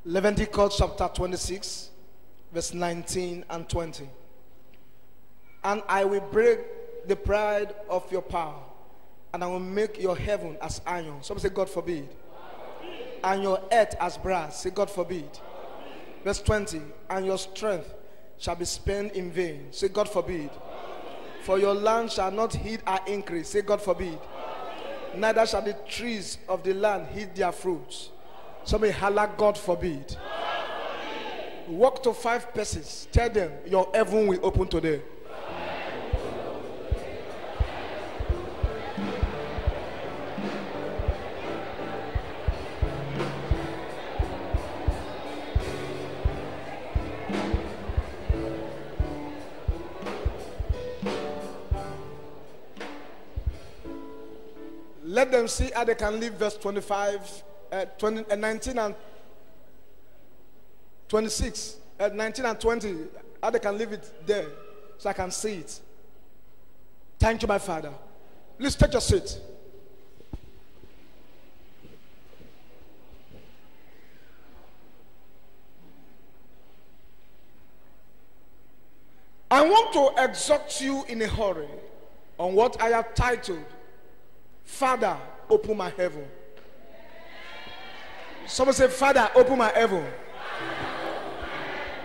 Leviticus chapter 26, verse 19 and 20. And I will break the pride of your power, and I will make your heaven as iron. Some say, God forbid. And your earth as brass. Say, God forbid. Verse 20. And your strength shall be spent in vain. Say, God forbid. For your land shall not heed our increase. Say, God forbid. Neither shall the trees of the land heed their fruits. Somebody holler, God forbid. Walk to 5 persons. Tell them, your heaven will open today. Let them see how they can live verse 25, 19 and 26, 19 and 20, how they can leave it there so I can see it. Thank you, my Father. Please take your seat. I want to exhort you in a hurry on what I have titled, Father, open my heaven. Someone say, Father, open my heaven.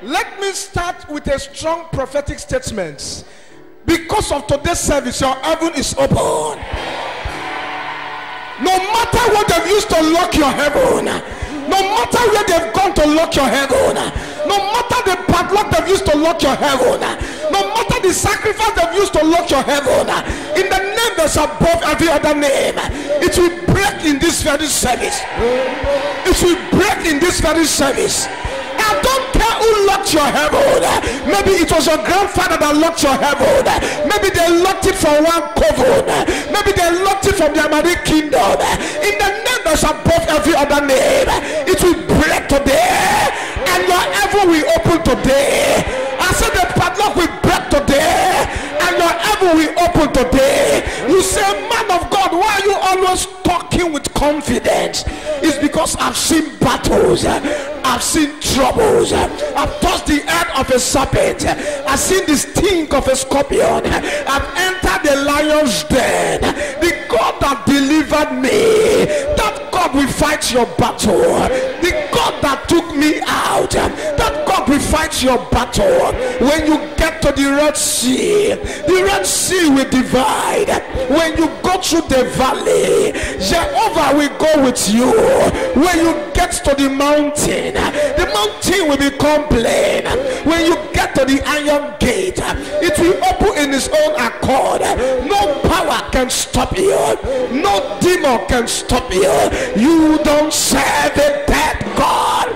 Let me start with a strong prophetic statement. Because of today's service, your heaven is open. No matter what they've used to lock your heaven, no matter where they've gone to lock your heaven, no matter the padlock they've used to lock your heaven, no matter the sacrifice they've used to lock your heaven, in the name that's above every other name, it will break in this very service. It will break in this very service. I don't care who locked your heaven. Maybe it was your grandfather that locked your heaven. Maybe they locked it from one coven. Maybe they locked it from the Amadi kingdom. In the name that's above every other name, it will break today, and your heaven will open today. I said the padlock will break today, and your heaven will open today. You say, man of God, why are you always talking with confidence? It's because I've seen battles, I've seen troubles, I've touched the head of a serpent, I've seen the stink of a scorpion, I've entered the lion's den. The God that delivered me, that God will fight your battle. The God that took me out, that God will fight your battle. When you get to the Red Sea will divide. When you go through the valley, Jehovah will go with you. When you get to the mountain will become plain. When you get to the iron gate, it will open in its own accord. No power can stop you. No demon can stop you. You don't serve a dead God.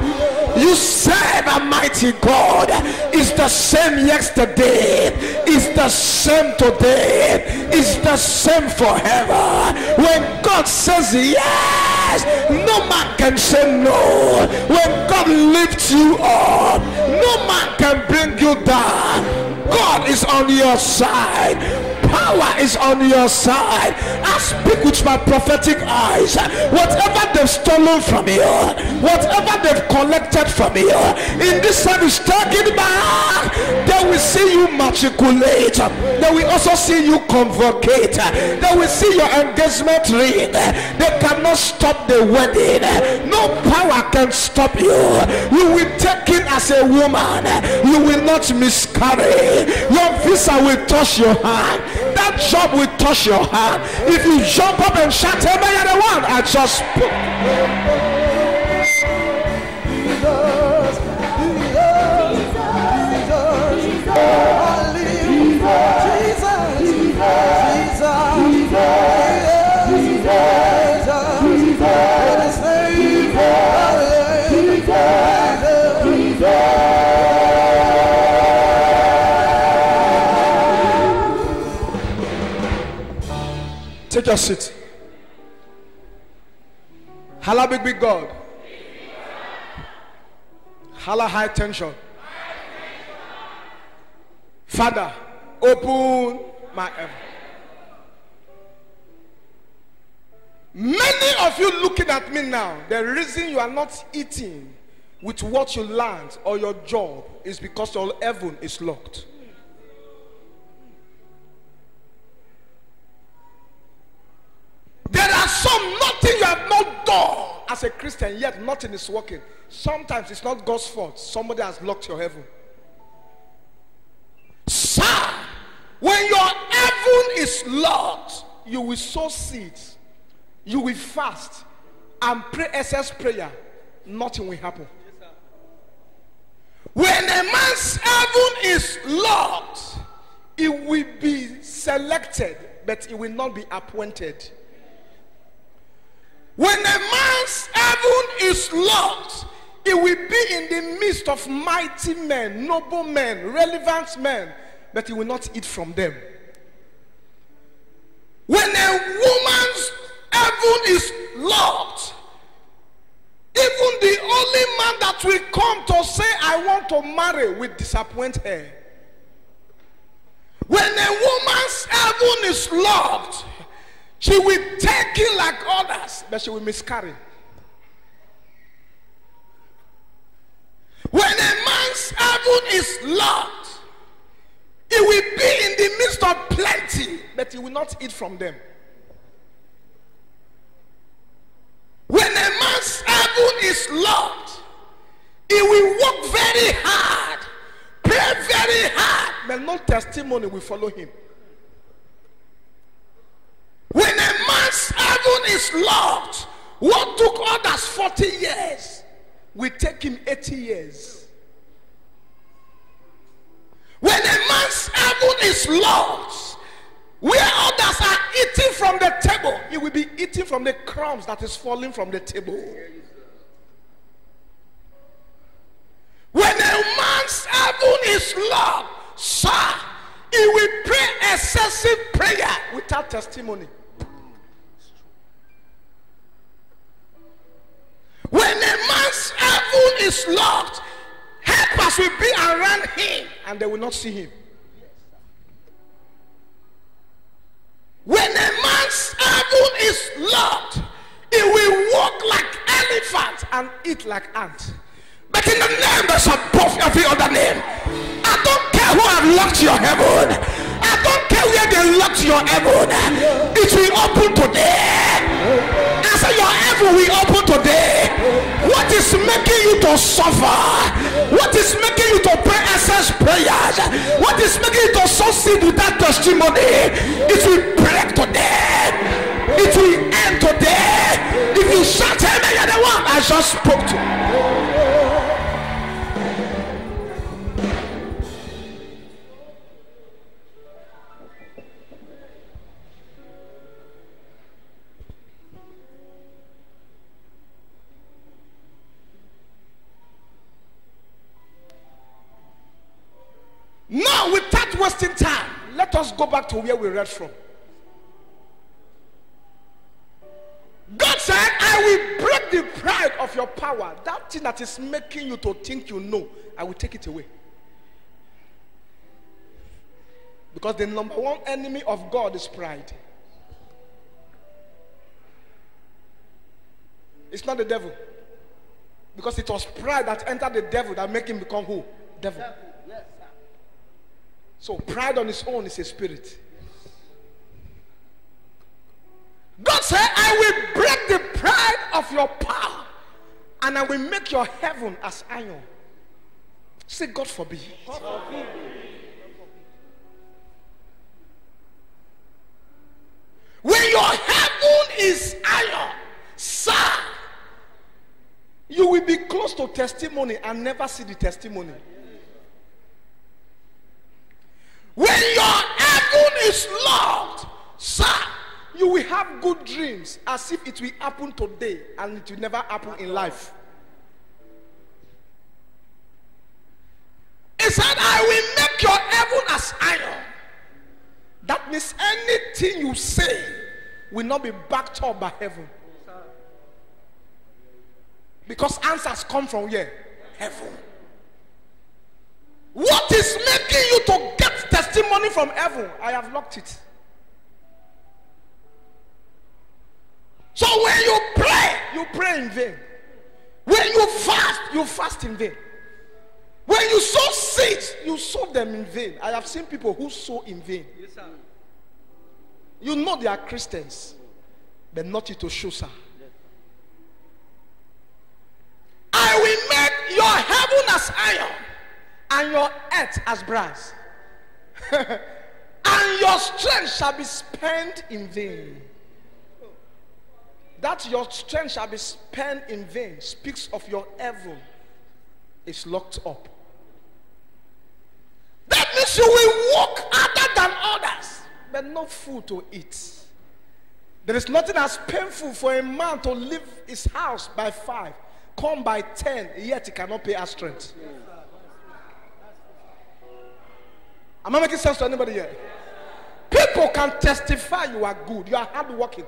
You serve a mighty God. It's the same yesterday, it's the same today, it's the same forever. When God says yes, no man can say no. When God lifts you up, no man can bring you down. God is on your side. Power is on your side. I speak with my prophetic eyes. Whatever they've stolen from you, whatever they've collected from you, in this service, take it back. They will see you matriculate. They will also see you convocate. They will see your engagement ring. They cannot stop the wedding. No power can stop you. You will take it as a woman. You will not miscarry. Your visa will touch your hand. That job will touch your hand. If you jump up and shout, "Amen, you're the one," I just spoke. Take your seat. Holla big God. Holla high tension. Father, open my heaven. Many of you looking at me now, the reason you are not eating with what you land or your job is because your heaven is locked. There are some, nothing you have not done as a Christian, yet nothing is working. Sometimes it's not God's fault. Somebody has locked your heaven. Sir, when your heaven is locked, you will sow seeds, you will fast and pray excess prayer. Nothing will happen. When a man's heaven is locked, it will be selected, but it will not be appointed. When a man's heaven is locked, it will be in the midst of mighty men, noble men, relevant men, but he will not eat from them. When a woman's heaven is locked, even the only man that will come to say, I want to marry, will disappoint her. When a woman's heaven is locked, she will take it like others, but she will miscarry. When a man's heaven is locked, he will be in the midst of plenty, but he will not eat from them. When a man's heaven is locked, he will work very hard, pray very hard, but no testimony will follow him. When a man's heaven is locked, what took others 40 years will take him 80 years. When a man's heaven is locked, where others are eating from the table, he will be eating from the crumbs that is falling from the table. When a man's heaven is locked, sir, he will pray excessive prayer without testimony. When a man's heaven is locked, helpers will be around him and they will not see him. When a man's heaven is locked, he will walk like elephant and eat like ant. But in the name that's above every other name, I don't care who have locked your heaven. I don't care where they locked your heaven. It will open today. I say your heaven will open today. What is making you to suffer? What is making you to pray excess prayers? What is making you to succeed without testimony? It will break today. It will end today. If you shout amen, you're the one I just spoke to. Now, without wasting time, let us go back to where we read from. God said, I will break the pride of your power. That thing that is making you to think you know, I will take it away. Because the number one enemy of God is pride. It's not the devil. Because it was pride that entered the devil that made him become who? Devil. So pride on its own is a spirit. God said, I will break the pride of your power and I will make your heaven as iron. Say, God forbid. God forbid. When your heaven is iron, sir, you will be close to testimony and never see the testimony. When your heaven is locked, sir, you will have good dreams as if it will happen today and it will never happen in life. He said, I will make your heaven as iron. That means anything you say will not be backed up by heaven. Because answers come from where? Heaven. What is making you to get testimony from heaven? I have locked it. So when you pray in vain. When you fast in vain. When you sow seeds, you sow them in vain. I have seen people who sow in vain. Yes, sir. You know they are Christians, but not to show, sir. I will make your heaven as iron and your earth as brass. And your strength shall be spent in vain. That your strength shall be spent in vain speaks of your heaven is locked up. That means you will work harder than others, but no food to eat. There is nothing as painful for a man to leave his house by 5, come by 10, yet he cannot pay us rent. Am I making sense to anybody here? People can testify you are good, you are hardworking,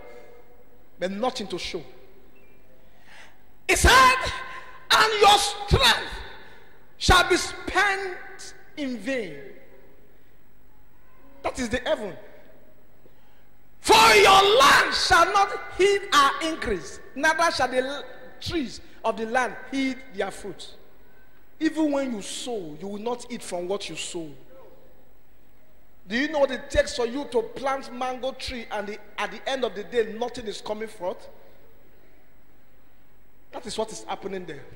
but nothing to show. It said, and your strength shall be spent in vain. That is the heaven. For your land shall not heed our increase, neither shall the trees of the land heed their fruit. Even when you sow, you will not eat from what you sow. Do you know what it takes for you to plant mango tree and at the end of the day nothing is coming forth? That is what is happening there.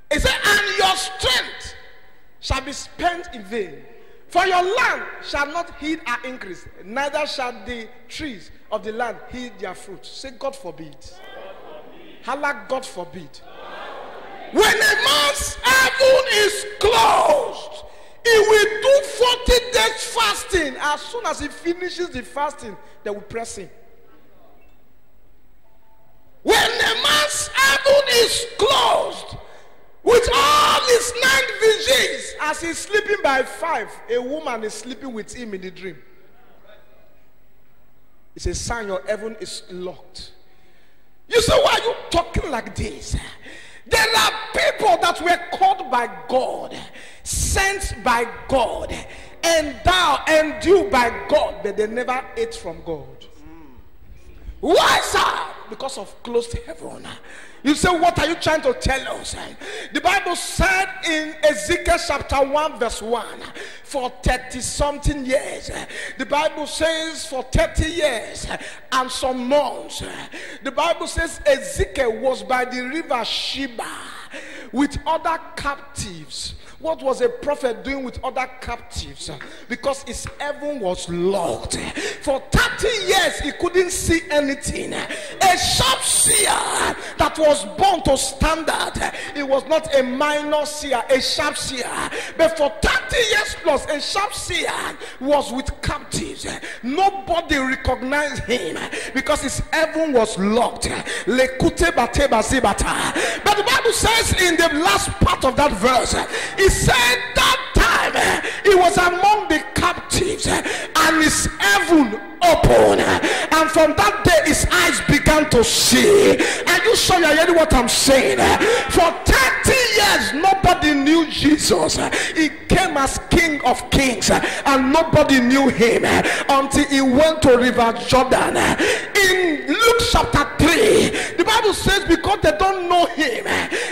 It said, and your strength shall be spent in vain. For your land shall not heed our increase, neither shall the trees of the land heed their fruit. Say, God forbid. Holla, God forbid. When a man's heaven is closed, he will do 40 days fasting. As soon as he finishes the fasting, they will press him. When a man's heaven is closed, with all his 9 vigils, as he's sleeping by 5, a woman is sleeping with him in the dream. It's a sign your heaven is locked. You say, why are you talking like this? There are people that were called by God, sent by God, endued by God, but they never ate from God. Why, sir? Because of closed heaven. You say, what are you trying to tell us? The Bible said in Ezekiel chapter 1 verse 1, for 30 something years. The Bible says for 30 years and some months. The Bible says Ezekiel was by the river Sheba with other captives. What was a prophet doing with other captives? Because his heaven was locked. For 30 years he couldn't see anything. A sharp seer that was born to standard. It was not a minor seer, a sharp seer. But for 30 years plus, a sharp seer was with captives. Nobody recognized him because his heaven was locked. But the Bible says in the last part of that verse, it said that time he was among the captives and his heaven opened, and from that day his eyes began to see. Are you sure you're hearing what I'm saying? For 30 years nobody knew Jesus. He came as King of Kings and nobody knew him until he went to River Jordan. In Luke chapter 3, the Bible says because they don't know him,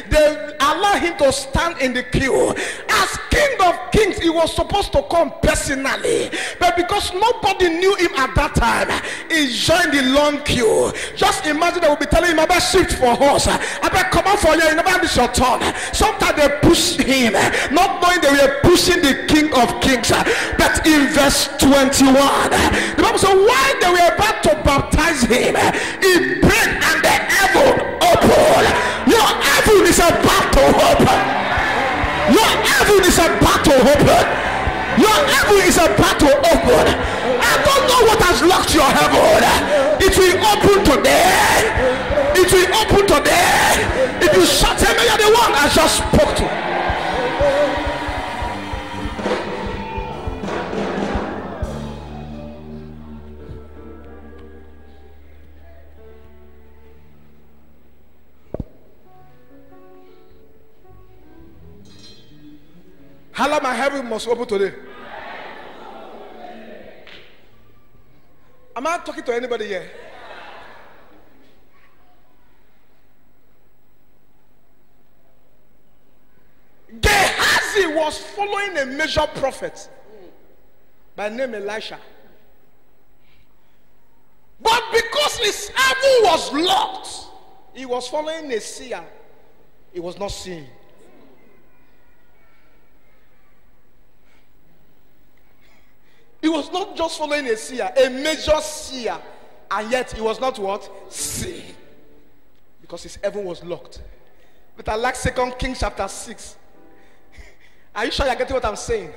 they allow him to stand in the queue. As King of Kings, he was supposed to come personally, but because nobody knew him at that time, he joined the long queue. Just imagine they will be telling him about shift for horse. I bet come on for you, you never miss your turn. Sometimes they push him, not knowing they were pushing the King of Kings. But in verse 21, the Bible says while they were about to baptize him, he prayed and the heaven opened. Your heaven is about to open. Your heaven is about to open. Your heaven is about to open. I don't know what has locked your heaven. It will open today. It will open today. If you shut him, you're the one I just spoke to. How my heaven must open today? Am I talking to anybody here? was following a major prophet by name Elisha. But because his heaven was locked, he was following a seer. He was not seeing. He was not just following a seer, a major seer, and yet he was not what? Seeing. Because his heaven was locked. But I like 2 Kings chapter 6. Are you sure you're getting what I'm saying?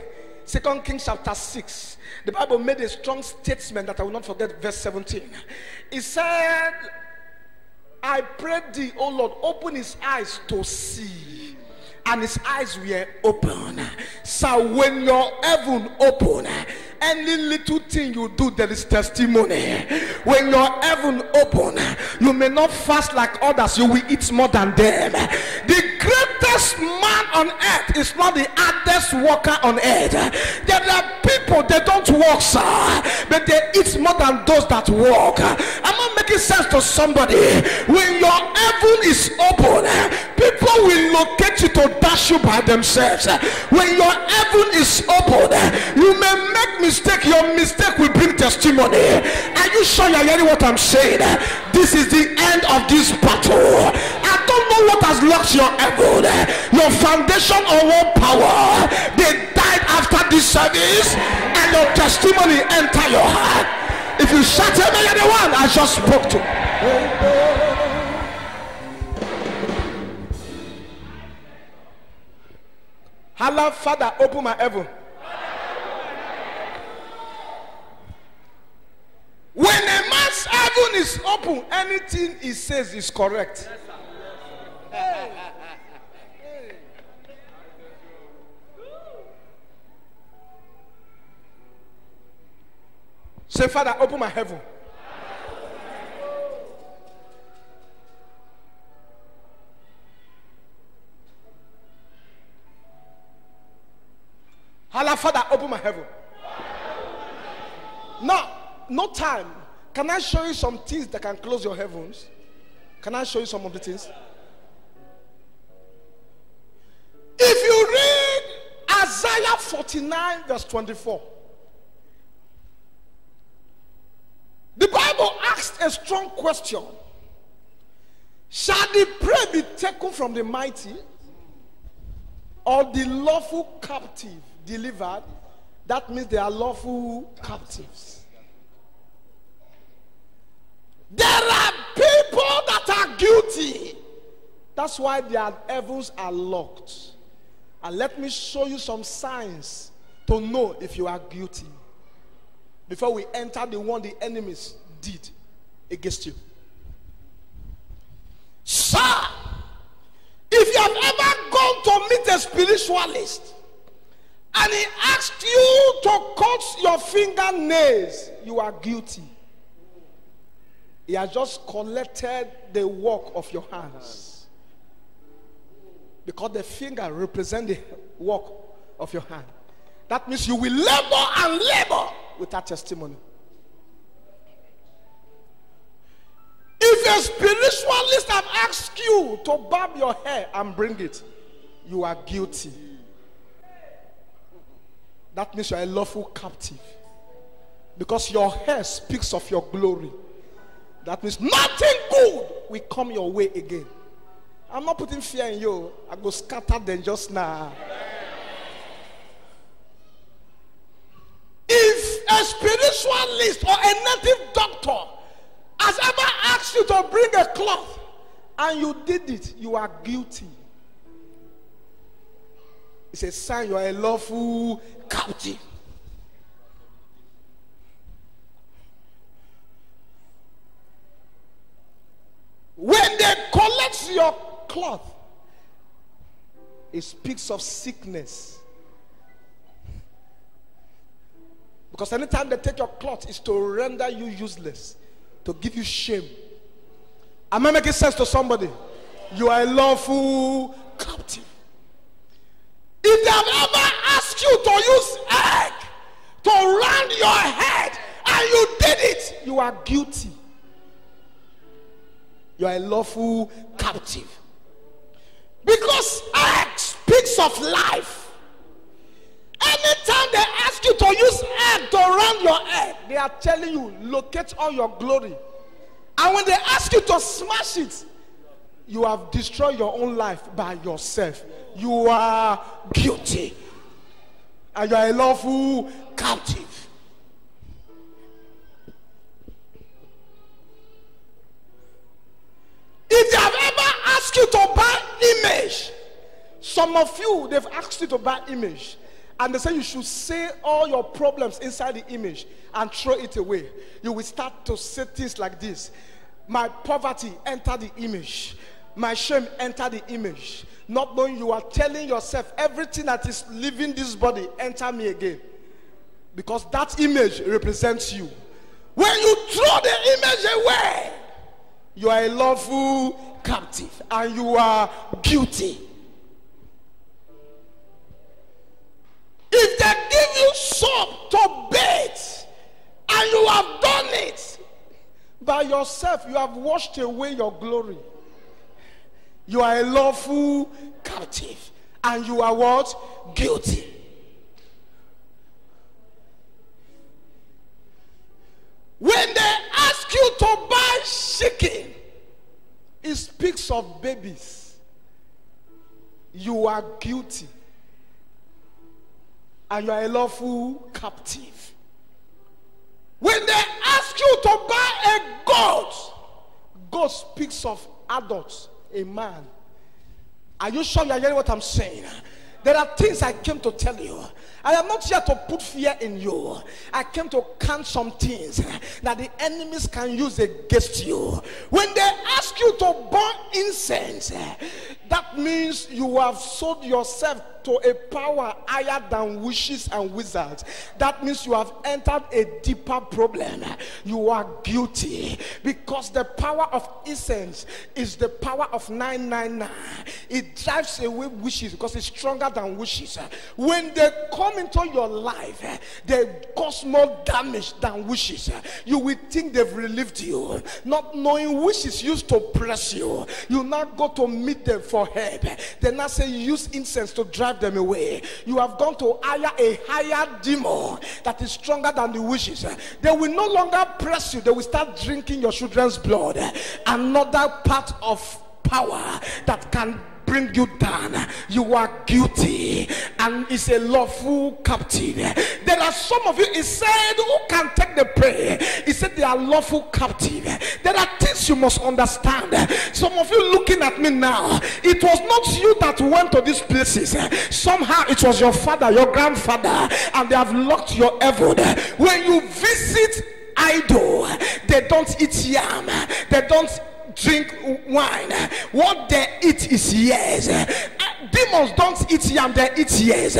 2 Kings chapter 6. The Bible made a strong statement that I will not forget, verse 17. It said, I prayed thee, O Lord, open his eyes to see. And his eyes were open. So when your heaven open, any little thing you do, there is testimony. When your heaven open, you may not fast like others, you will eat more than them. The greatest man on earth is not the hardest worker on earth. There are people, they don't work, sir, but they eat more than those that work. I'm not making sense to somebody. When your heaven is open, people will locate you to dash you by themselves. When your heaven is open, you may make mistake. Your mistake will bring testimony. Are you sure you're hearing what I'm saying? This is the end of this battle. I don't know what has locked your heaven, your foundation or one power. They died after this service, and your testimony enter your heart. If you shout amen, you're the one I just spoke to. Allah, Father, open my heaven. When a man's heaven is open, anything he says is correct. Say, Father, open my heaven. Allah, Father, open my heaven. Now, no time. Can I show you some things that can close your heavens? Can I show you some of the things? If you read Isaiah 49 verse 24, the Bible asked a strong question. Shall the prey be taken from the mighty, or the lawful captive delivered? That means they are lawful captives. There are people that are guilty. That's why their heavens are locked. And let me show you some signs to know if you are guilty before we enter the one the enemies did against you. Sir, if you have ever gone to meet a spiritualist and he asked you to cut your fingernails, you are guilty. He has just collected the work of your hands. Because the finger represents the work of your hand. That means you will labor and labor without testimony. If a spiritualist have asked you to barb your hair and bring it, you are guilty. That means you are a lawful captive. Because your hair speaks of your glory. That means nothing good will come your way again. I'm not putting fear in you. I go scatter them just now. If a spiritualist or a native doctor has ever asked you to bring a cloth and you did it, you are guilty. It's a sign you are a lawful captive. When they collect your cloth, it speaks of sickness. Because anytime they take your cloth, it's to render you useless, to give you shame. Am I making sense to somebody? You are a lawful captive. If they have ever asked you to use egg to round your head and you did it, you are guilty. You are a lawful captive. Because egg speaks of life. Anytime they ask you to use egg to round your head, they are telling you, locate all your glory. And when they ask you to smash it, you have destroyed your own life by yourself. You are guilty. And you are a lawful captive. If they have ever asked you to buy image, some of you, they've asked you to buy image, and they say you should say all your problems inside the image and throw it away. You will start to say things like this: my poverty, enter the image. My shame, enter the image. Not knowing you are telling yourself, everything that is leaving this body, enter me again. Because that image represents you. When you throw the image away, you are a lawful captive and you are guilty. If they give you soap to bathe and you have done it by yourself, you have washed away your glory. You are a lawful captive and you are what? Guilty. When they ask you to buy chicken, it speaks of babies. You are guilty and you are a lawful captive. When they ask you to buy a goat, goat speaks of adults, a man. Are you sure you are hearing what I'm saying? There are things I came to tell you. I am not here to put fear in you. I came to count some things that the enemies can use against you. When they ask you to burn incense, that means you have sold yourself to a power higher than witches and wizards. That means you have entered a deeper problem. You are guilty because the power of incense is the power of 999. It drives away witches because it's stronger than witches. When they come into your life, they cause more damage than witches. You will think they've relieved you, not knowing witches used to press you. You now go to meet them for help. They now say use incense to drive them away. You have gone to hire a higher demon that is stronger than the witches. They will no longer press you. They will start drinking your children's blood. Another part of power that can bring you down. You are guilty and is a lawful captive. There are some of you, he said, who can take the prey? He said they are lawful captive. There are things you must understand. Some of you looking at me now, it was not you that went to these places. Somehow it was your father, your grandfather, and they have locked your heaven. When you visit idol, they don't eat yam, they don't drink wine. What they eat is years. Demons don't eat yam, they eat years.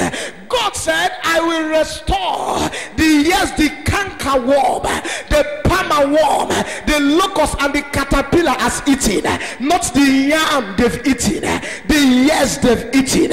God said, I will restore the years the canker worm, the palmer worm, the locust and the caterpillar has eaten. Not the yam they've eaten, the years they've eaten.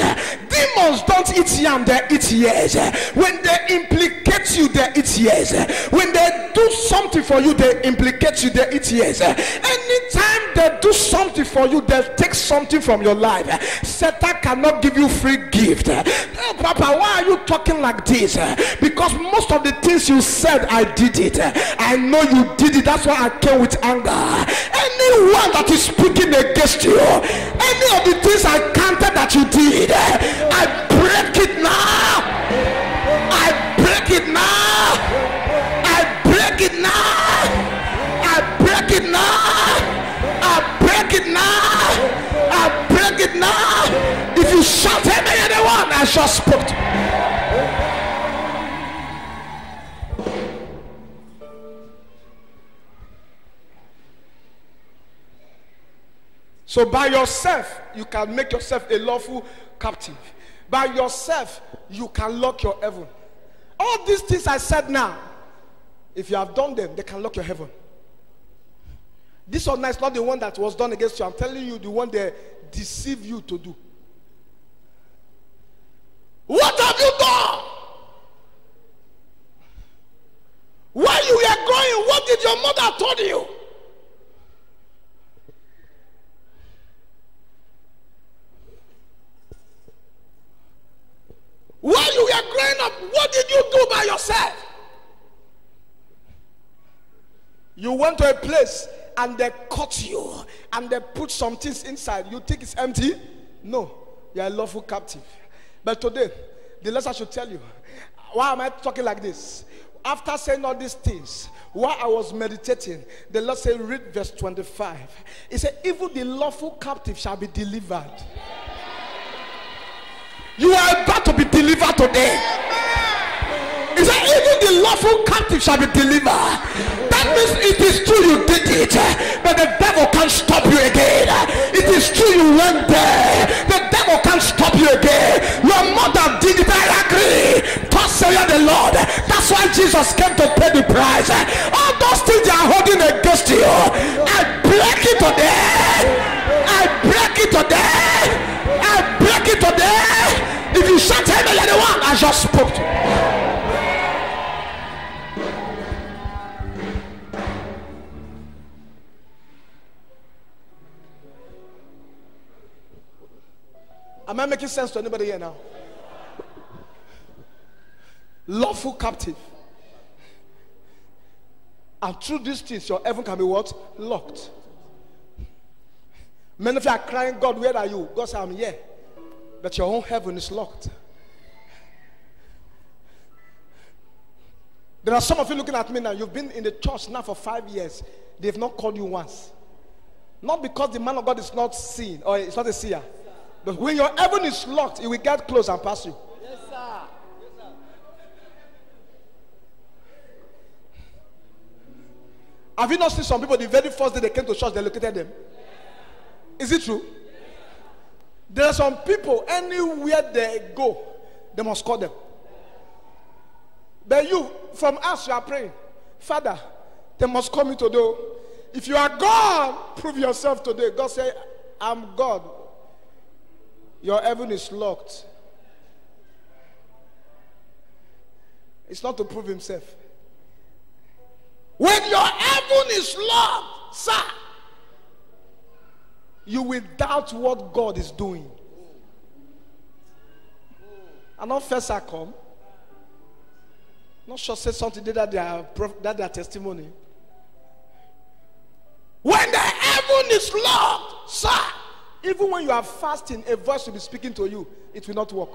Demons don't eat yam, they eat years. When they implicate you, they eat years. When they do something for you, they implicate you, they eat years. Anytime they do something for you, they take something from your life. Satan cannot give you free gift. Oh, Papa, why are you talking like this? Because most of the things you said, I did it. I know you did it. That's why I came with anger. Anyone that is speaking against you, any of the things I counted that you did, I break it now. I break it now. I break it now. I break it now. I break it now. I break it now. If you shout amen, anyone, I shall spoke to. So by yourself, you can make yourself a lawful captive. By yourself, you can lock your heaven. All these things I said now, if you have done them, they can lock your heaven. This one is not the one that was done against you. I'm telling you, the one they deceive you to do. What have you done? While you were growing, what did your mother told you? While you were growing up, what did you do by yourself? You went to a place and they caught you and they put some things inside. You think it's empty? No, you are a lawful captive. But today, the lesson should tell you, why am I talking like this? After saying all these things, while I was meditating, the Lord said, read verse 25. He said, even the lawful captive shall be delivered. You are about to be delivered today. He said, even the lawful captive shall be delivered. That means it is true you did it, but the devil can't stop you again. It is true you went there. The devil can't stop you again. Your mother did it, I agree. Thus saith the Lord. That's why Jesus came to pay the price. All those things they are holding against you, I break it today. I break it today. I break it today. If you shout amen, you're the one I just spoke to. Am I making sense to anybody here now? Lawful captive. And through these things, your heaven can be what? Locked. Many of you are crying, God, where are you? God said, I'm here. But your own heaven is locked. There are some of you looking at me now. You've been in the church now for 5 years. They've not called you once. Not because the man of God is not seen or it's not a seer. But when your heaven is locked, it will get close and pass you. Yes, sir. Yes, sir. Have you not seen some people the very first day they came to church, they located them? Is it true? There are some people, anywhere they go, they must call them. But you, from us, you are praying, Father, they must call me today. If you are God, prove yourself today. God said, I'm God. Your heaven is locked. It's not to prove himself. When your heaven is locked, sir, you will doubt what God is doing. And not first I come. Not sure say something that they are testimony. When the heaven is locked, sir, even when you are fasting, a voice will be speaking to you. It will not work.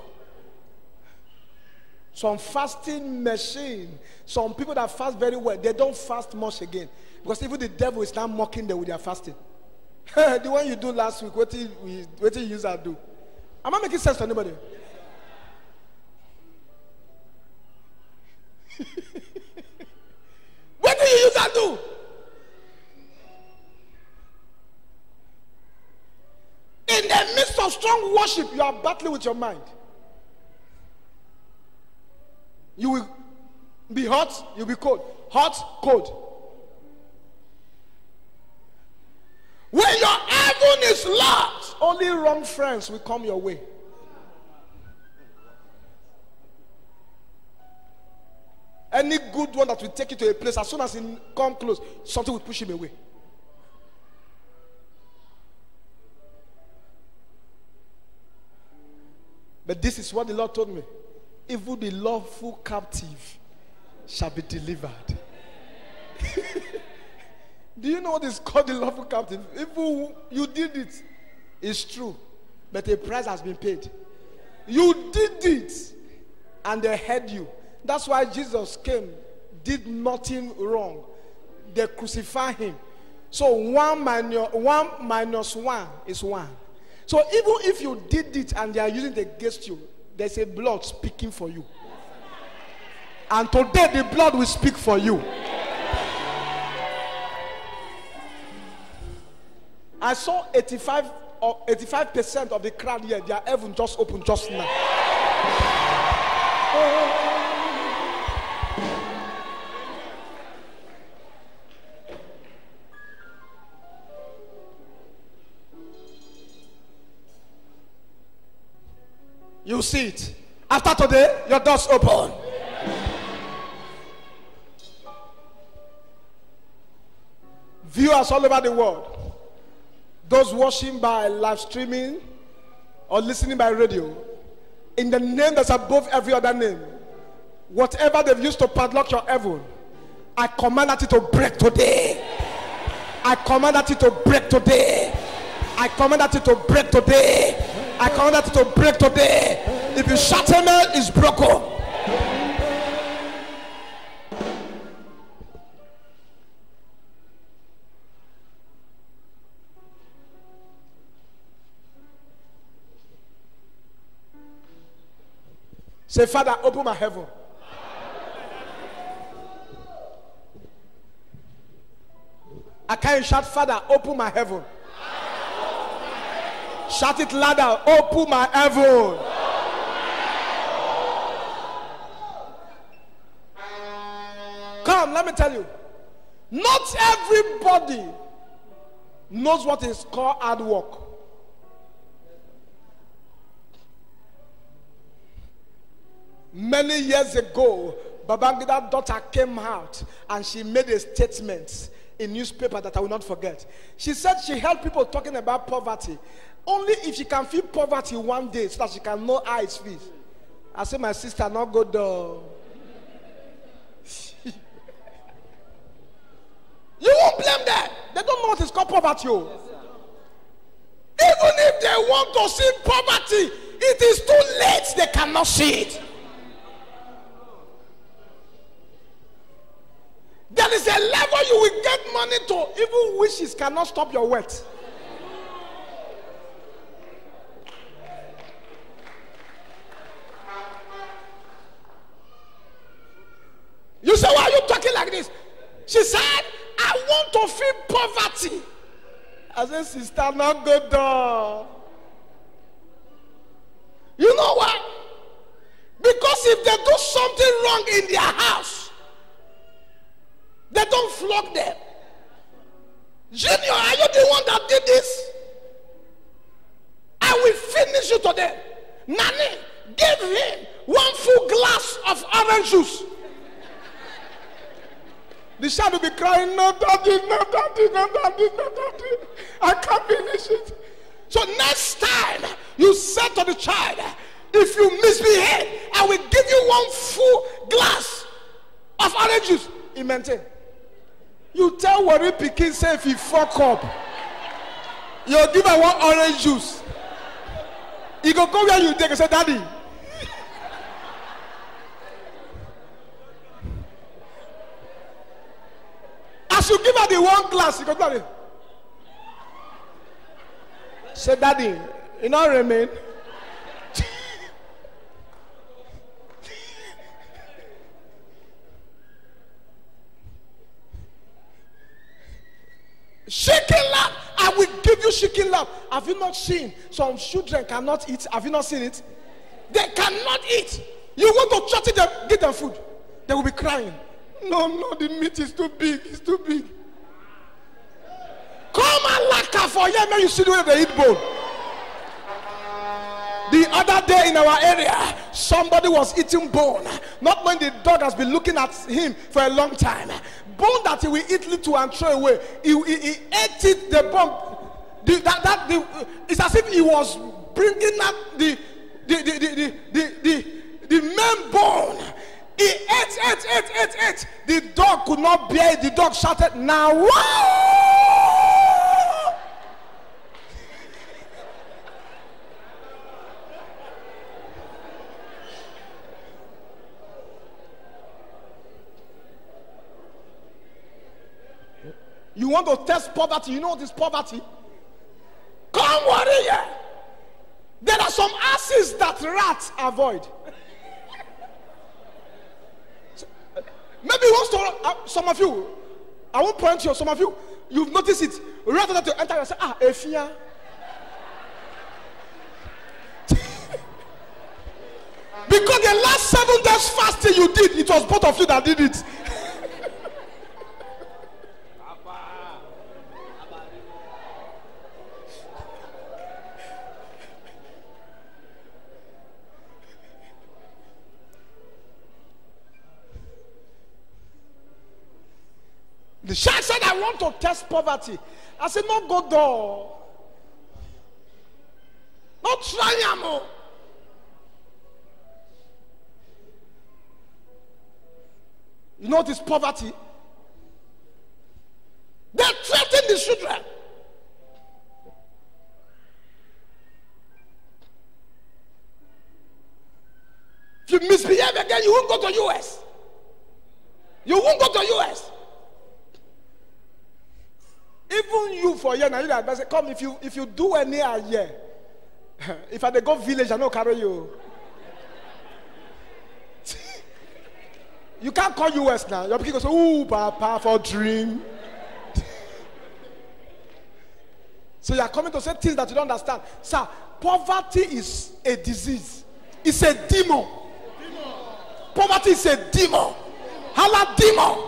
Some fasting machine, some people that fast very well, they don't fast much again. Because even the devil is now mocking them with their fasting. The one you do last week, what did you use that do? Am I making sense to anybody? What do you use that do? In the midst of strong worship, you are battling with your mind. You will be hot, you'll be cold. Hot, cold. When your heaven is locked, only wrong friends will come your way. Any good one that will take you to a place, as soon as he come close, something will push him away. But this is what the Lord told me. Even the lawful captive shall be delivered. Do you know what is called the lawful captive? If you did it, it's true. But a price has been paid. You did it, and they heard you. That's why Jesus came, did nothing wrong. They crucified him. So 1 minus 1 is 1. So even if you did it and they are using it against you, there's a blood speaking for you. And today the blood will speak for you. I saw 85% of the crowd here, their heaven just opened just now. You see it. After today, your doors open. Viewers all over the world, those watching by live streaming or listening by radio, in the name that's above every other name, Whatever they've used to padlock your heaven, I command that it to break today. I command that it to break today. I command that it to break today. I command that it to break today. If you shut amen, it's broken. Say, Father, open my heaven. I can't shout, Father, open my heaven. Shout it louder, open my heaven. Come, let me tell you. Not everybody knows what is called hard work. Many years ago, Babangida's daughter came out and she made a statement in newspaper that I will not forget. She said she heard people talking about poverty. Only if she can feel poverty one day so that she can know how it feels. I said, my sister, not go though. You won't blame them. They don't know what is called poverty. Even if they want to see poverty, it is too late. They cannot see it. There is a level you will get money to, even wishes cannot stop your wealth. You say, why are you talking like this? She said, I want to feel poverty. I said, sister, not good though. You know why? Because if they do something wrong in their house, they don't flog them. Junior, are you the one that did this? I will finish you today. Nani, give him one full glass of orange juice. The child will be crying, no daddy, no daddy, no daddy, no daddy. I can't finish it. So next time you say to the child, if you misbehave, I will give you one full glass of orange juice. He maintain. You tell Worry Pikin, say if he fuck up, you'll give her one orange juice. He go where you take and say, daddy. As you give her the one glass, he go, daddy. Say, daddy, you know remain. Shaking lap, I will give you shaking lap. Have you not seen some children cannot eat? Have you not seen it? They cannot eat. You want to chat them, give them food. They will be crying. No, the meat is too big. It's too big. Come and lacquer for you, man. You see the way they eat bone. The other day in our area, somebody was eating bone. Not when the dog has been looking at him for a long time. Bone that he will eat little and throw away. He ate it, the bone. It's as if he was bringing up the main bone. He ate. The dog could not bear it. The dog shouted, now wow! You want to test poverty? You know what is poverty? Come warrior. There are some asses that rats avoid. Maybe once to some of you, I won't point you. Some of you, you've noticed it. Rather than to enter and say, Efia. Because the last 7 days fasting you did, it was both of you that did it. The child said, I want to test poverty. I said, no, go door. Not try. You know what is poverty? They threaten the children. If you misbehave again, you won't go to US. You won't go to US. Even you for a year now, you advise, come if you do any a year. If I go village, I don't carry you. You can't call US now. Your people go say, ooh, papa, for dream. So you are coming to say things that you don't understand. Sir, poverty is a disease. It's a demon. Poverty is a demon. Hala demon.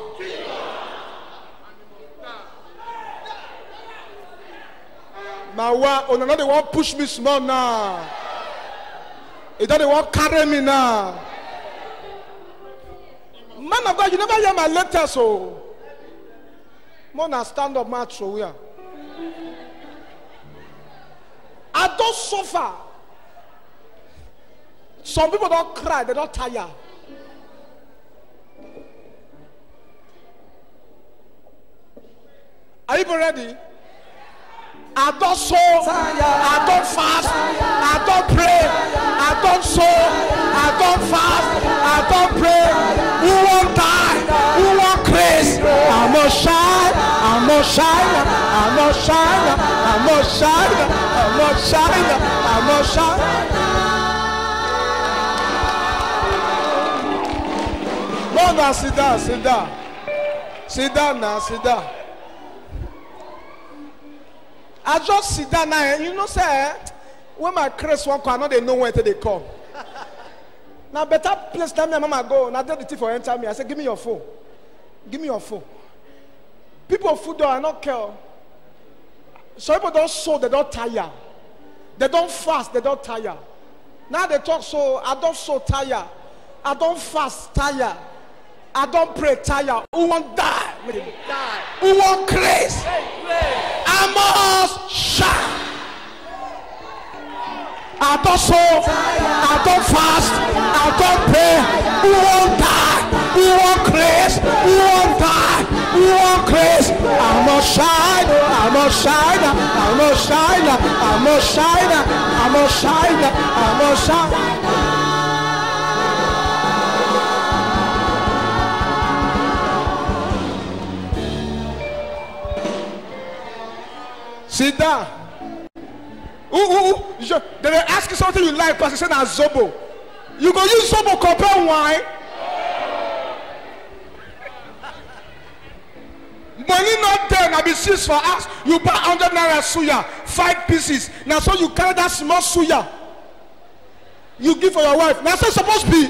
Now, oh, no, they won't push me small now. They don't want to carry me now. Man of God, you never hear my letters, so. Man, stand up, match, so we are. I don't suffer. Some people don't cry, they don't tire. Are you ready? I don't sow, I don't fast, I don't pray, I don't sow, I don't fast, I don't pray. Who won't die? Who won't craze? I'm a shine, I'm a shine, I'm a shine, I'm a shine, I'm a shine, I'm a shine. No, now sit down, sit down. Sit down now, sit down. I just sit down now, and you know, say, when my crest one come, I know they know where they come. Now, better place than me, mama go. Now, tell the thief for enter me. I say, give me your phone. Give me your phone. People of food don't, I don't care. So people don't sow, they don't tire. They don't fast, they don't tire. Now they talk so, I don't so tire. I don't fast, tire. I don't pray, tire. Who won't die? Who won't craze? I must shine. I don't sow, I don't fast, I don't pray. Who won't die? Who won't craze? Who won't die? Who won't craze? I must shine, I must shine, I must shine, I must shine, I must shine, I must shine. Sit down. They ask you something you like, Pastor said that's Zobo. You go use Zobo compare wine. Money not there, now be 6 for us. You buy 100 naira suya, 5 pieces. Now so you carry that small suya. You give for your wife. Now so it's supposed to be.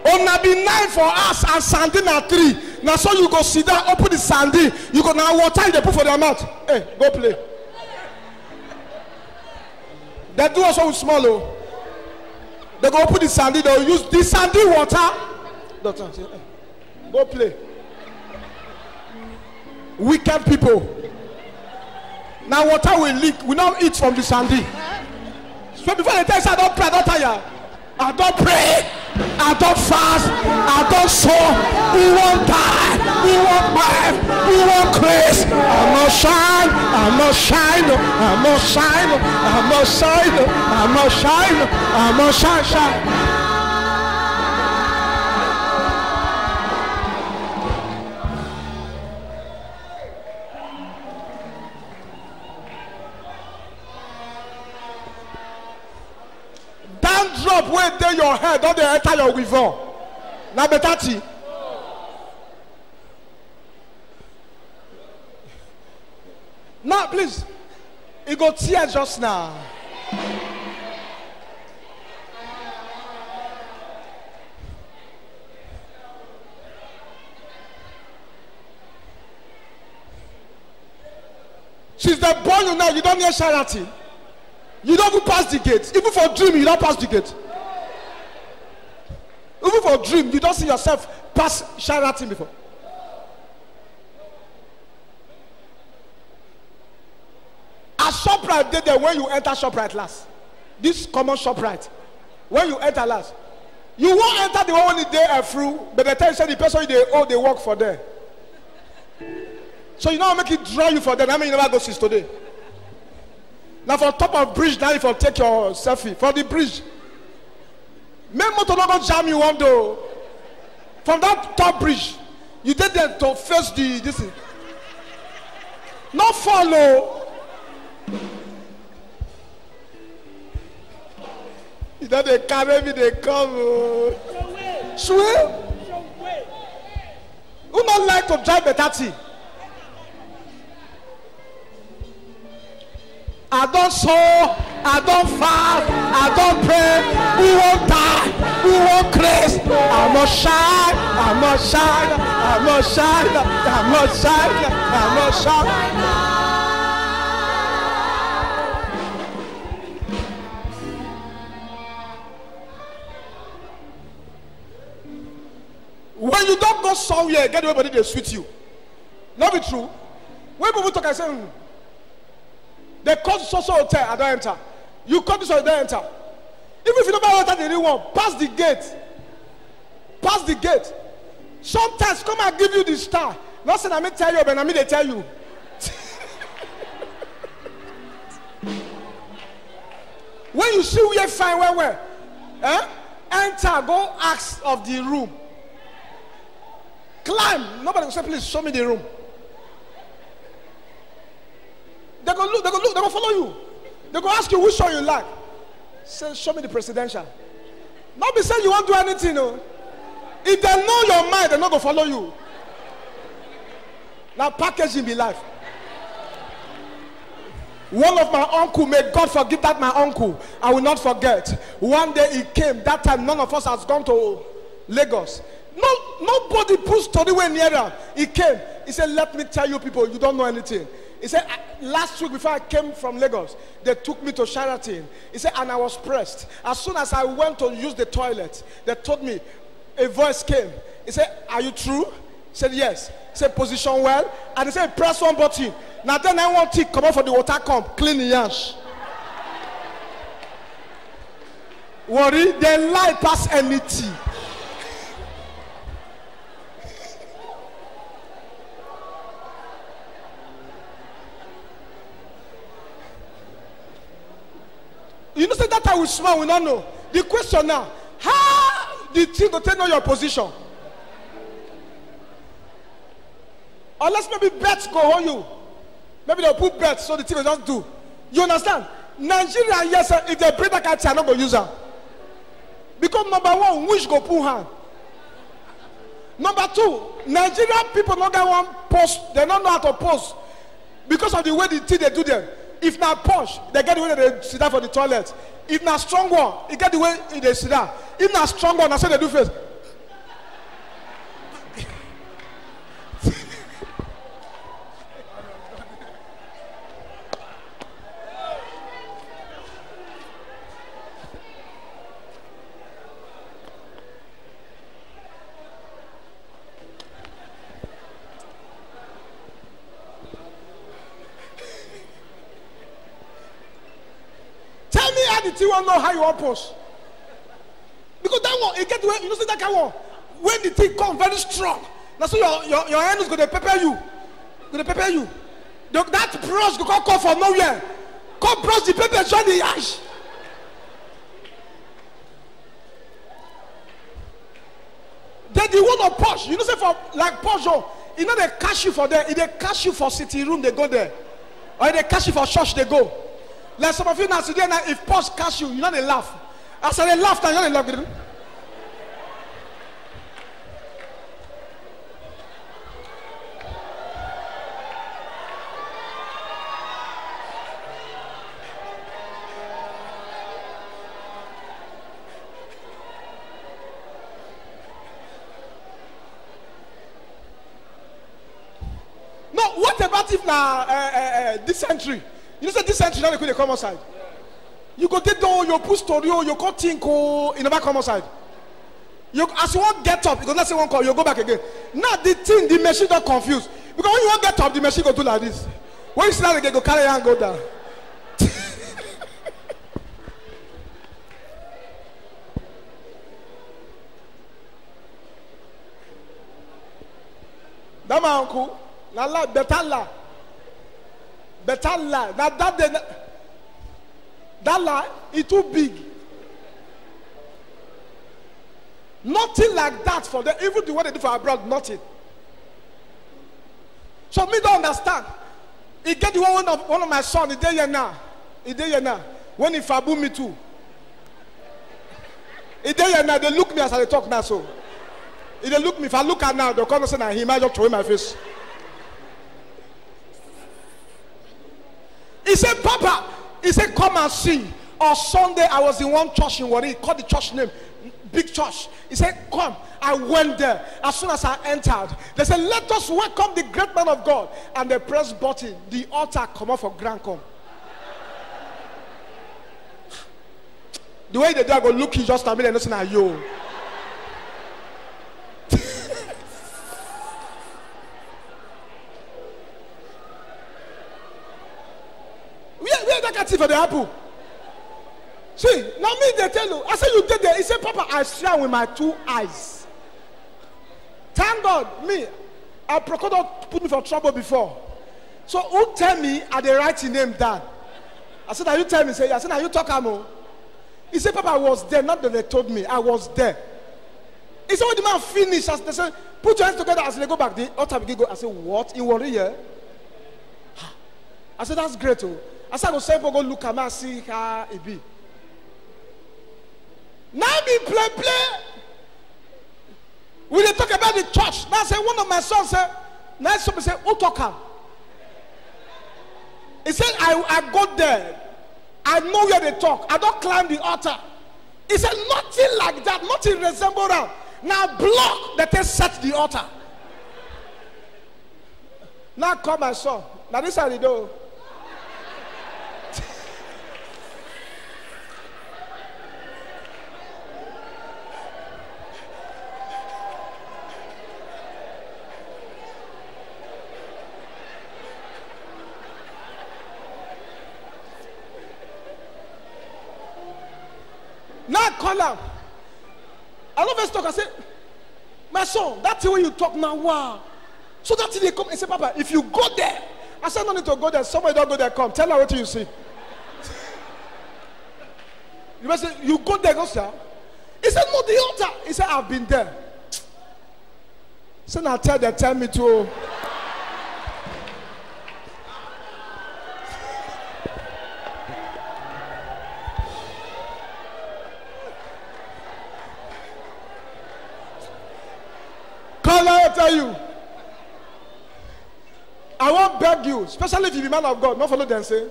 Ona be 9 for us and sardine at 3. Now so you go sit down, open the sardine. You go now water they put for their mouth. Hey, go play. They do also with small. Oh. They go open the sardine. They'll use the sardine water. Doctor, say, hey, go play. Wicked people. Now water will leak. We now eat from the sardine. So before they tell us I don't pray, I don't tire. I don't pray, I don't fast, I don't sow. We won't die, we won't live, we won't craze. I must shine, I must shine, I must shine, I must shine, I must shine, I must shine, shine. Drop where they your head, don't they enter your weaver. Now better tea. Now please, you go tear just now. She's the boy you know, you don't need charity. You don't even pass the gate. Even for dream, you don't pass the gate. Even for dream, you don't see yourself pass charity before. A ShopRite did there when you enter ShopRite last. This common ShopRite. When you enter last. You won't enter the one when they are through, but the time say the person they work for them. So you know make it draw you for them. I mean you never go since today. Now for top of bridge, now if you take your selfie for the bridge. Make motor not go jam you one though. From that top bridge, you did there to face this thing. Not follow. You know they carry me, they come. Swear. Who not like to drive better tea? I don't sow, I don't fast, I don't pray. We won't die, we won't craze. I'm not shy, I'm not shy, I'm not shy, I'm not shy, I'm not shy. When you don't go somewhere, get everybody they sweet you. Not be true. When people talk, I say, they call to social hotel, I don't enter. You come to social, I don't enter. Even if you don't enter the real one, pass the gate. Pass the gate. Sometimes come and give you the star. Not saying I may tell you, but I mean they tell you. When you see where you find where, enter, go ask of the room. Climb. Nobody will say, please show me the room. They go look, they go follow you. They go ask you which one you like. Say, show me the presidential. Not be saying you won't do anything, no. If they know your mind, they're not going to follow you. Now packaging be life. One of my uncle, may God forgive that my uncle, I will not forget. One day he came, that time none of us has gone to Lagos. Nobody put story way near him. He came. He said, let me tell you people, you don't know anything. He said, last week before I came from Lagos, they took me to Sheraton. He said, and I was pressed. As soon as I went to use the toilet, they told me, a voice came. He said, are you true? He said, yes. He said, position well. And he said, press one button. Now then I want to come out for the water pump, clean the yash. Worry, they lie past anything. You know, say that I will smile, we don't know. The question now, how did you take know your position? Unless maybe bets go on you. Maybe they'll put bets so the team will just do. You understand? Nigeria, yes, sir, if they break that card, I'm not going to use them. Because number one, which go pull hand. Number two, Nigerian people not get one post, they don't know how to post. Because of the way the thing they do them. If not posh, they get the way they sit down for the toilet. If not strong one, they get the way they sit down. If not strong one, I say they do first. You won't know how you want post. Because that one, it get the way, you know, see that kind of one. When the thing come very strong, now so your hand is going to prepare you. Going to prepare you. That brush go come from nowhere. Come brush the paper, join the ash. Then the one of Posh, you know, say for like Posh, you know they cash you for there. If they cash you for city room, they go there. Or if they cash you for church, they go. Like some of you now today, now if Posh cash you, you know they laugh. As they laugh, now you know they laugh. No, what about if now this century? You know, say this century now they could come outside. You go take down your push story, you go think, you never come outside. You as you want get up, you go not say one call, you go back again. Now the thing, the machine don't confuse. Because when you want get up, the machine go do like this. When you sit down again, go carry and go down. That my uncle. Now la better la. Better la. Now that lie is too big. Nothing like that for them. Even the way they do for abroad, nothing. So me don't understand. He get the one of my son. He there now. He there now. When he fabu me too. He there now. They look me as I talk now. So if they look me, if I look at now, they'll come and say, he might just throw in my face. He said, Papa. He said, come and see. On Sunday, I was in one church in Warri. He called the church name. Big church. He said, come. I went there. As soon as I entered, they said, let us welcome the great man of God. And they pressed button. The altar come off for grand come. The way they do, I go look, he just a minute and listen at you. Where that got for the apple? See, now me they tell you. I said you did there. He said, Papa, I saw with my 2 eyes. Thank God, me, I procured put me for trouble before. So who tell me I they write your name down? I said, now you tell me, say, I said, now you talk amo. He said, Papa, I was there. Not that they told me, I was there. He said, when the man finished, as they said, put your hands together as they go back. The altar begin go. I said, what? In Warri here? I said, that's great. Oh. I said, I go look at me and see how it be. Now be play. We dey talk about the church. Now say one of my sons said, now somebody say, who talk am? He said, I go there. I know where they talk. I don't climb the altar. He said, nothing like that. Nothing resemble that. Now block that they set the altar. Now come my son. Now this is how they do. Now call him. I love his talk. I say, my son, that's the way you talk now. Wow. So that's they come and say, Papa, if you go there, I said, no need to go there. Somebody don't go there. Come, tell her what you see. You must say, you go there, go sir. He said, no, the altar. He said, I've been there. He said, now tell me to. I tell you, I won't beg you, especially if you're a man of God, not follow them say.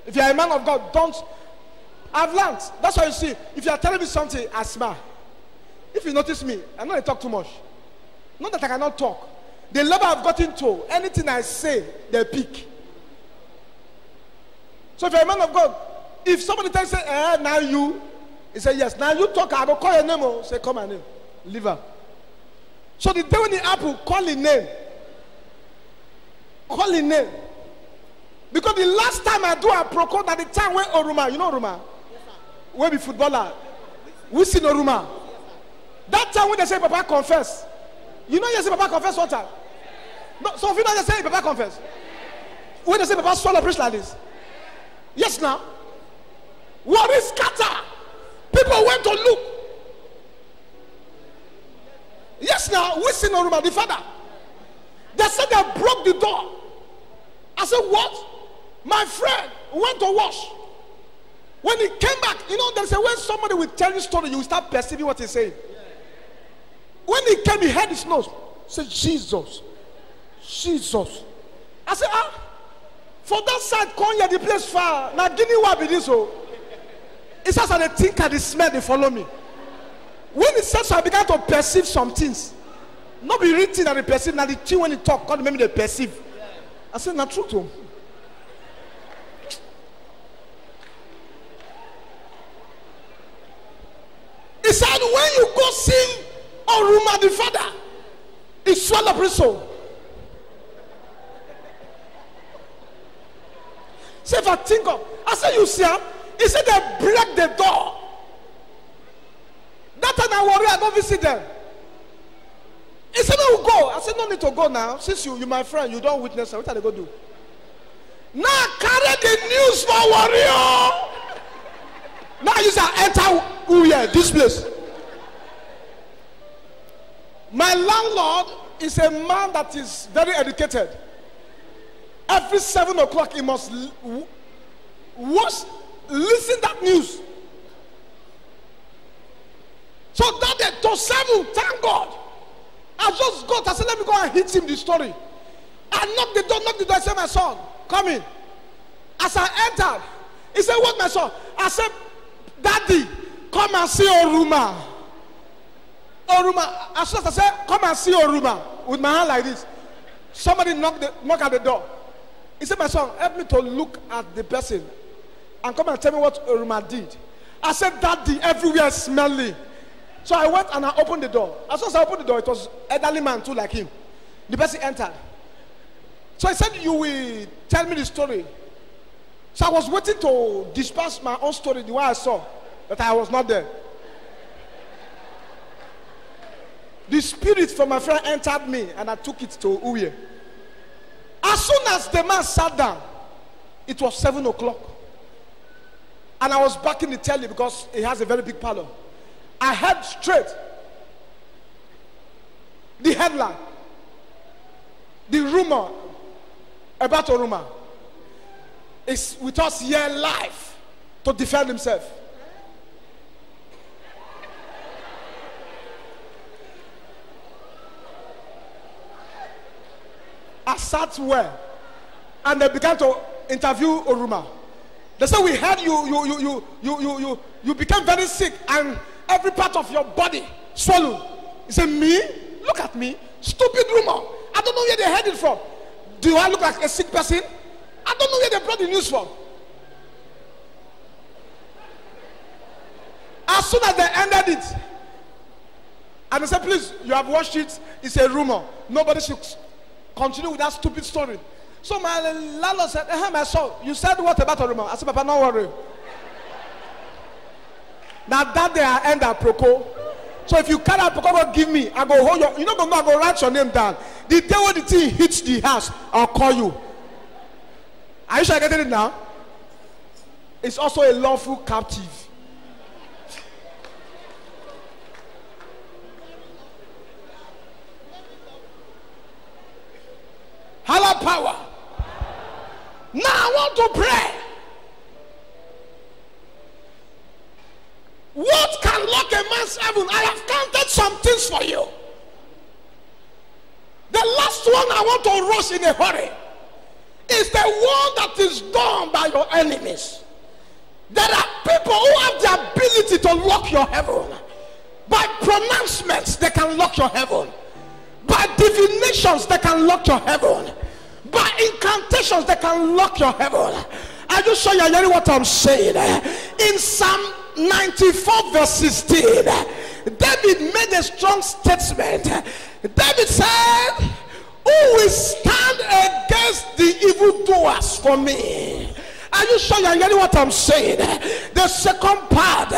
If you're a man of God, don't. I've learned. That's why you see, if you are telling me something, I smile. If you notice me, I know I talk too much. Not that I cannot talk. The level I've gotten to, anything I say, they pick. So if you're a man of God, if somebody tells you, now you, he say yes. Now you talk, I go call your name. Say, call my name. Leave her. So the day when the apple call his name. Call his name. Because the last time I do a proclaim at the time when Oruma, you know Oruma? Yes, where be footballer? We see Oruma. That time when they say Papa confess. You know you say Papa confess what time? No, so if you know they say Papa confess. When they say Papa swallow preach like this. Yes now. What is scatter? People went to look. Yes, now we see no room. The father. They said they broke the door. I said, what? My friend went to wash. When he came back, you know, they say when somebody will tell you a story, you will start perceiving what he's saying. When he came, he heard his nose. He said, Jesus. Jesus. I said, for that side, come here, the place far. Now, give me what be this. It's just that they think and they smell, they follow me. When he said so, I began to perceive some things. Not be written that they perceive. Now the thing when he talk, God maybe they perceive. I said, not true to him. He said, when you go see Oruma the father, he swallowed his soul. Say if I think of, I said, you see him? He said they break the door. That time I worry, I don't visit them. He He said, no, we'll go. I said, no need to go now. Since you my friend, you don't witness. What are they going to do? Now carry the news for warrior. Now you shall enter this place. My landlord is a man that is very educated. Every 7 o'clock he must listen that news. So that day to 7, thank God. I just got, I said, let me go and hit him the story. I knocked the door, I said, my son, come in. As I entered, he said, what, my son? I said, Daddy, come and see Oruma. Oruma. As soon as I said, come and see Oruma, with my hand like this, somebody knocked at the door. He said, my son, help me to look at the person and come and tell me what Oruma did. I said, Daddy, everywhere is smelly. So I went and I opened the door. As soon as I opened the door, it was an elderly man too, like him. The person entered. So I said, you will tell me the story. So I was waiting to disperse my own story the way I saw, but I was not there. The spirit from my friend entered me and I took it to Uye. As soon as the man sat down, it was 7 o'clock. And I was back in the telly because he has a very big parlor. I heard straight the headline, the rumor about Oruma is with us here live to defend himself. I sat where, and they began to interview Oruma. They said, we heard you became very sick and every part of your body swollen. He said, me? Look at me. Stupid rumor. I don't know where they heard it from. Do I look like a sick person? I don't know where they brought the news from. As soon as they ended it, and they said, please, you have watched it. It's a rumor. Nobody should continue with that stupid story. So my landlord said, my son, you said what about a rumor? I said, Papa, don't worry. Now that day I end at Proco. So if you carry out Proco, go give me. I go hold your, you know, I go write your name down. The day when the thing hits the house, I'll call you. Are you sure I get it now? It's also a lawful captive. Higher power. Now I want to pray. What can lock a man's heaven? I have counted some things for you. The last one I want to rush in a hurry is the one that is done by your enemies. There are people who have the ability to lock your heaven. By pronouncements, they can lock your heaven. By divinations, they can lock your heaven. By incantations, they can lock your heaven. Are you sure you're hearing what I'm saying? In Psalm 94 verse 16, David made a strong statement. David said, who will stand against the evildoers for me? Are you sure you're hearing what I'm saying? The second part,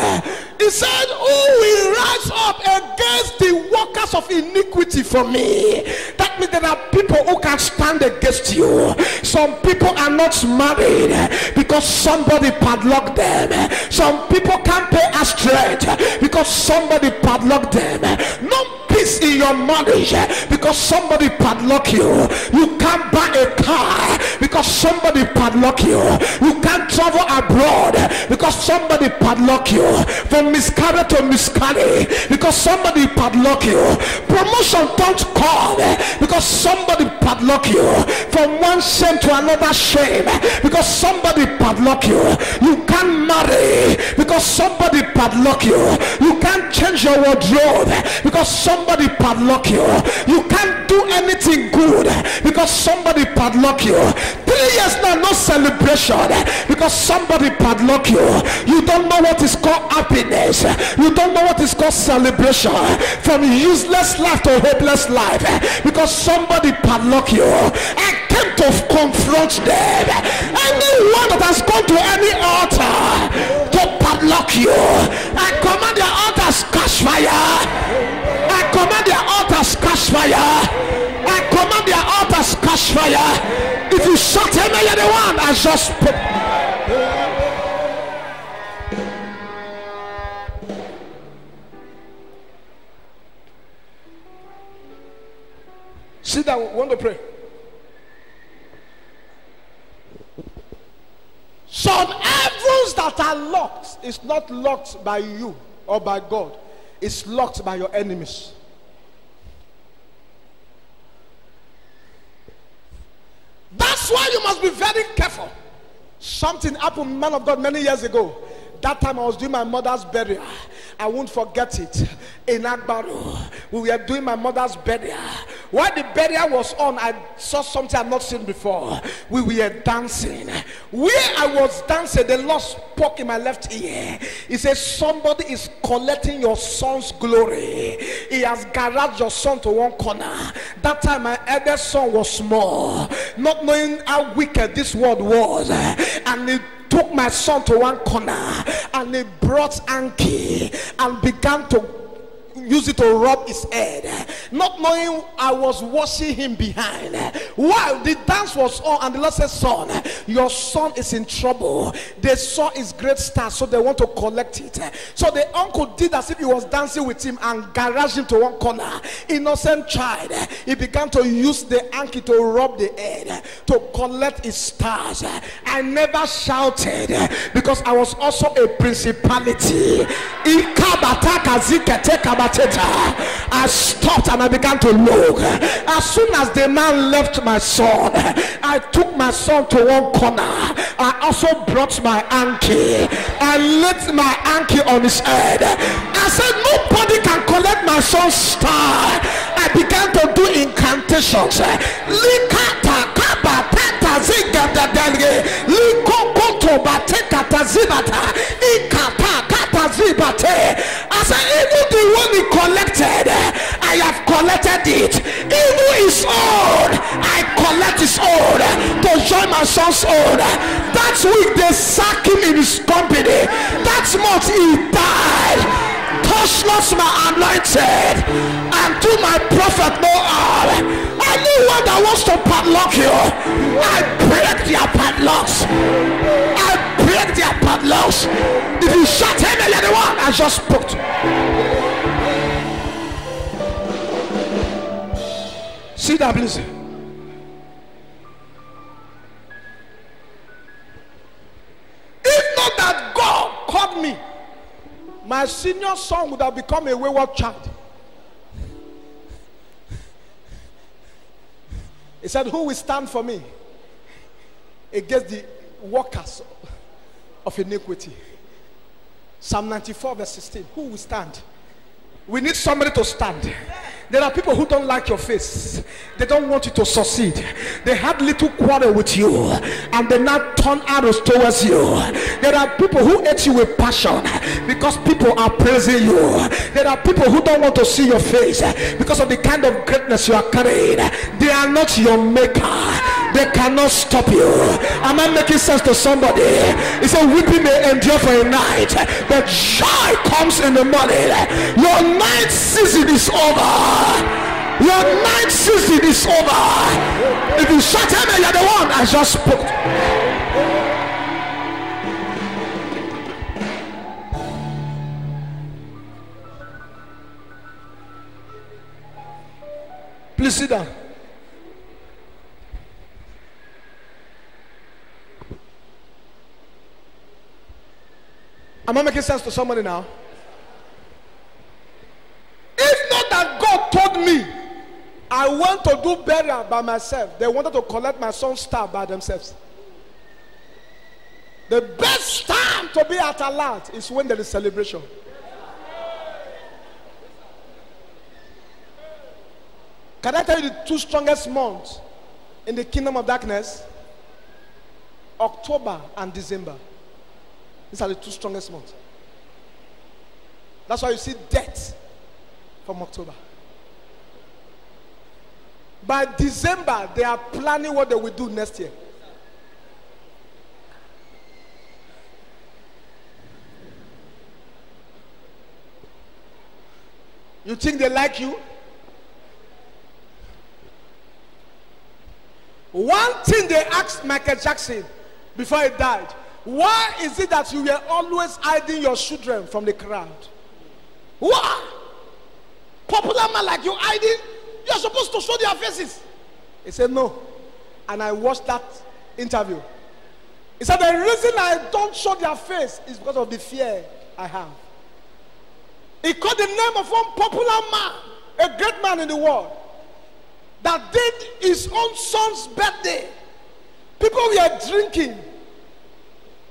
he said, who will rise up against the workers of iniquity for me? That means there are people who can stand against you. Some people are not married because somebody padlocked them. Some people can't pay us rent because somebody padlocked them. No peace in your marriage because somebody padlock you. You can't buy a car because somebody padlock you. You can't travel abroad because somebody padlock you. From miscarry to miscarry because somebody padlock you. Promotion don't come because somebody padlock you. From one shame to another shame because somebody padlock you. You can't marry because somebody padlock you. You can't change your wardrobe because somebody padlock you. You can't do anything good because somebody padlock you. 3 years now, no celebration because somebody padlock you. You don't know what is called happiness. You don't know what is called celebration. From useless life to hopeless life because somebody padlock you. I came to confront them. Anyone that has gone to any altar to padlock you, I command their altars catch fire. I command their altars catch fire. fire. I command their altars catch fire. If you shut him, you're the one I just put. Sit down, we want to pray. Some heavens that are locked is not locked by you or by God. It's locked by your enemies. That's why you must be very careful. Something happened, man of God, many years ago. That time I was doing my mother's burial. I won't forget it. In Agbaru, we were doing my mother's burial. While the burial was on, I saw something I've not seen before. We were dancing. Where I was dancing, the Lord spoke in my left ear. He says, somebody is collecting your son's glory. He has garaged your son to one corner. That time my eldest son was small, not knowing how wicked this world was. And he took my son to one corner and he brought Anki and began to use it to rub his head, not knowing I was watching him behind. While the dance was on, and the Lord said, son, your son is in trouble. They saw his great star, so they want to collect it. So the uncle did as if he was dancing with him and garaged him to one corner. Innocent child, he began to use the Anki to rub the head to collect his stars. I never shouted because I was also a principality. I stopped and I began to look. As soon as the man left my son, I took my son to one corner. I also brought my Anki. I laid my Anki on his head. I said, nobody can collect my son's star. I began to do incantations. I said, even the one he collected, I have collected it. Even his own, I collect his own to join my son's own. That week they sacked him in his company. That month he died. Touch not my anointed, and to my prophet no harm. Anyone that wants to padlock you, I break their padlocks. I break their padlocks. If you shut him, you're the one I just spoke to. See that, please. If not that God called me, my senior son would have become a wayward child. He said, who will stand for me against the workers of iniquity? Psalm 94 verse 16. Who will stand? We need somebody to stand. There are people who don't like your face. They don't want you to succeed. They had little quarrel with you and they now turn arrows towards you. There are people who hate you with passion because people are praising you. There are people who don't want to see your face because of the kind of greatness you are carrying. They are not your maker. They cannot stop you. Am I making sense to somebody? He said, weeping may endure for a night, but joy comes in the morning. Your night season is over. Your night season is over. If you shut him, you're the one I just spoke. Please sit down. Am I making sense to somebody now? If not that God told me, I went to do burial by myself. They wanted to collect my son's star by themselves. The best time to be at alert is when there is celebration. Can I tell you the two strongest months in the kingdom of darkness? October and December. These are the two strongest months. That's why you see death from October. By December, they are planning what they will do next year. You think they like you? One thing they asked Michael Jackson before he died: why is it that you were always hiding your children from the crowd? Why? Popular man like you hiding? You're supposed to show their faces. He said no. And I watched that interview. He said the reason I don't show their face is because of the fear I have. He called the name of one popular man, a great man in the world, that did his own son's birthday. People were drinking.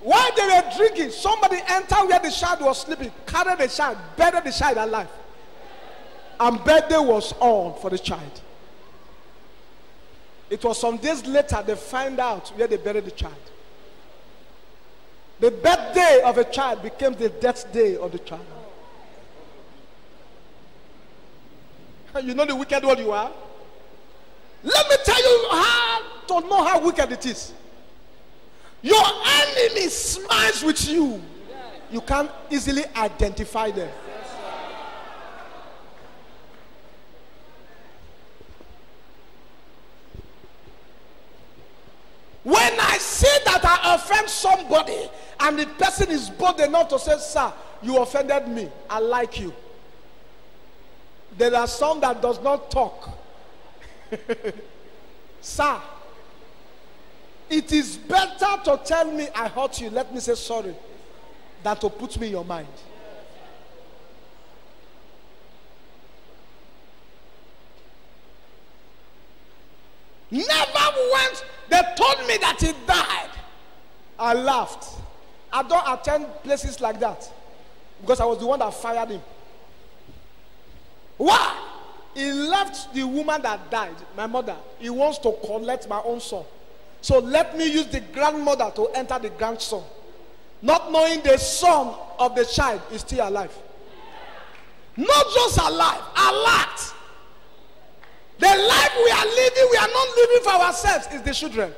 While they were drinking, somebody entered where the child was sleeping, carried the child, buried the child alive. And birthday was on for the child. It was some days later they find out where they buried the child. The birthday of a child became the death day of the child. You know the wicked one you are? Let me tell you how to know how wicked it is. Your enemy smiles with you. You can't easily identify them. When I say that I offend somebody and the person is bold enough to say, sir, you offended me, I like you. There are some that does not talk. Sir, it is better to tell me I hurt you, let me say sorry, than to put me in your mind. Never once. They told me that he died. I laughed. I don't attend places like that because I was the one that fired him. Why? He left the woman that died, my mother. He wants to collect my own son. So let me use the grandmother to enter the grandson, not knowing the son of the child is still alive. Not just alive, alive. The life we are living, we are not living for ourselves, is the children.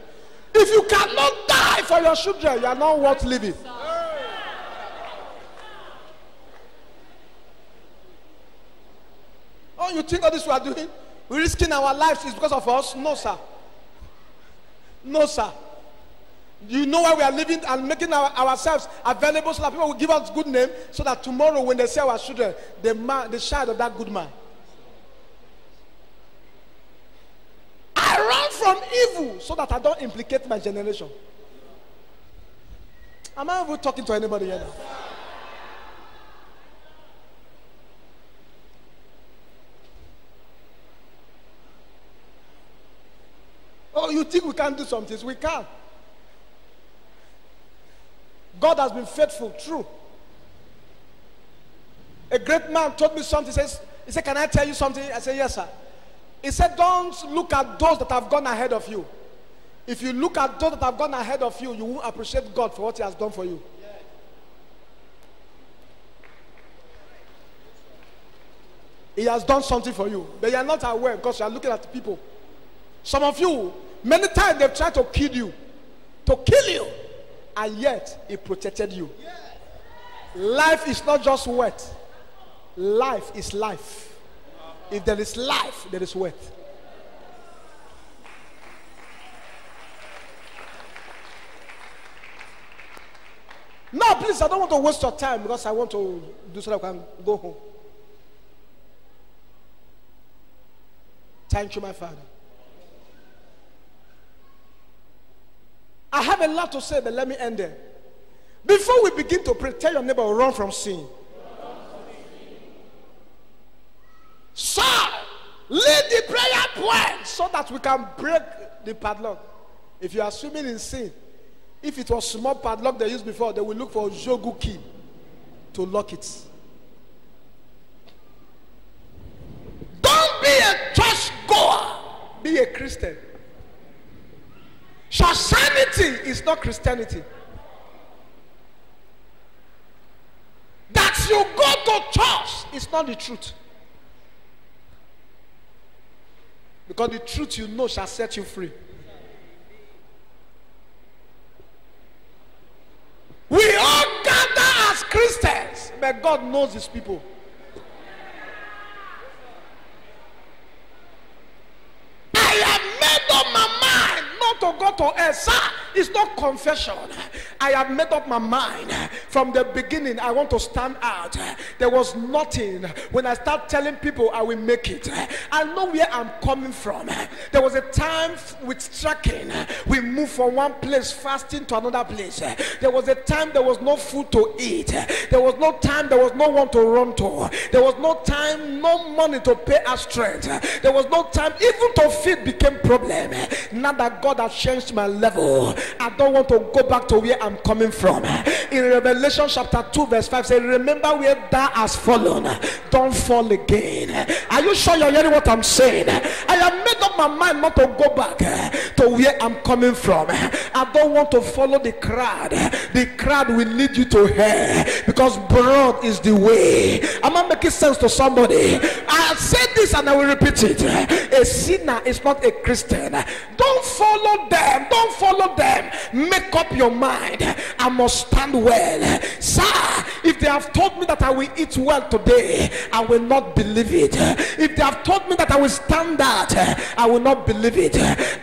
If you cannot die for your children, you are not worth living. Oh, you think all this we are doing, we're risking our lives is because of us? No, sir. No, sir. You know why we are living and making ourselves available so that people will give us good name, so that tomorrow when they say our children, the child of that good man. I run from evil so that I don't implicate my generation. Am I ever talking to anybody here now? Oh, you think we can't do some things? We can. God has been faithful, true. A great man told me something. He said, can I tell you something? I said, yes, sir. He said, don't look at those that have gone ahead of you. If you look at those that have gone ahead of you, you won't appreciate God for what he has done for you. He has done something for you, but you are not aware because you are looking at people. Some of you, many times they've tried to kill you, and yet he protected you. Life is not just worth. Life is life. If there is life, there is worth. Now, please, I don't want to waste your time because I want to do so that I can go home. Thank you, my Father. I have a lot to say, but let me end there. Before we begin to pray, tell your neighbor, run from sin. Sir, lead the prayer point so that we can break the padlock. If you are swimming in sin, if it was small padlock they used before, they will look for a jogu key to lock it. Don't be a church goer, be a Christian. Churchianity is not Christianity. That you go to church is not the truth. Because the truth you know shall set you free. We all gather as Christians, but God knows his people. I have made up my mind want to err. Sir, it's not confession. I have made up my mind. From the beginning, I want to stand out. There was nothing. When I start telling people I will make it, I know where I'm coming from. There was a time with tracking. We moved from one place fasting to another place. There was a time there was no food to eat. There was no time, there was no one to run to. There was no time, no money to pay our strength. There was no time, even to feed became problem. Now that God has changed my level, I don't want to go back to where I'm coming from. In Revelation chapter 2 verse 5 says, remember where thou hast fallen, don't fall again. Are you sure you're hearing what I'm saying? I have made up my mind not to go back to where I'm coming from. I don't want to follow the crowd. The crowd will lead you to hell, because broad is the way. Am I making sense to somebody? I said this and I will repeat it. A sinner is not a Christian. Don't follow them. Don't follow them. Make up your mind. I must stand well. Sir, if they have told me that I will eat well today, I will not believe it. If they have told me that I will stand out, I will not believe it.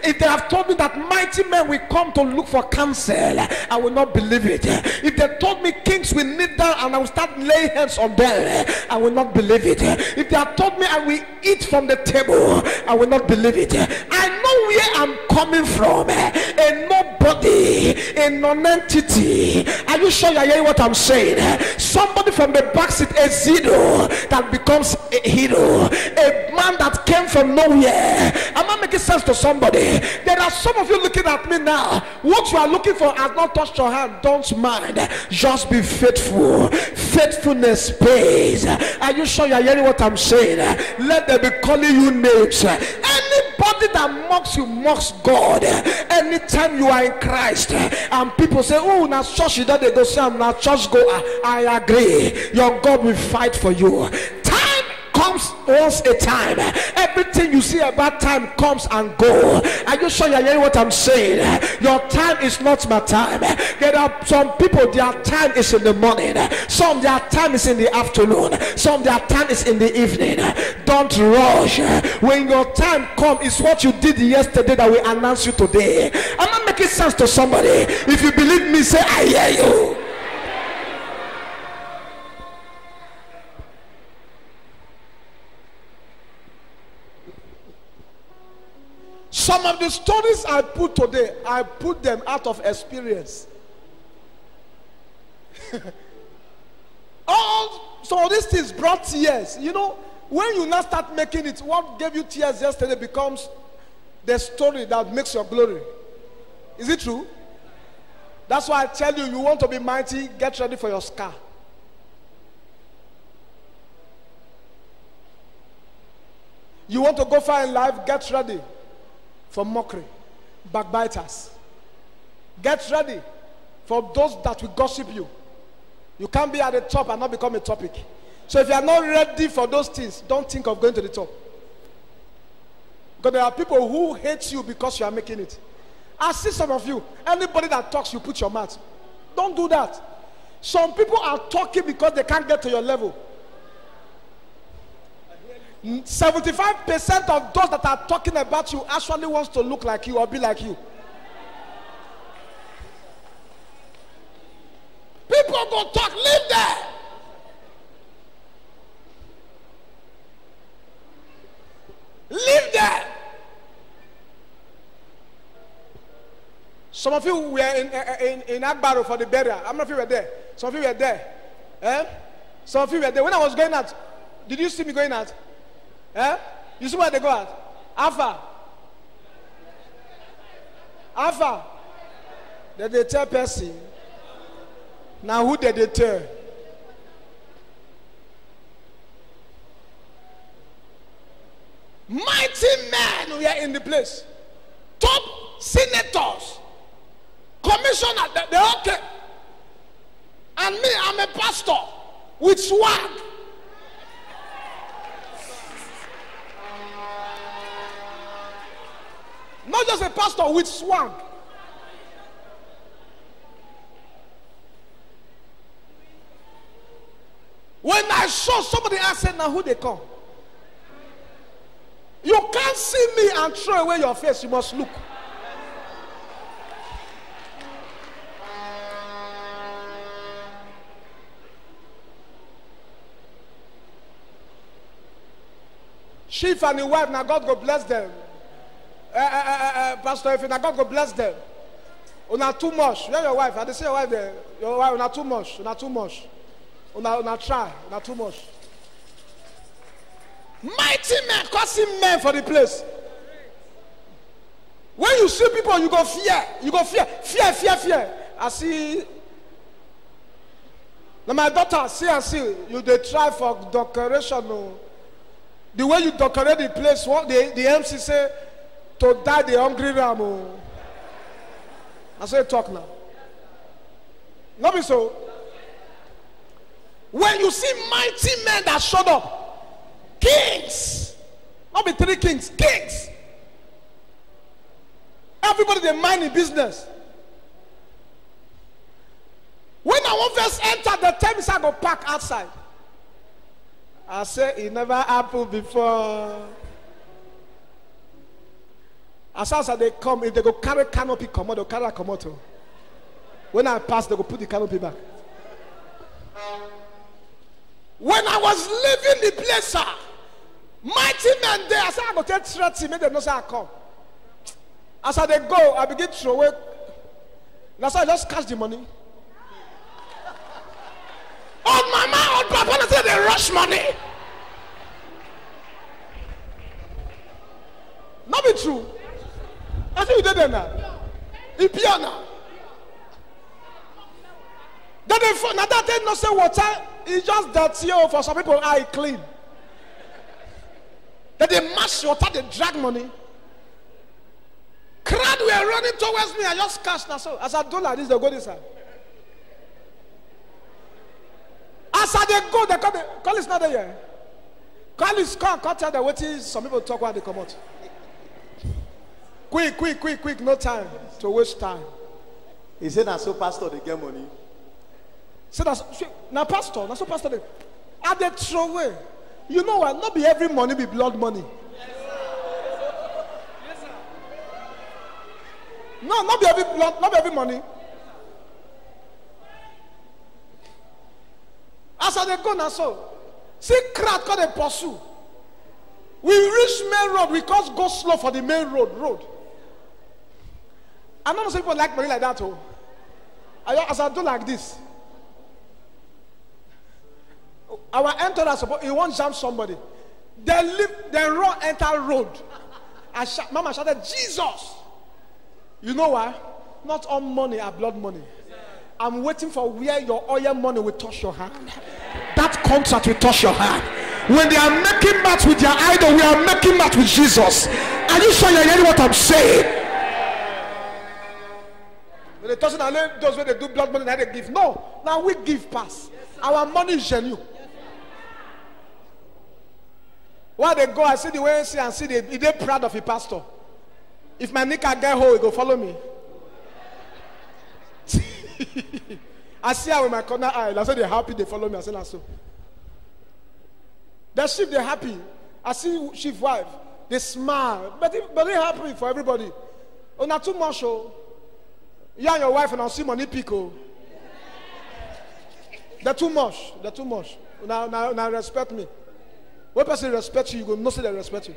If they have told me that mighty men will come to look for counsel, I will not believe it. If they told me kings will kneel down and I will start laying hands on them, I will not believe it. If they have told me I will eat from the table, I will not believe it. I know where I'm coming from. A nobody, a non-entity. Are you sure you're hearing what I'm saying? Somebody from the backseat, a zero that becomes a hero, a man that came from nowhere. Am I making sense to somebody? There are some of you looking at me now. What you are looking for has not touched your hand. Don't mind. Just be faithful. Faithfulness pays. Are you sure you're hearing what I'm saying? Let them be calling you names. Anybody that mocks you mocks God. Anytime you are in Christ and people say, oh, now church, you don't go say I'm not church goer, I agree. Your God will fight for you. Time comes once a time. Everything you see about time comes and go. Are you sure you're hearing what I'm saying? Your time is not my time. There are some people, their time is in the morning. Some their time is in the afternoon. Some their time is in the evening. Don't rush. When your time comes, it's what you did yesterday that will announce you today. Am I making sense to somebody? If you believe me, say I hear you. Some of the stories I put today, I put them out of experience. Some of these things brought tears. You know, when you now start making it, what gave you tears yesterday becomes the story that makes your glory. Is it true? That's why I tell you, you want to be mighty, get ready for your scar. You want to go far in life, get ready for mockery, backbiters. Get ready for those that will gossip you. You can't be at the top and not become a topic. So if you are not ready for those things, don't think of going to the top. Because there are people who hate you because you are making it. I see some of you, anybody that talks, you put your mouth. Don't do that. Some people are talking because they can't get to your level. 75% of those that are talking about you actually wants to look like you or be like you. People go talk, live there. Live there. Some of you were in Agbaro for the burial. How many of you were there? Some of you were there. Some of you were there. When I was going out, did you see me going out? You see where they go out? Alpha. Did they tell person? Now who did they tell? Mighty men were in the place. Top senators, commissioner, they okay. And me, I'm a pastor with swag. Not just a pastor with swag. When I saw somebody, I said, now who they come? You can't see me and throw away your face. You must look. Chief and the wife, now God go bless them. Pastor, if now God go bless them. Una too much. Where your wife? I dey say your wife there. Your wife, una too much. Una too much. Una try. Una too much. Mighty men causing men for the place. When you see people, you go fear. You go fear. Fear. I see. Now my daughter, see, you they try for decoration. No. The way you decorate the place, what the MC say, to die the hungry ram. Oh. I say talk now. Not be so. When you see mighty men that showed up, kings, not be 3 kings, kings. Everybody they mind in business. When I want first enter, the time is I go park outside. I say it never happened before. As soon as they come, if they go carry canopy come out, they'll carry a komoto. When I pass, they go put the canopy back. When I was leaving the place, sir, mighty men there, I said I go take threats, make them know say I come. As I they go, I begin to throw away. That's why I just catch the money. Old mama, old papa, they say they rush money. Not be true. I think you did that now. In piano. Now that they not say water, it's just dirty for some people eye clean. Then they mash water, they drag money. Crowd were running towards me. I just catch now. So as I do like this, they go this side. As I they go, they call is not there. Call is come tell them what is some people talk while they come out. Quick, no time to waste time. He said, "Now so pastor they get money." So that's now pastor, now so pastor they are they throw away. You know what? Not be every money be blood money. No, not be every blood, not be every money. As they go now, so see crowd call they pursue. We reach main road, we can't go slow for the main road. I know some people like money like that. Oh, as I do like this, our entourage, he won't jump somebody. They run enter road. Mama shouted, Jesus. You know why? Not all money are blood money. I'm waiting for where your oil money will touch your hand. That contract will touch your hand. When they are making match with their idol, we are making match with Jesus. Are you sure you're hearing what I'm saying? When they touch those when they do blood money, they give. No, now we give pass. Our money is genuine. While they go, I see the way I see and see they're proud of a pastor. If my nigga get home, he go follow me. I see her with my corner eye. I say they're happy, they follow me. I say that's so. The chief, they're happy. I see chief wife, they smile, but they're happy for everybody. Oh, not too much. Oh, you and your wife and I'll see money pico. They're too much. Now respect me. When person respect you, you go not say they respect you.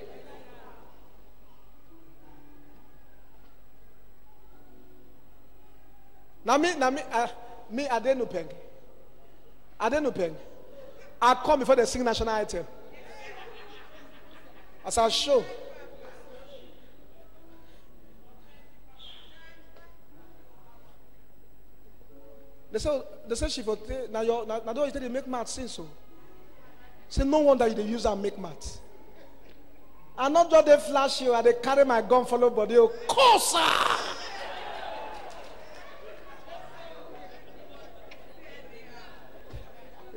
Now I didn't know peng. I come before they sing national item. As I show. They say she for now don't they make math since so. Say no wonder you use and make math. And not just they flash you and they carry my gun follow body. Oh, Kosa!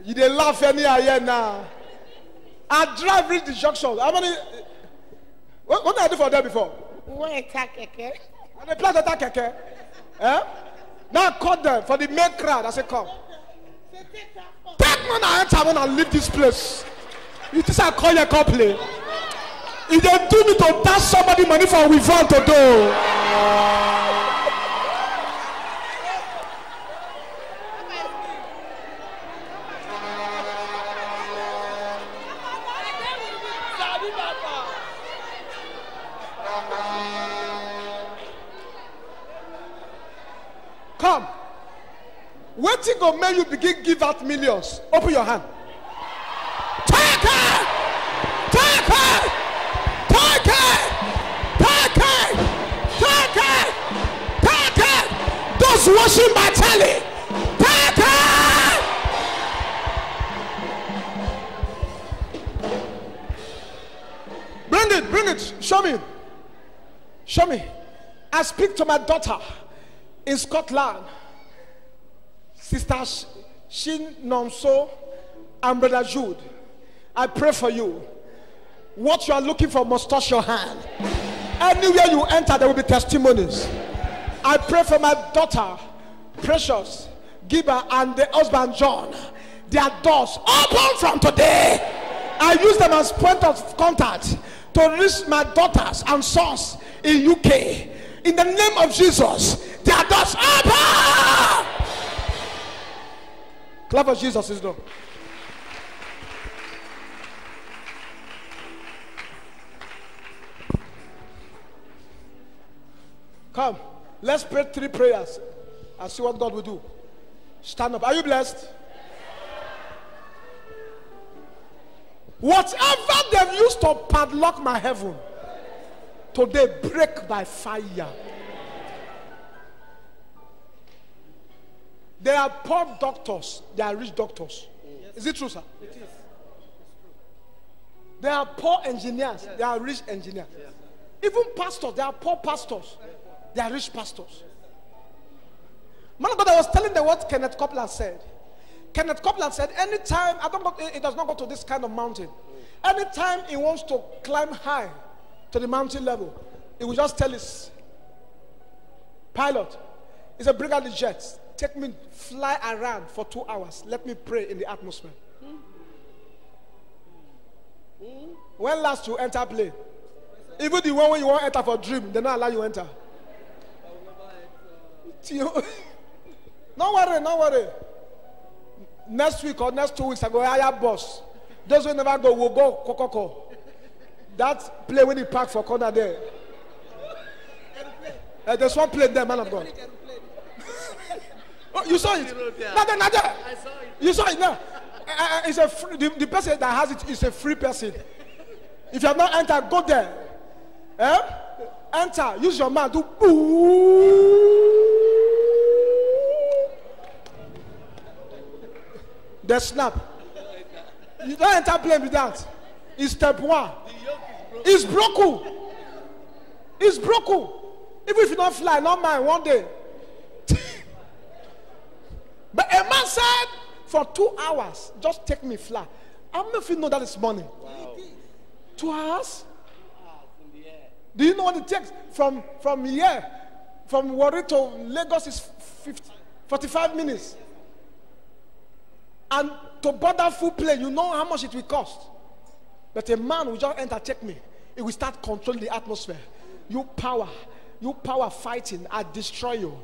You dey laugh any here now. I drive reach the junction. How many? What did I do for them before? When attack keke. And they plan to attack keke. Eh? Now I caught them for the main crowd. I said, come. Take man I enter when I leave this place. You think I call your company? If they do me to dash somebody money for we want to do. Waiting go make you begin give out millions. Open your hand. Take it! Take it! Take it! Take it! Take it! Take it! Those watching my telly, take it! Bring it, bring it. Show me. Show me. I speak to my daughter in Scotland. Sister Shin Nomso and Brother Jude. I pray for you. What you are looking for must touch your hand. Anywhere you enter, there will be testimonies. I pray for my daughter, Precious, Giba, and the husband, John. Their doors open from today. I use them as point of contact to reach my daughters and sons in UK. In the name of Jesus, their doors open. Clap for Jesus is Lord. Come, let's pray 3 prayers and see what God will do. Stand up. Are you blessed? Whatever they've used to padlock my heaven, today break by fire. They are poor doctors, they are rich doctors. Yes. Is it true, sir? It is. It's true. They are poor engineers, yes. They are rich engineers. Yes. Even pastors, they are poor pastors, they are rich pastors. Man of God, I was telling them what Kenneth Copeland said. Kenneth Copeland said, anytime, it does not go to this kind of mountain. Anytime he wants to climb high to the mountain level, he will just tell his pilot, it's a brigade jet. Take me, fly around for 2 hours. Let me pray in the atmosphere. When last you enter plane? Even the one when you want to enter for dream, they don't allow you enter. No worry, no worry. Next week or next 2 weeks, I go hire boss. Those who never go will go Kokoko. That plane when you park for corner there. There's one plane there, man of God. Oh, you saw it? Nada. I saw it. You saw it now. It's a free, the person that has it is a free person. If you have not entered, go there. Enter. Use your mouth. Do boo. The snap. You don't enter plane with that. It's step 1. It's broken. It's broken. Even if you don't fly, not mind. One day. But a man said, for 2 hours, just take me fly. How many of you know that is money? Wow. 2 hours? Do you know what it takes from here? From Warri to Lagos is 45 minutes. And to board that full plane, you know how much it will cost. But a man will just enter, take me. It will start controlling the atmosphere. You power fighting, I destroy you.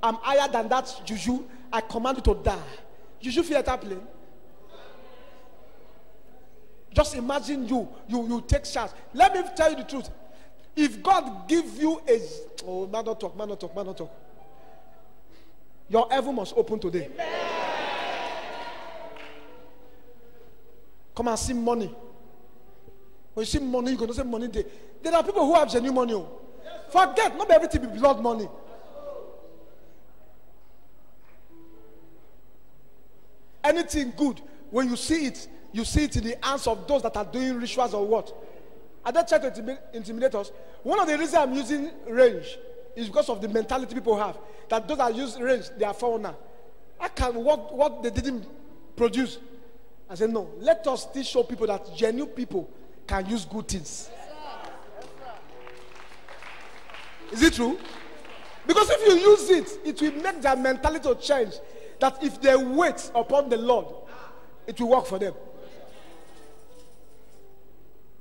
I'm higher than that juju. I command you to die. Juju fear that plane. Just imagine you take shots. Let me tell you the truth. If God give you a man don't talk. Your heaven must open today. Amen. Come and see money. When you see money, you're going to say money day. There are people who have genuine money. Forget, not everything be blood money. Anything good, when you see it in the hands of those that are doing rituals or what. I don't try to intimidate us. One of the reasons I'm using range is because of the mentality people have. That those that use range, they are foreigner. I can what they didn't produce. I said, no, let us still show people that genuine people can use good things. Is it true? Because if you use it, it will make their mentality to change. That if they wait upon the Lord, it will work for them.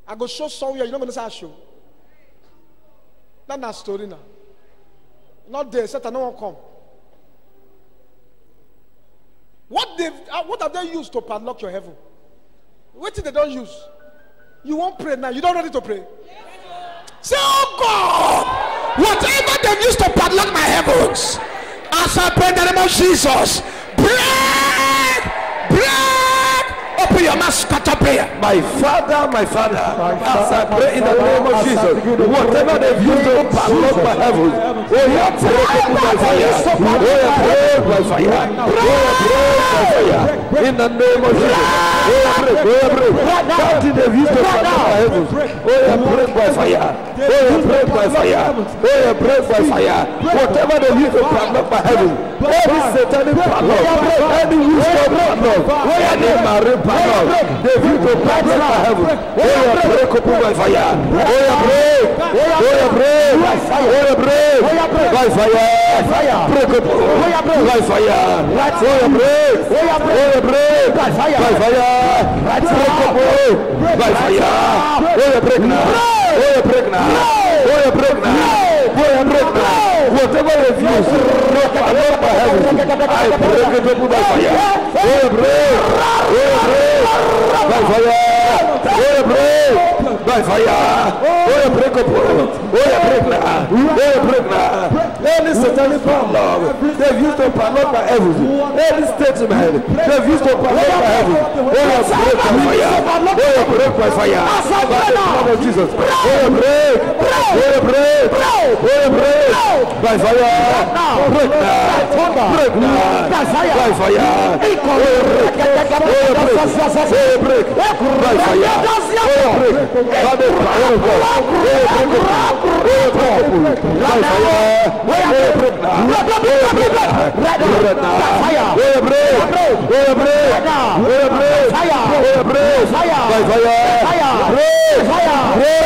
I go show somewhere, you're not going to say I show. That's not a story now. Not there, Satan, no one come. What have they used to padlock your heaven? What did they don't use? You won't pray now. You don't ready to pray. Say, oh God, whatever they've used to padlock my heavens, as I pray in the name of Jesus, break, break. Open your mouth, scatter prayer. My Father, as I pray in the name of Jesus, whatever they've used to padlock my heaven, oh yeah, break it by fire. Oh yeah, break by fire. Oh yeah, break by fire. In the name of Jesus. Oh yeah, break. Oh yeah, break. Nothing they've used to padlock my heaven. Oh yeah, break by fire. Oh yeah, break by fire. Oh yeah, break by fire. Whatever they've used to padlock my heaven, every satanic padlock, any wisdom padlock, any marine padlock, they've used to padlock my heaven. Oh yeah, break open by fire. Oh yeah, break. Oh yeah, break. Oh yeah, break. By fire. Break open. By fire. Oh yeah, break. Oh yeah, break. By fire. Break open. By fire. Oh yeah, break now. Oh yeah, break now. Oh yeah, break now. Oh yeah, break now. Whatever refuse, I love my heaven. I break it open by fire. Oh yeah, break. Oh yeah, break. By fire. Oh yeah, break. By fire. Oh yeah, break open. Oh yeah, break now. Oh yeah, break now. Any satanic padlock they've used to padlock my heaven. Any statement they've used to padlock my heaven. Oh yeah, break by fire. Oh yeah, break by fire. By the blood of Jesus. Oh yeah, break. Oh yeah, break. Oh yeah, break. By fire. Break now. Break now. By fire. By fire. Oh yeah, break. Oh yeah, break. Oh yeah, break. By fire. Oh yeah, break. By the power of God. Oh yeah, break. Oh yeah, break. By fire. Oh yeah, break now. Oh yeah, break now. Break now. Oh yeah, break. Oh yeah, break. Oh yeah, break. Oh yeah, break. By fire. Break. Break.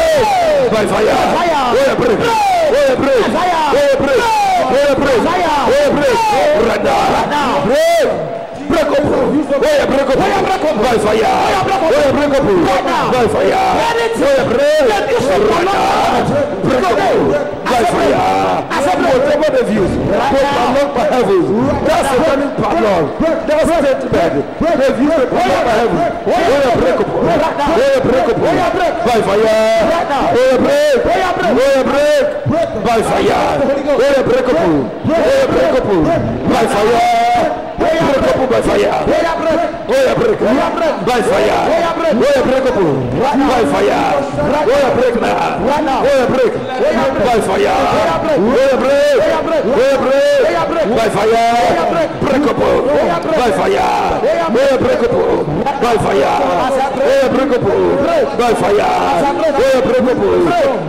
By fire. Oh yeah, break. Oh yeah, break. Oh yeah, break. Oh yeah, break. Oh yeah, break. Right now. Break. Break up. Oh yeah, break up. By fire. Oh yeah, break up. By fire. Oh yeah, break. Right now. Break up. By fire. Whatever they've used to padlock my heavens, that's a turning padlock. That's a statement. They've used to padlock my heavens. Oh yeah, break up. Oh yeah, break up. By fire. Oh yeah, break. Oh yeah, break. By fire. Oh yeah, break up. Oh yeah, break up. By fire. Break up by fire. Oh yeah, break. By fire. Oh yeah, break up. By fire. Oh yeah, break now. Oh yeah, break. By fire. Oh yeah, break. Oh yeah, break. By fire. Break up. By fire. Oh yeah, break up. By fire. Oh yeah, break up. By fire. Oh yeah, break up.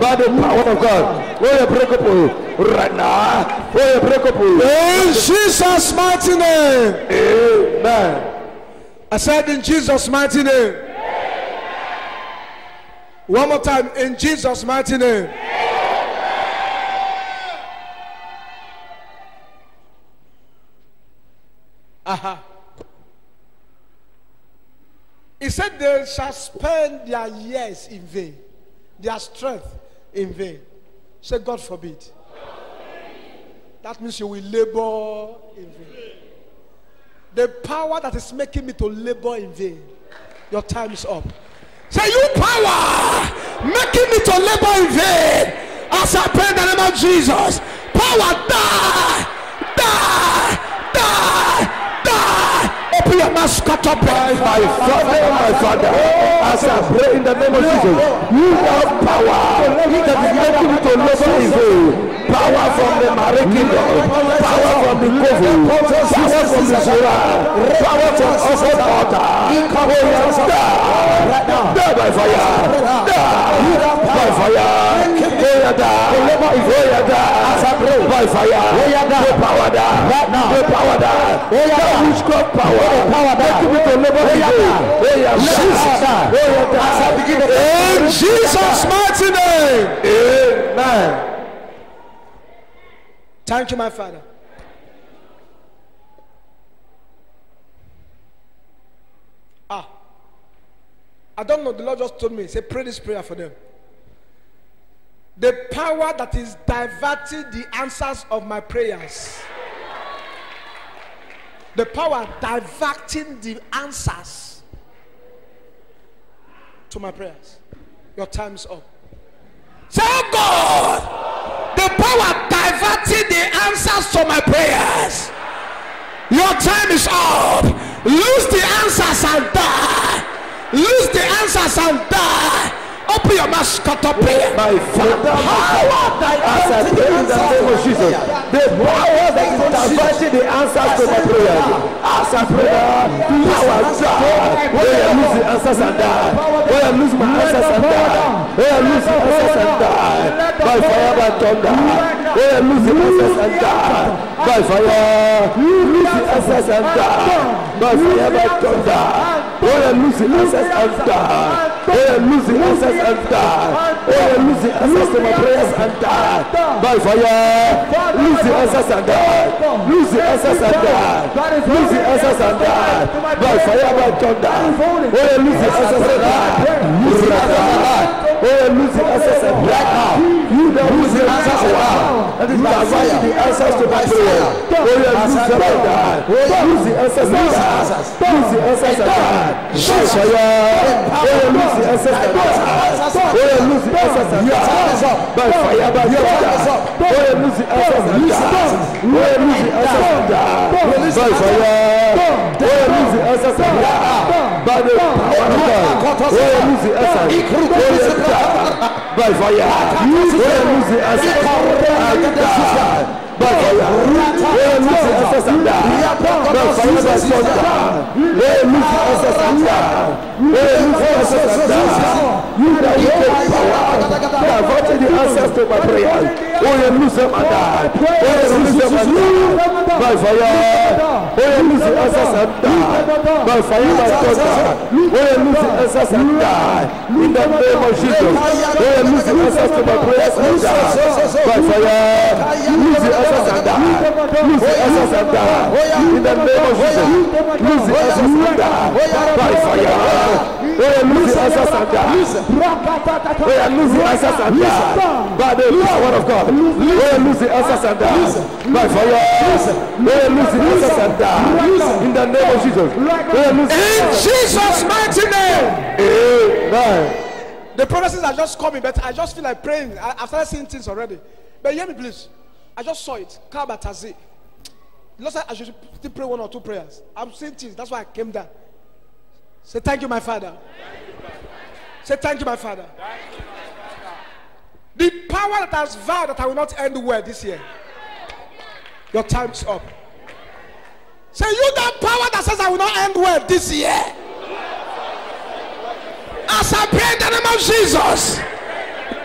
By the power of God. Oh yeah, break up. Right now. Oh yeah, break up. In Jesus' mighty name. Amen. I said in Jesus' mighty name. One more time, in Jesus' mighty name. He said they shall spend their years in vain, their strength in vain. Say, God forbid. That means you will labor in vain. The power that is making me to labor in vain, your time is up. Say, you power making me to labor in vain, as I pray in the name of Jesus, power die, die, die, die. Open your mouth, scatter by my Father, as I pray in the name of Jesus, you have power that is making me to labor in vain. Power from the Mary kingdom, power from the Kovu, power from the Zura, power from Oscar altar. Die by fire, die by fire, by fire, no power die, no power die, no witchcraft power, making me to labor in Jesus' mighty name. Amen. Thank you, my Father. I don't know. The Lord just told me, say, pray this prayer for them. The power that is diverting the answers of my prayers. The power diverting the answers to my prayers. Your time is up. Say, oh God, the power diverting the answers to my prayers. Your time is up. Lose the answers and die. Lose the answers and die. Open your mouth, cut up prayer. My Father, as I pray in the name of Jesus, the power that is diverting the answers to my prayer, as I pray, power die. Where I lose the answers and die. Where I lose my answers and die. Where I lose the answers and die. By fire, by thunder. Where I lose the answers and die. By fire, lose the answers and die. By fire, by thunder. Where I lose the answers and die. Where I lose the answers and die. Where I lose the answers to my prayers and die. By fire, lose the answers and die. Lose the answers and die. Lose the answers and die. By fire, by thunder. Where I lose the answers and die. Where I lose the answers and die. You that lose the answers and die. You are finding the answers to my prayer. Where I lose them and die. Lose the answers and die. Lose the answers and die. By fire, where I lose the answers and die. Where I lose the answers and die. By fire, by thunder. Where I lose the answers and die. Where I lose the answers and die. By fire, where I lose the answers and die. By the power of God. Where I lose the answers. Where I die. By fire, where I lose the answers and die. By fire, where I lose the answers and die. By fire, by thunder. Where I lose the answers and die. Where I lose the answers and die. You that you take power, diverting the answers to my prayers. Where I lose them and die. Where I lose them and die. By fire, where I lose the answers and die. By fire, by thunder. Where I lose the answers and die. In the name of Jesus. Where I lose the answers to my prayers and die. By fire, lose the answers and die. Lose the answers and die. In the name of Jesus. Lose the answers and die. By fire, where I lose the answers and die. Where I lose the answers and die. By the power of God. Where I lose the answers and die. By fire, where I lose the answers and die. In the name of Jesus. Where I lose the answers. In Jesus' mighty name. Amen. The prophecies are just coming, but I just feel like praying. I've started seeing things already. But hear me, please. I just saw it. Kabatazi. The Lord said I should still pray 1 or 2 prayers. I'm seeing things. That's why I came down. Say thank you, my Father. Say thank you, my Father. The power that has vowed that I will not end well this year. Your time's up. Say you that power that says I will not end well this year. As I pray in the name of Jesus,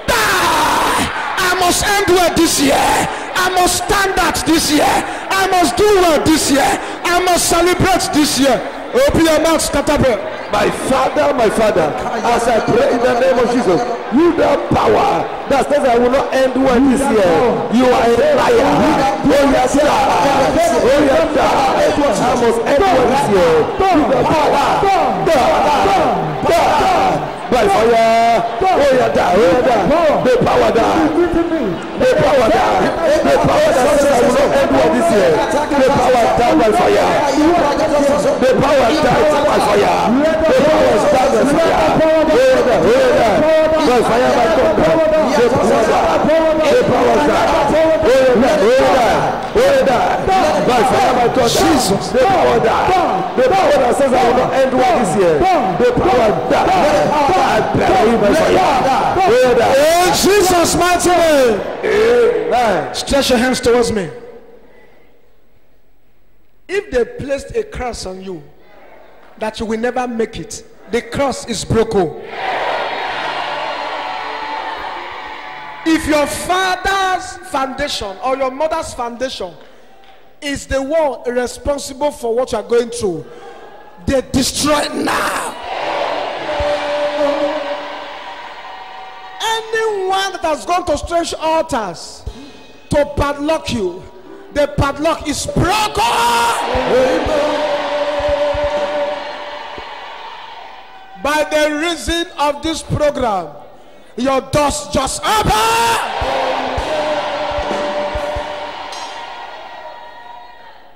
die. I must end well this year. I must stand out this year. I must do well this year. I must celebrate this year. Open your mouth, Scatterbear. My Father, as I pray in the name of Jesus, you the power that says I will not end well this year. You are a liar. Oh yes, I must end well this year. You the power. By fire. Oh yeah, the power die. The power die. The power that says I will not end well this year. The power die by fire. The power die by fire. The power is down by fire. By fire, by thunder. The power die. The power die. By fire, by thunder. Jesus. The power die. The power that says I will not end well this year. The power die. By fire. In Jesus' mighty name. Amen. Stretch your hands towards me. If they placed a curse on you that you will never make it, the curse is broken. If your father's foundation or your mother's foundation is the one responsible for what you are going through, they destroy it now. Anyone that has gone to strange altars to padlock you, the padlock is broken. By the reason of this program, your doors just open.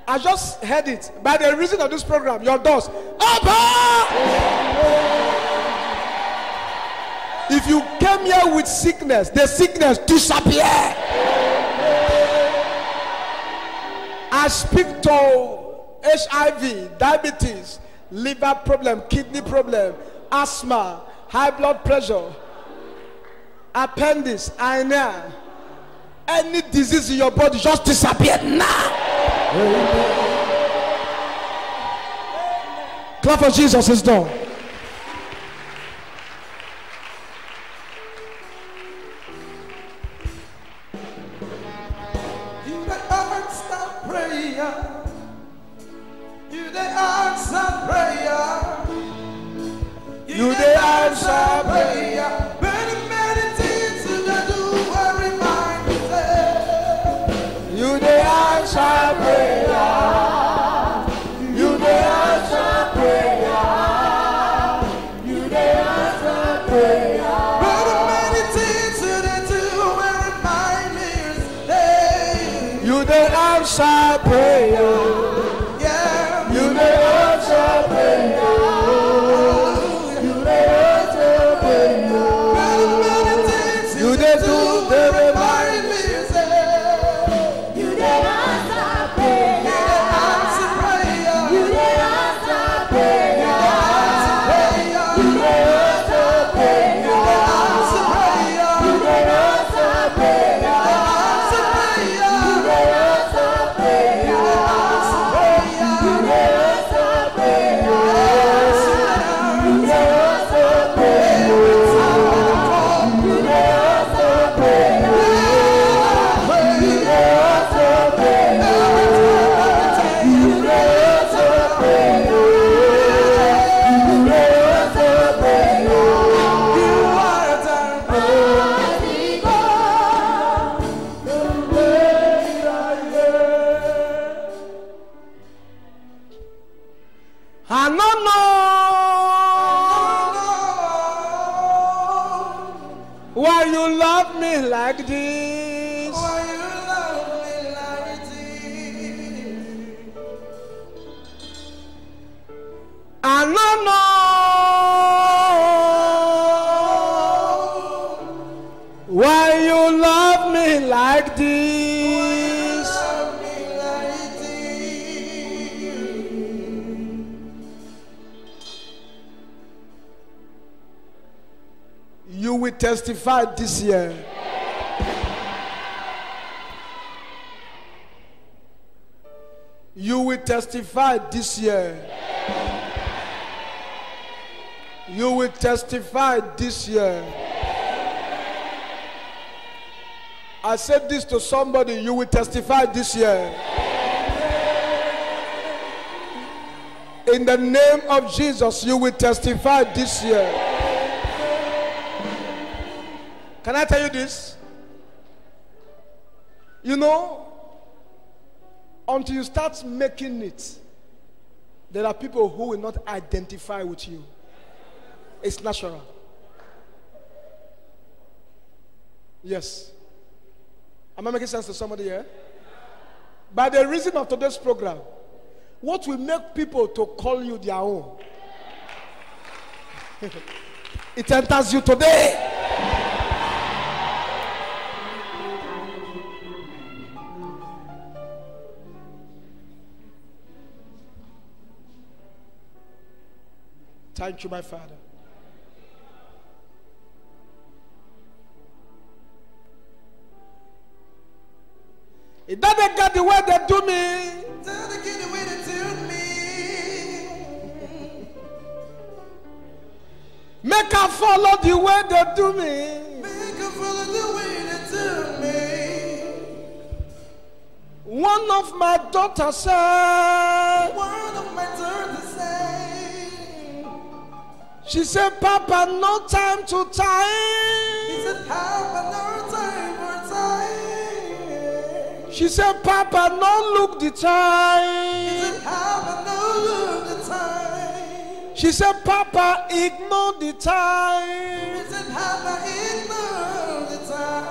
I just heard it. By the reason of this program, your doors open. If you came here with sickness, the sickness disappear. I speak to HIV, diabetes, liver problem, kidney problem, asthma, high blood pressure, appendix, hernia, any disease in your body just disappear now. Clap for Jesus, is done. You the answer prayer. You the answer prayer. You the answer prayer. Many things you do every mind. You the answer prayer. You the answer prayer. You the answer prayer. Many things you do every mind. You the answer prayer. Yeah. You the answer prayer. You the answer prayer. Many things You the do the mind. You the answer prayer. Answer prayer. You the answer prayer. You You the answer prayer. answer prayer. You the answer prayer. Answer prayer. You the answer prayer. You the answer prayer. You the answer prayer. You the answer prayer. You the answer prayer. I don't know why you love me like this. Why you love me like this? I don't know why you love me like this. Love me like this. You will testify this year. You will testify this year. You will testify this year. I said this to somebody, you will testify this year. In the name of Jesus, you will testify this year. Can I tell you this? You know, until you start making it, there are people who will not identify with you. It's natural. Yes. Am I making sense to somebody here? By the reason of today's program, what will make people to call you their own? It enters you today. Thank you, my Father. It doesn't get the way they do me. Doesn't get the way they do me. Make her follow the way they do me. Make her follow the way they do me. One of my daughters said, One of my daughters say, she said, Papa, no time to he time. said, Papa, no time for time. She said, Papa, no look the He time. said, Papa, no look the time. She said, Papa, ignore the He time. said, Papa, ignore the time.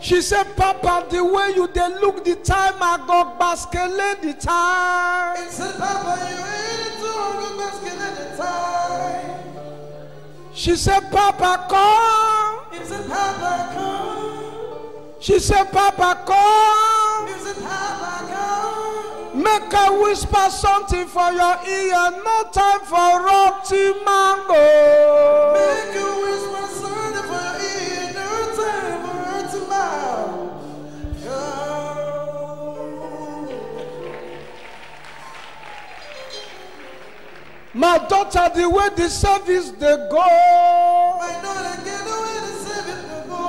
She said, Papa, the way you dey look the time, I go baskele the time. He said, Papa, you ain't doing good basket at the time. She said, Papa, come. He said, Papa, come. She said, Papa, come. He said, Papa, come. Make her whisper something for your ear. No time for rotty mango. Make her whisper something for your ear. No time for rotty mango. My daughter, the way the service they go. My daughter, get the way the service they go.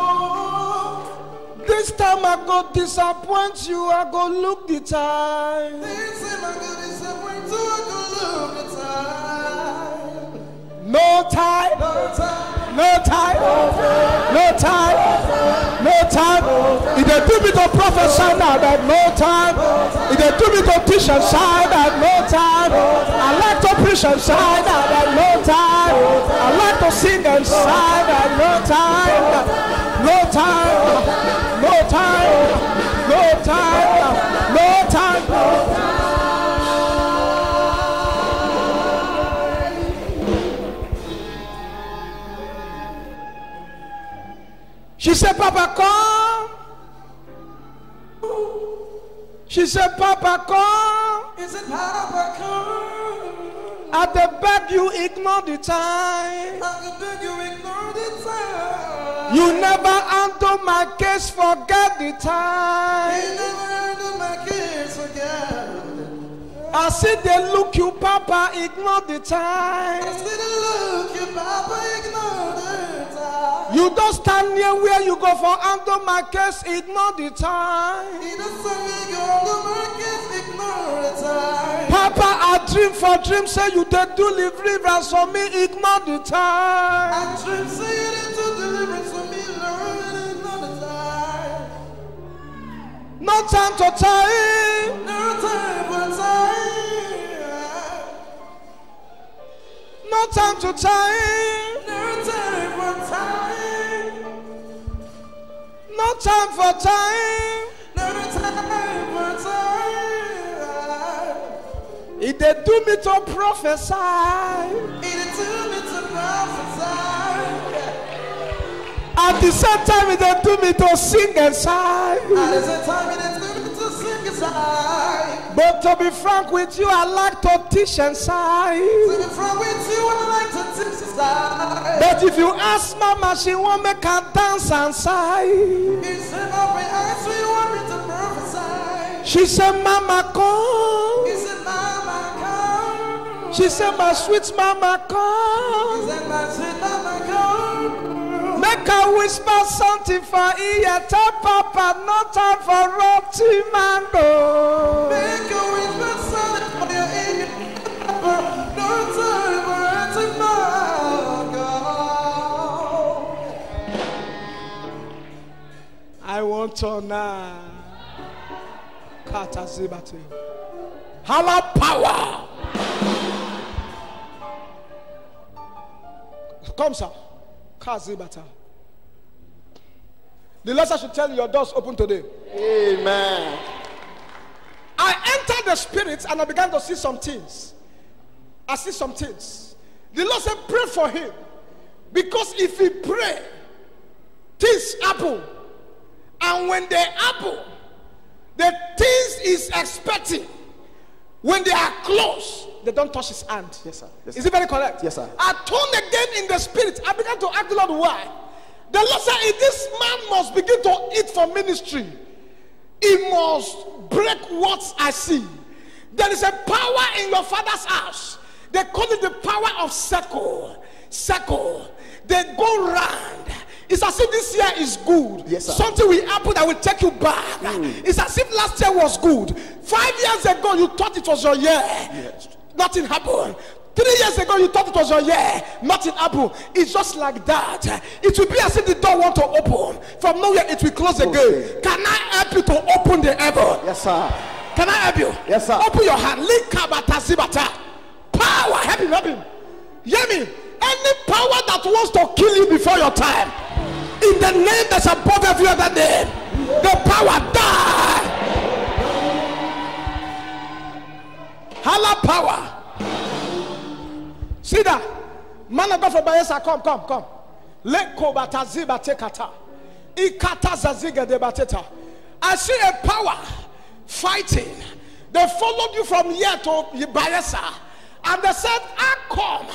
This time I go disappoint you. I go look the time. This time I go disappoint you. I go look the time. No time. No time. No time. No time. No time. If they do me to prophesy now, that no time. If they do me to teach and sign, that no time. I like to preach and sign, that no time. I like to sing and sign, that no time. No time. No time. No time. No time. She said, Papa, come. She said, Papa, come. Is it Papa, come? I beg you, ignore the time. I beg you, ignore the time. You never handle my case, forget the You time. never handle my kids again. I see they look you, Papa, ignore the time. I see the look, you Papa, ignore the time. You don't stand near where you go for handle my case, ignore the time. He doesn't make you handle my kids, ignore the time. Papa, I dream for dream, say you did do deliverance for me, ignore the time. I dream, say you did do deliverance for me, Lord, ignore the time. No time to time. No time for time. No time to time. No time for time. No time for time. No time for time. If they do me to prophesy, It is to me to prophesy. at the same time if they do me to sing and sigh. And it's a time it is to me to sing a song. But to be frank with you, I like to teach and sigh. To be frank with you, I like to teach a song. But if you ask Mama, she won't make her dance and sigh. He said, "Open eyes, so you want me to prophesy." She said, Mama, come. He said, "Mama, come." She said, my sweet Mama, He come. said, "My sweet mama, come." Make her whisper something for ear. Tell Papa, no time for rotty mango. Make a whisper something for your ear. No time for it to go. I want to now. Kata zibati. Hala power. Come, sir. Kazibata. The Lord should tell you your doors open today. Amen. I entered the spirit and I began to see some things. I see some things. The Lord said, pray for him. Because if he pray, things happen. And when they happen, the things he's expecting, when they are close, they don't touch his hand. Yes, sir. Yes, Is sir. it very correct? Yes, sir. I turned again in the spirit. I began to ask the Lord why. The Lord said, if this man must begin to eat for ministry, he must break what I see. There is a power in your father's house. They call it the power of circle. Circle. They go round. It's as if this year is good. Yes, sir. Something will happen that will take you back. It's as if last year was good. 5 years ago, you thought it was your year. Yes. Nothing happened. 3 years ago, you thought it was your year. Nothing happened. It's just like that. It will be as if the door want to open. From nowhere, it will close again. Can I help you to open the heaven? Yes, sir. Can I help you? Yes, sir. Open your hand. Power. Help him. Help him. Hear me. Any power that wants to kill you before your time, in the name that's above every other name, the power die. Hala power. See that? Man of God from Bayelsa, come. Let go bataziba tekata. Ikata zaziga debateta. I see a power fighting They followed you from here to Bayelsa, and they said, come.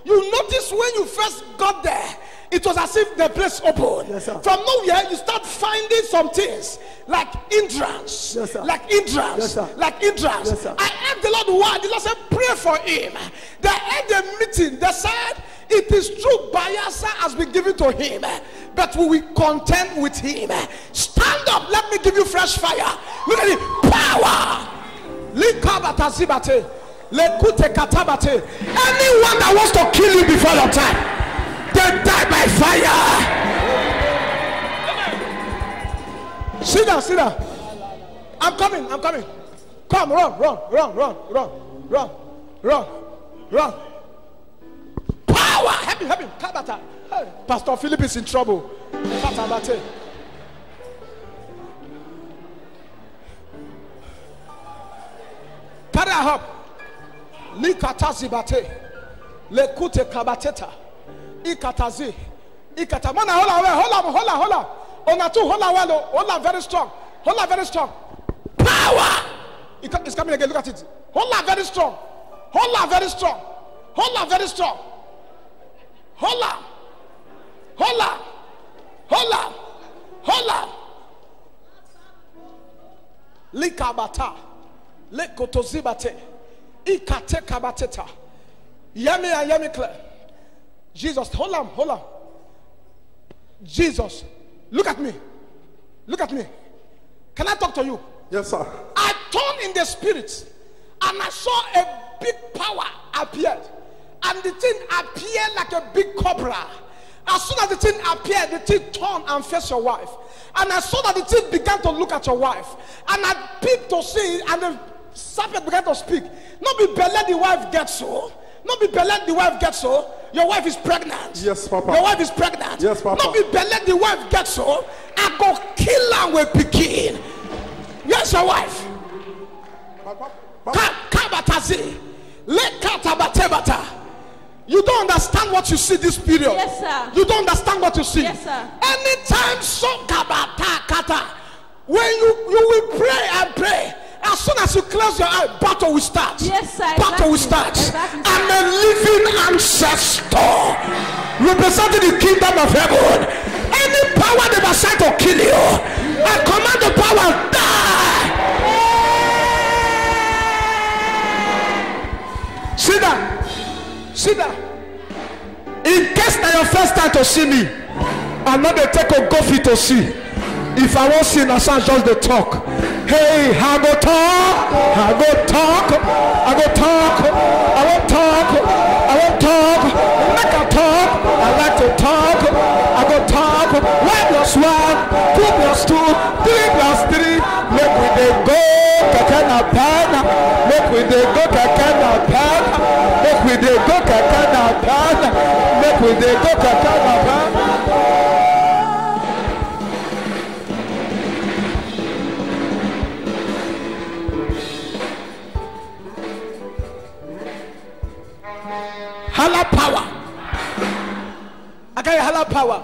You notice when you first got there, it was as if the place opened. Yes, sir. From nowhere, you start finding some things like hindrance, Yes, sir. like hindrance, Yes, sir. like hindrance. Yes, sir. I asked the Lord why. The Lord said, pray for him. They had a meeting. They said, it is true, Bayelsa has been given to him, but we will contend with him. Stand up. Let me give you fresh fire. Look at it. Power. Anyone that wants to kill you before your time, they die by fire. Sit down, sit down. I'm coming. Come, run. Power. Help him. Kabata. Hey, Pastor Philip is in trouble. Katabate. Carry her up. Likatazibate. Lekute kabateta. Ikatazi. Ikatamana. Hold on. Onatu, hold on very strong. Power. It's coming again. Look at it. Hold on very strong. Hold on. Likabata. Lekotozibate. Ikate kabateta. Yummy clear. Jesus, hold on. Jesus, look at me. Can I talk to you? Yes, sir. I turned in the spirit and I saw a big power appeared, and the thing appeared like a big cobra. As soon as the thing appeared, the thing turned and faced your wife, and I saw that the thing began to look at your wife, and I peeped to see, and the serpent began to speak. Not be belly the wife gets so. Your wife is pregnant. Yes, Papa. Your wife is pregnant. Yes, Papa. Not be belly the wife gets so. I go kill her with Pekin. Yes, your wife. Kabatazi. Lekatabatebata. You don't understand what you see this period. Yes, sir. You don't understand what you see. Yes, sir. Anytime so kabata kata, when you will pray and pray, as soon as you close your eye, battle will start. Yes, sir. Battle will start. Exactly. I'm a living ancestor representing the kingdom of heaven. Any power that was sent to kill you, I command the power die. Sit down. In case that your first time to see me, I'm not the take a coffee to see. If I won't see, I sound just the talk. Hey, I go talk. Make a talk. I like to talk. I go talk. 1 + 1, 2 + 2, 3 + 3. Make we dey go kakana pan. Make we dey go kakana pan. Make we dey go kakana pan. Make we dey go kakana pan. Hala power. I got your hala power.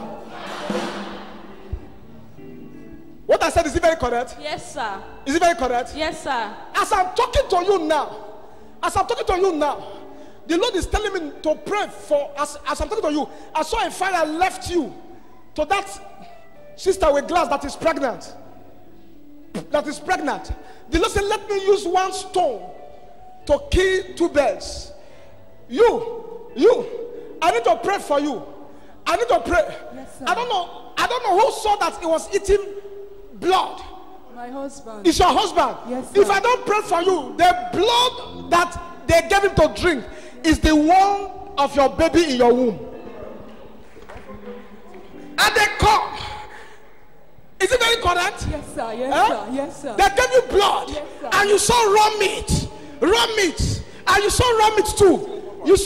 What I said, is it very correct? Yes, sir. Is it very correct? Yes, sir. As I'm talking to you now, the Lord is telling me to pray for, as I'm talking to you, I saw a fire left you to that sister with glass that is pregnant. The Lord said, let me use 1 stone to kill 2 birds. You, I need to pray for you. I need to pray. Yes, sir. I don't know who saw that it was eating blood. My husband. It's your husband. Yes, sir. If I don't pray for you, the blood that they gave him to drink is the one of your baby in your womb. And they come. Is it very correct? Yes, sir. Yes, Huh? sir. Yes, sir. They gave you blood. Yes, sir. And you saw raw meat. And you saw raw meat too. Yes,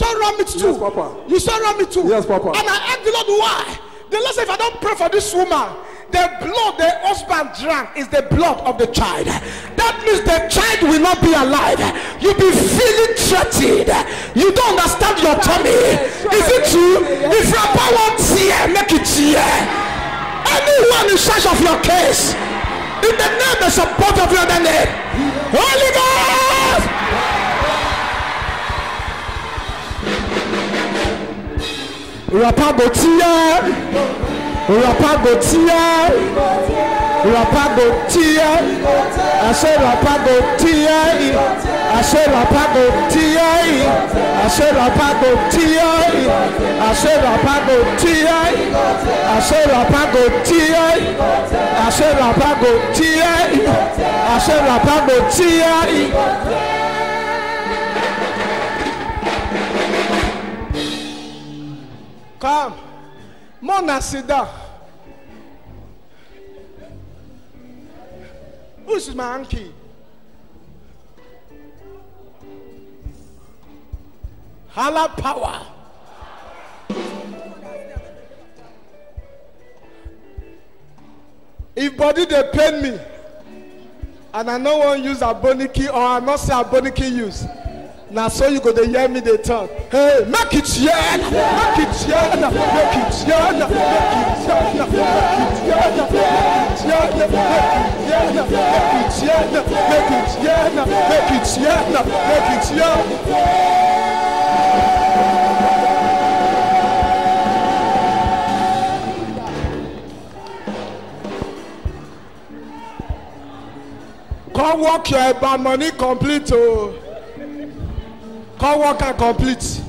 Papa. You saw raw meat too. Yes, Papa. And I asked the Lord why. The Lord said, if I don't pray for this woman, the blood the husband drank is the blood of the child. That means the child will not be alive. You'll be feeling threatened. You don't understand your tummy. Is it true? If your power tear, make it tear. Anyone in charge of your case, in the name that's above every other name, Holy Ghost. Rapagotia. Rapagotia. Rapagotia. I said Rapagotia. I said Rapagotia. I said Rapagotia. I said Rapagotia. I said Rapagotia. I said Rapagotia. I said Rapagotia. Come. Mona Sida. Who's my auntie? Hala power. If body they pain me, and I no one use aboniki or I not say aboniki use. Now so you go to hear me they talk. Hey, make it yen, make it yen, make it yen, make it yen, make it yen, make it yen, make it yen, make it yen, make it yen. Come work your bad money complete. Oh. Come work and complete.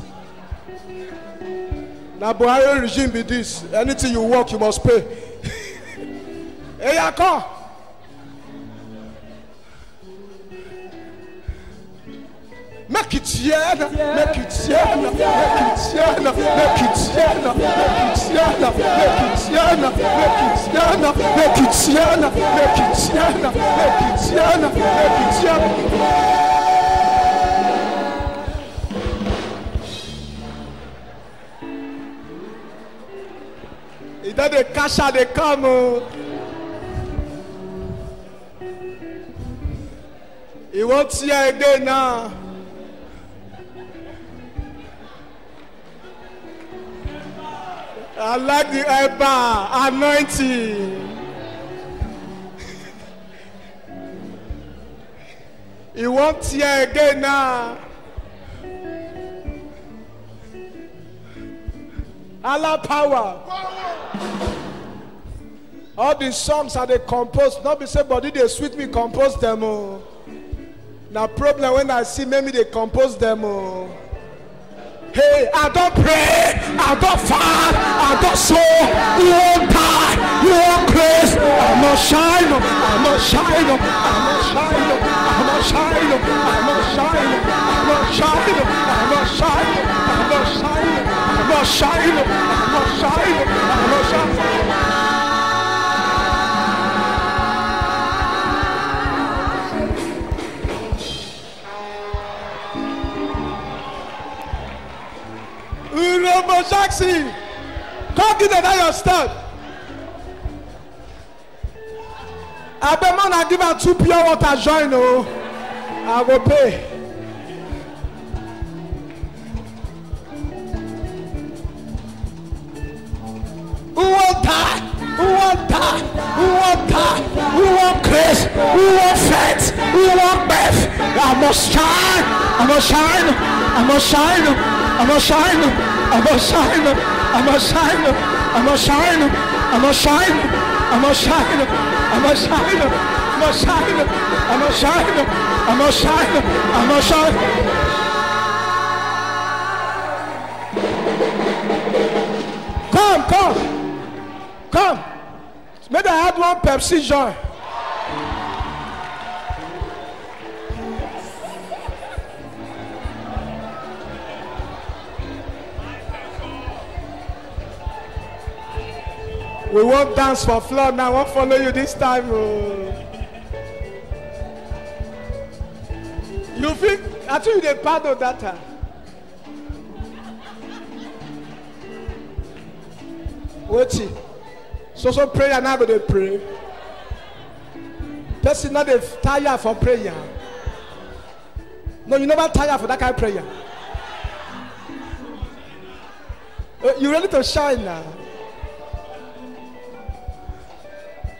Now Buhari regime be this. Anything you work, you must pay. Hey, ya come. Make it yen, make it yen, make it yen, make it yen, make it yen, make it yen, make it yen, make it yen, make it yen, make it yen. That the cash out they come. He won't see her again now. I like the Eba anointing. He won't see her again now. Allah power. All these songs are they composed. Not be say body they sweet me compose them. Oh. Now problem when I see maybe they compose them. Oh. Hey, I don't pray, I don't fast, I don't sow. You won't die, you won't craze. I'm not shine, I'm not shine, I'm not shine, I'm not shine, I'm not shine, I'm not shine, I'm not shine, I'm not shine, I'm not shine, I'm not shine, I'm not shine. Jackson, come get that your stand. I bet man I give her 2 pure water join. Oh, I will pay. Who want that? Who want that? Who want that? Who want Chris? Who want fat? Who want Beth? I must shine. I must shine. I must shine. I must shine. I must shine. I must shine. I must shine. I must shine. I must shine. I must shine. I must shine. I must shine. I must shine. I must shine. Come, come, come. Maybe I had one Pepsi joy. We won't dance for floor now. I won't follow you this time. Oh. You think I told you the part of that time. Wait. So prayer now go to pray. Person not tired for prayer. No, you never tire for that kind of prayer. You ready to shine now?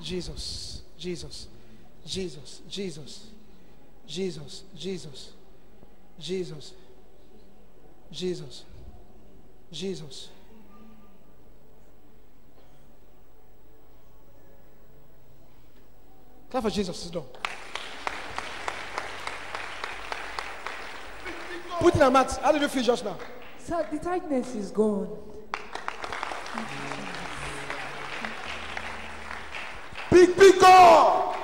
Jesus, Jesus, Jesus, Jesus, Jesus, Jesus, Jesus, Jesus, Jesus. Clap for Jesus. Sit down. Put in a mat. How did you feel just now? Sir, the tightness is gone. Big God.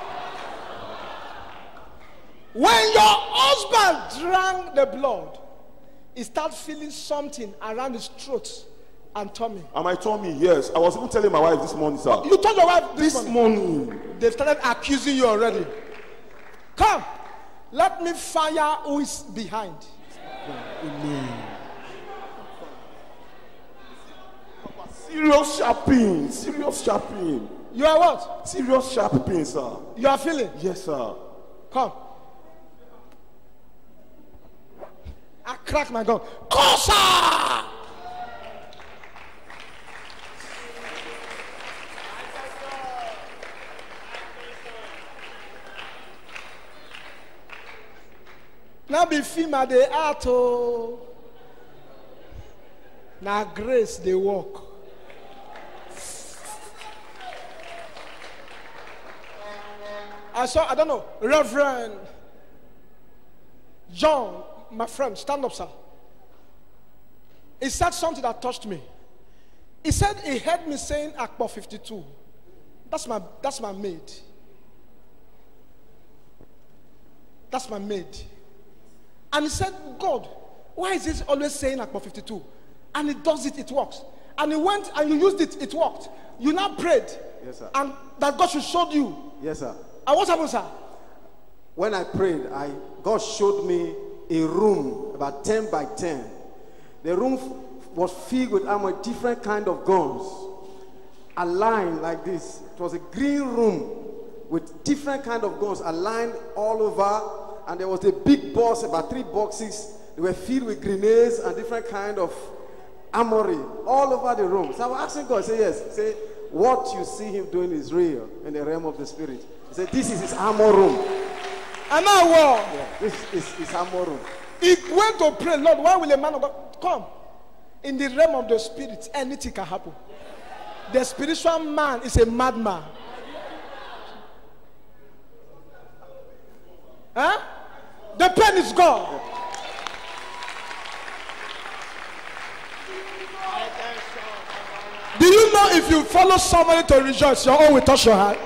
When your husband drank the blood, he started feeling something around his throat and tummy. And my tummy, yes. I was even telling my wife this morning, sir. You told your wife This morning. They've started accusing you already. Come, let me fire who is behind. Serious sharp pain. Serious sharp pain. You are what? Serious sharp pain, sir. You are feeling? Yes, sir. Come. I crack my gun. Cosa! Now be female they are to. Now grace they walk. I don't know, Reverend John, my friend, stand up, sir. He said something that touched me. He said he heard me saying Akbar 52. That's my maid. That's my maid. And he said, God, why is he always saying Akbar 52? And he does it, it works. And he went and you used it, it worked. You now prayed. Yes, sir. And that God should show you. Yes, sir. And what happened, sir? When I prayed, God showed me a room about 10 by 10. The room was filled with different kind of guns, aligned like this. It was a green room with different kind of guns aligned all over. And there was a big box, about 3 boxes. They were filled with grenades and different kind of armory all over the room. So I was asking God, say yes. Say, what you see him doing is real in the realm of the spirit. He said, this is his armor room. And now what? Yeah, this is his armor room. He went to pray, Lord, why will a man of God come? In the realm of the spirit, anything can happen. The spiritual man is a madman. Huh? The pain is gone. Do you know if you follow somebody to rejoice, your own will touch your heart?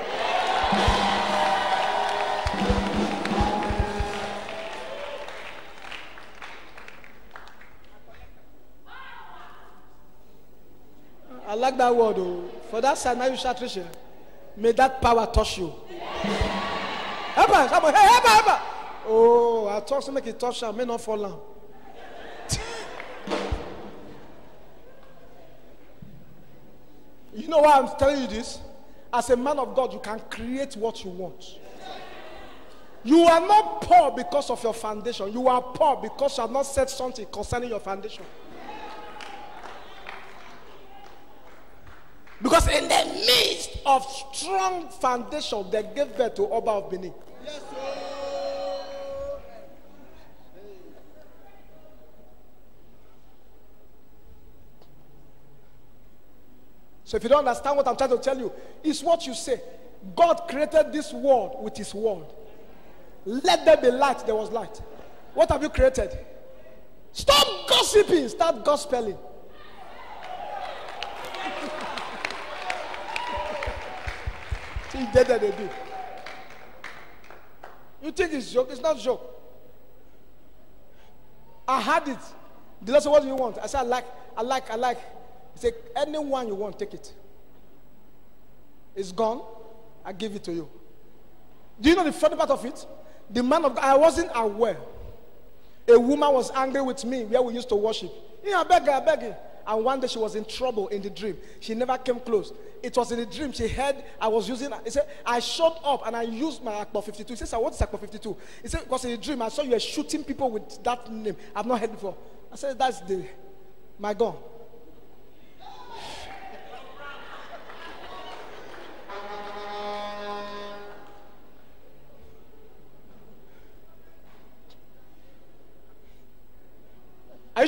I like that word. Oh. For that side, now you shout, Trisha. May that power touch you. Help us, help us, hey, help us, help us. Oh, I talk to make it touch you, may not fall down. You know why I'm telling you this? As a man of God, you can create what you want. You are not poor because of your foundation. You are poor because you have not said something concerning your foundation. Because in the midst of strong foundation, they gave birth to Oba of Benin. Yes, sir. So if you don't understand what I'm trying to tell you, it's what you say. God created this world with his word. Let there be light, there was light. What have you created? Stop gossiping, start gospeling. See, they do. You think it's joke? It's not joke. I had it. The Lord said, what do you want? I said, I like. He said, anyone you want, take it. It's gone. I give it to you. Do you know the funny part of it? The man of God, I wasn't aware. A woman was angry with me where we used to worship. Yeah, I beg you. And one day she was in trouble in the dream. She never came close. It was in the dream. She heard I was using, he said, I showed up and I used my Akbar 52. He said, what is Akbar 52? He said, because in the dream I saw you were shooting people with that name. I've not heard before. I said, that's my gun.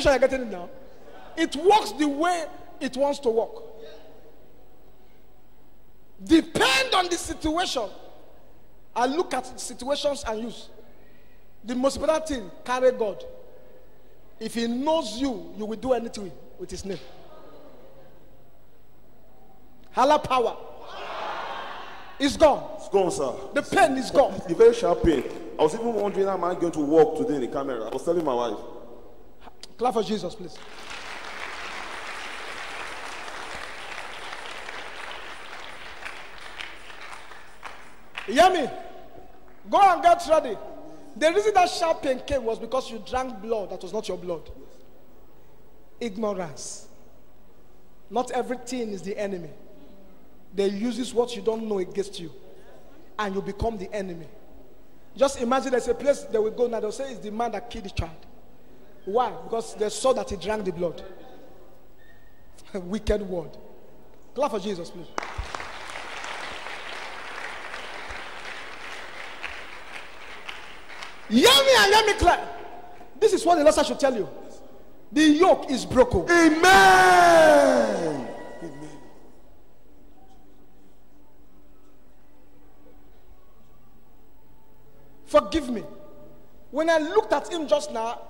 you sure you're getting it now? It works the way it wants to work. Depend on the situation. I look at situations and use. The most important thing, carry God. If he knows you, you will do anything with his name. Hala power. It's gone. It's gone, sir. The pain is gone. The very sharp pain. I was even wondering how am I going to walk today in the camera. I was telling my wife. Clap for Jesus, please. You hear me? Go and get ready. The reason that sharp pain came was because you drank blood that was not your blood. Ignorance. Not everything is the enemy. They use what you don't know against you, and you become the enemy. Just imagine there's a place they will go now. They'll say it's the man that killed the child. Why? Because they saw that he drank the blood. A wicked word. Clap for Jesus, please. Hear me and hear me clear. This is what the Lord should tell you. The yoke is broken. Amen. Amen. Forgive me. When I looked at him just now,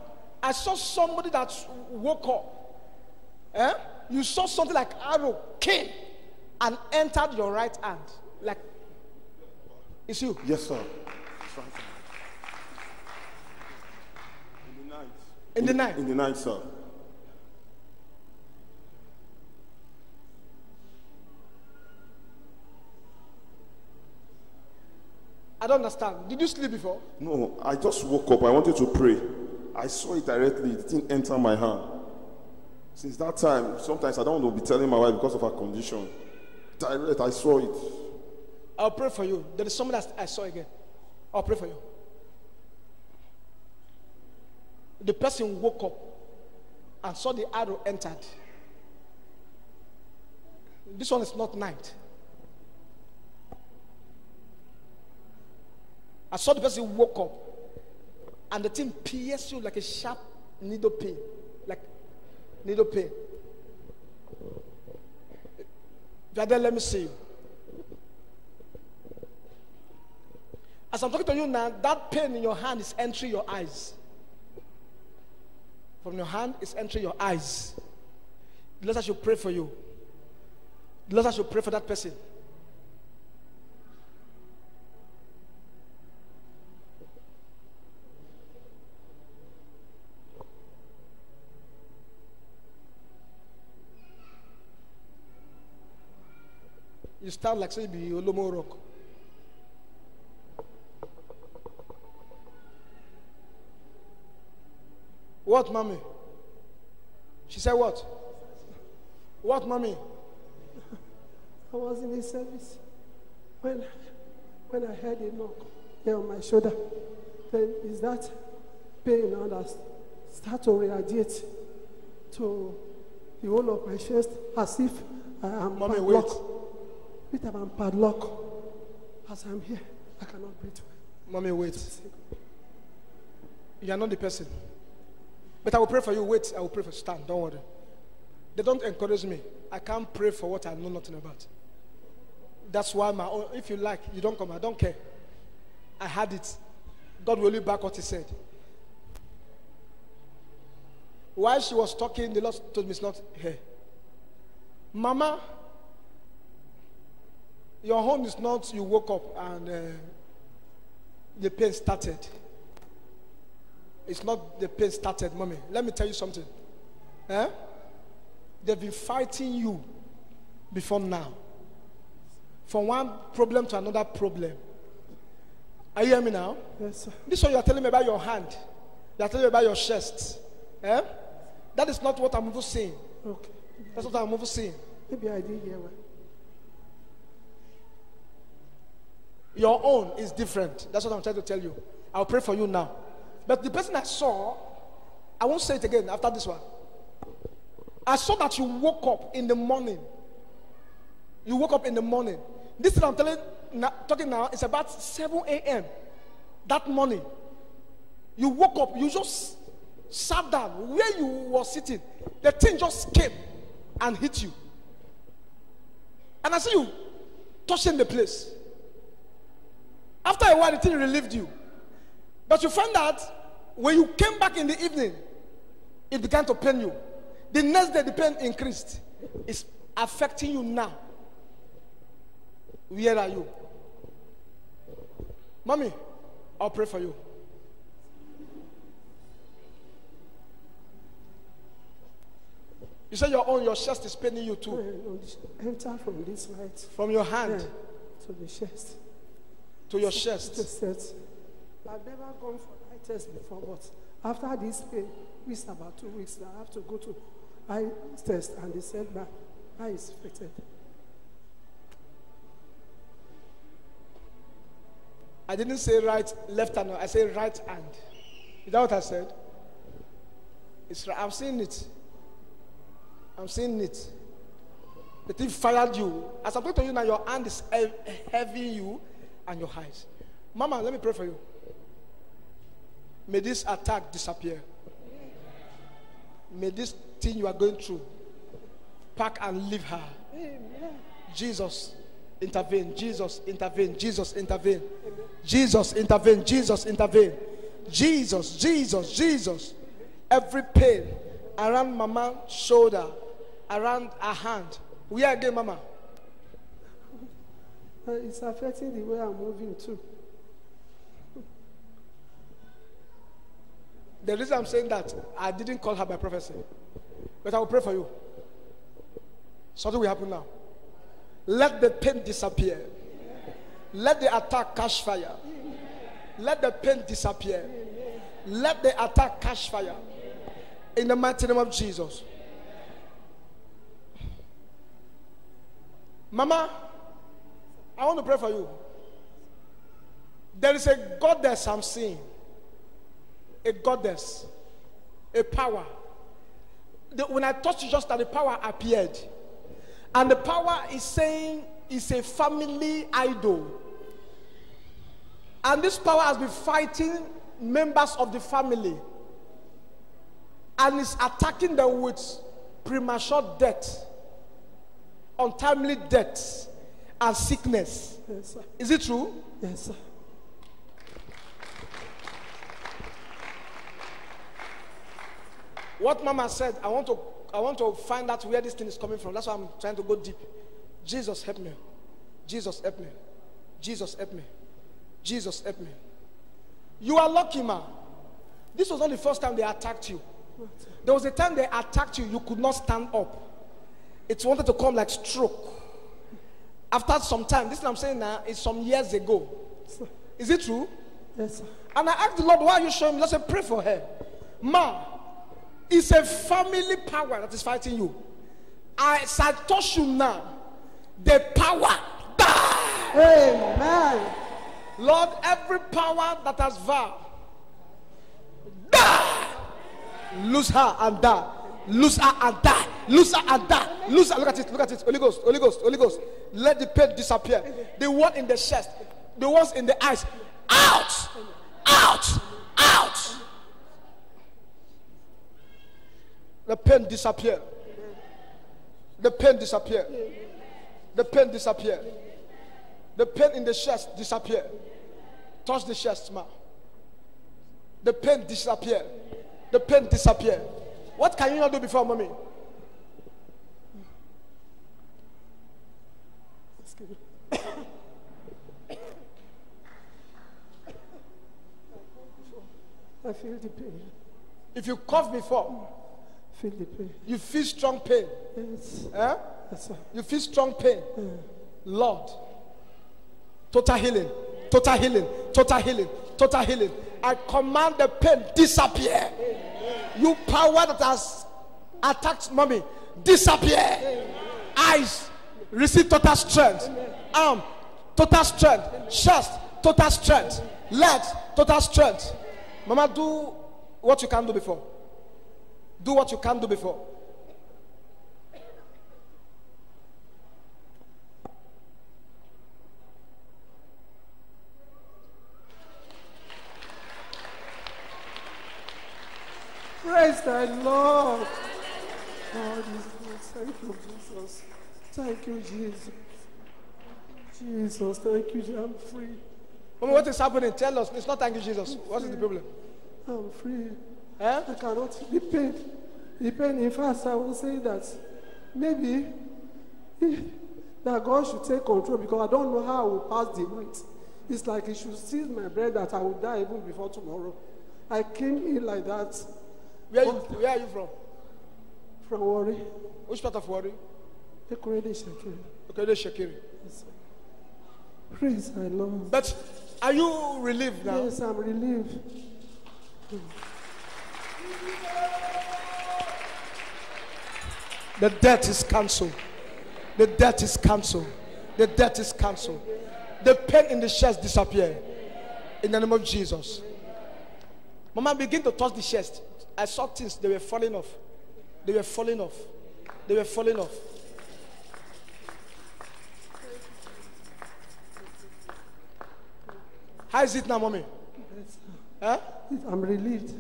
I saw somebody that woke up. You saw something like arrow came and entered your right hand. Like, it's you. Yes, sir. In the night. In the night, sir. I don't understand. Did you sleep before? No, I just woke up. I wanted to pray. I saw it directly. It didn't enter my hand. Since that time, sometimes I don't want to be telling my wife because of her condition. Direct, I saw it. I'll pray for you. There is someone that I saw again. I'll pray for you. The person woke up and saw the arrow entered. This one is not night. I saw the person woke up and the thing pierced you like a sharp needle pain. Like needle pain. Brother, let me see you. As I'm talking to you now, that pain in your hand is entering your eyes. From your hand is entering your eyes. The Lord should pray for you. The Lord should pray for that person. You stand like say be Olomo Rock. What, mommy? She said what? What, mommy? I was in the service when I heard a knock here on my shoulder. Then is that pain now that start to radiate to the whole of my chest as if I am Mommy, padlocked. With I'm padlocked. As I'm here, I cannot breathe. Mommy, wait. You are not the person. But I will pray for you. Wait, I will pray for you. Stand, don't worry. They don't encourage me. I can't pray for what I know nothing about. That's why my own, if you like, you don't come. I don't care. I had it. God will only back what he said. While she was talking, the Lord told me it's not here. Mama, your home is not you woke up and the pain started. It's not the pain started, mommy. Let me tell you something. They've been fighting you before now. From one problem to another problem. Are you hearing me now? Yes, sir. This is what you are telling me about your hand. You are telling me about your chest. That is not what I'm even saying. Okay. That's what I'm even saying. Maybe I did hear well. Your own is different. That's what I'm trying to tell you. I'll pray for you now. But the person I saw, I won't say it again after this one. I saw that you woke up in the morning. You woke up in the morning. This thing I'm talking now is about 7 a.m. that morning. You woke up, you just sat down where you were sitting. The thing just came and hit you. And I see you touching the place. After a while, the thing relieved you. But you found out when you came back in the evening, it began to pain you. The next day, the pain increased. It's affecting you now. Where are you? Mommy, I'll pray for you. You say your chest is paining you too. Enter from this right. From your hand to the chest. To your chest. I've never gone for eye test before, but after this pain, which is about 2 weeks, I have to go to eye test, and they said my eye is affected. I didn't say left hand. I said right hand. Is that what I said? It's right. I'm seeing it. I'm seeing it. The thing fired you. As I'm talking to you now, your hand is heavy you and your eyes. Mama, let me pray for you. May this attack disappear. May this thing you are going through pack and leave her. Amen. Jesus, intervene. Jesus, intervene. Jesus, intervene. Jesus, intervene. Jesus, intervene. Jesus, Jesus, Jesus. Every pain around Mama's shoulder, around her hand. Where again, Mama? It's affecting the way I'm moving too. The reason I'm saying that, I didn't call her by prophecy. But I will pray for you. Something will happen now. Let the pain disappear. Let the attack catch fire. Let the pain disappear. Let the attack catch fire. In the mighty name of Jesus. Mama, I want to pray for you. There is a goddess I'm seeing. A goddess. A power. When I touched you just now, the power appeared. And the power is saying it's a family idol. And this power has been fighting members of the family. And is attacking them with premature death, untimely death, and sickness. Yes, sir. Is it true? Yes, sir. What Mama said, I want to find out where this thing is coming from. That's why I'm trying to go deep. Jesus, help me. Jesus, help me. Jesus, help me. Jesus, help me. You are lucky, ma. This was not the first time they attacked you. There was a time they attacked you, you could not stand up. It wanted to come like stroke. After some time, this is what I'm saying now, it's some years ago. Sir. Is it true? Yes, sir. And I asked the Lord, why are you showing me? Let's say, pray for her. Ma, it's a family power that is fighting you. As I touch you now, the power die. Amen. Lord, every power that has vowed, die. Lose her and die. Lose her and die. Lose her and die. Lose her. Look at it. Look at it. Holy Ghost. Holy Ghost. Holy Ghost. Let the pain disappear. The one in the chest. The ones in the eyes. Out. Out. Out. The pain disappear. The pain disappear. The pain disappear. The pain in the chest disappear. Touch the chest, ma. The pain disappear. The pain disappear. What can you not do before, mommy? I feel the pain. If you cough before, Feel the pain. you feel strong pain. Yes. Eh? Yes, sir. You feel strong pain. Lord, total healing, total healing, total healing, total healing. I command the pain disappear. You power that has attacked mommy, disappear. Eyes, receive total strength. Arm, total strength. Chest, total strength. Legs, total strength. Mama, do what you can do before. Do what you can do before. Praise the Lord. God is good. Thank you, Jesus. Thank you, Jesus. Jesus, thank you. I'm free. Mommy, what is happening? Tell us. It's not thank you, Jesus. What is the problem? I'm free. Eh? I cannot. The pain. In fact, I will say that maybe that God should take control because I don't know how I will pass the night. It's like He should seize my breath that I will die even before tomorrow. I came in like that. Where are you from? From Warri. Which part of Warri? Ekurede Shekiri. Okay, the Shekiri. Yes. Praise the Lord. But are you relieved now? Yes, I'm relieved. The debt is cancelled. The debt is cancelled. The debt is cancelled. The pain in the chest disappear. In the name of Jesus. Mama, begin to touch the chest. I saw things, they were falling off. They were falling off. They were falling off. How is it now, mommy? Huh? I'm relieved.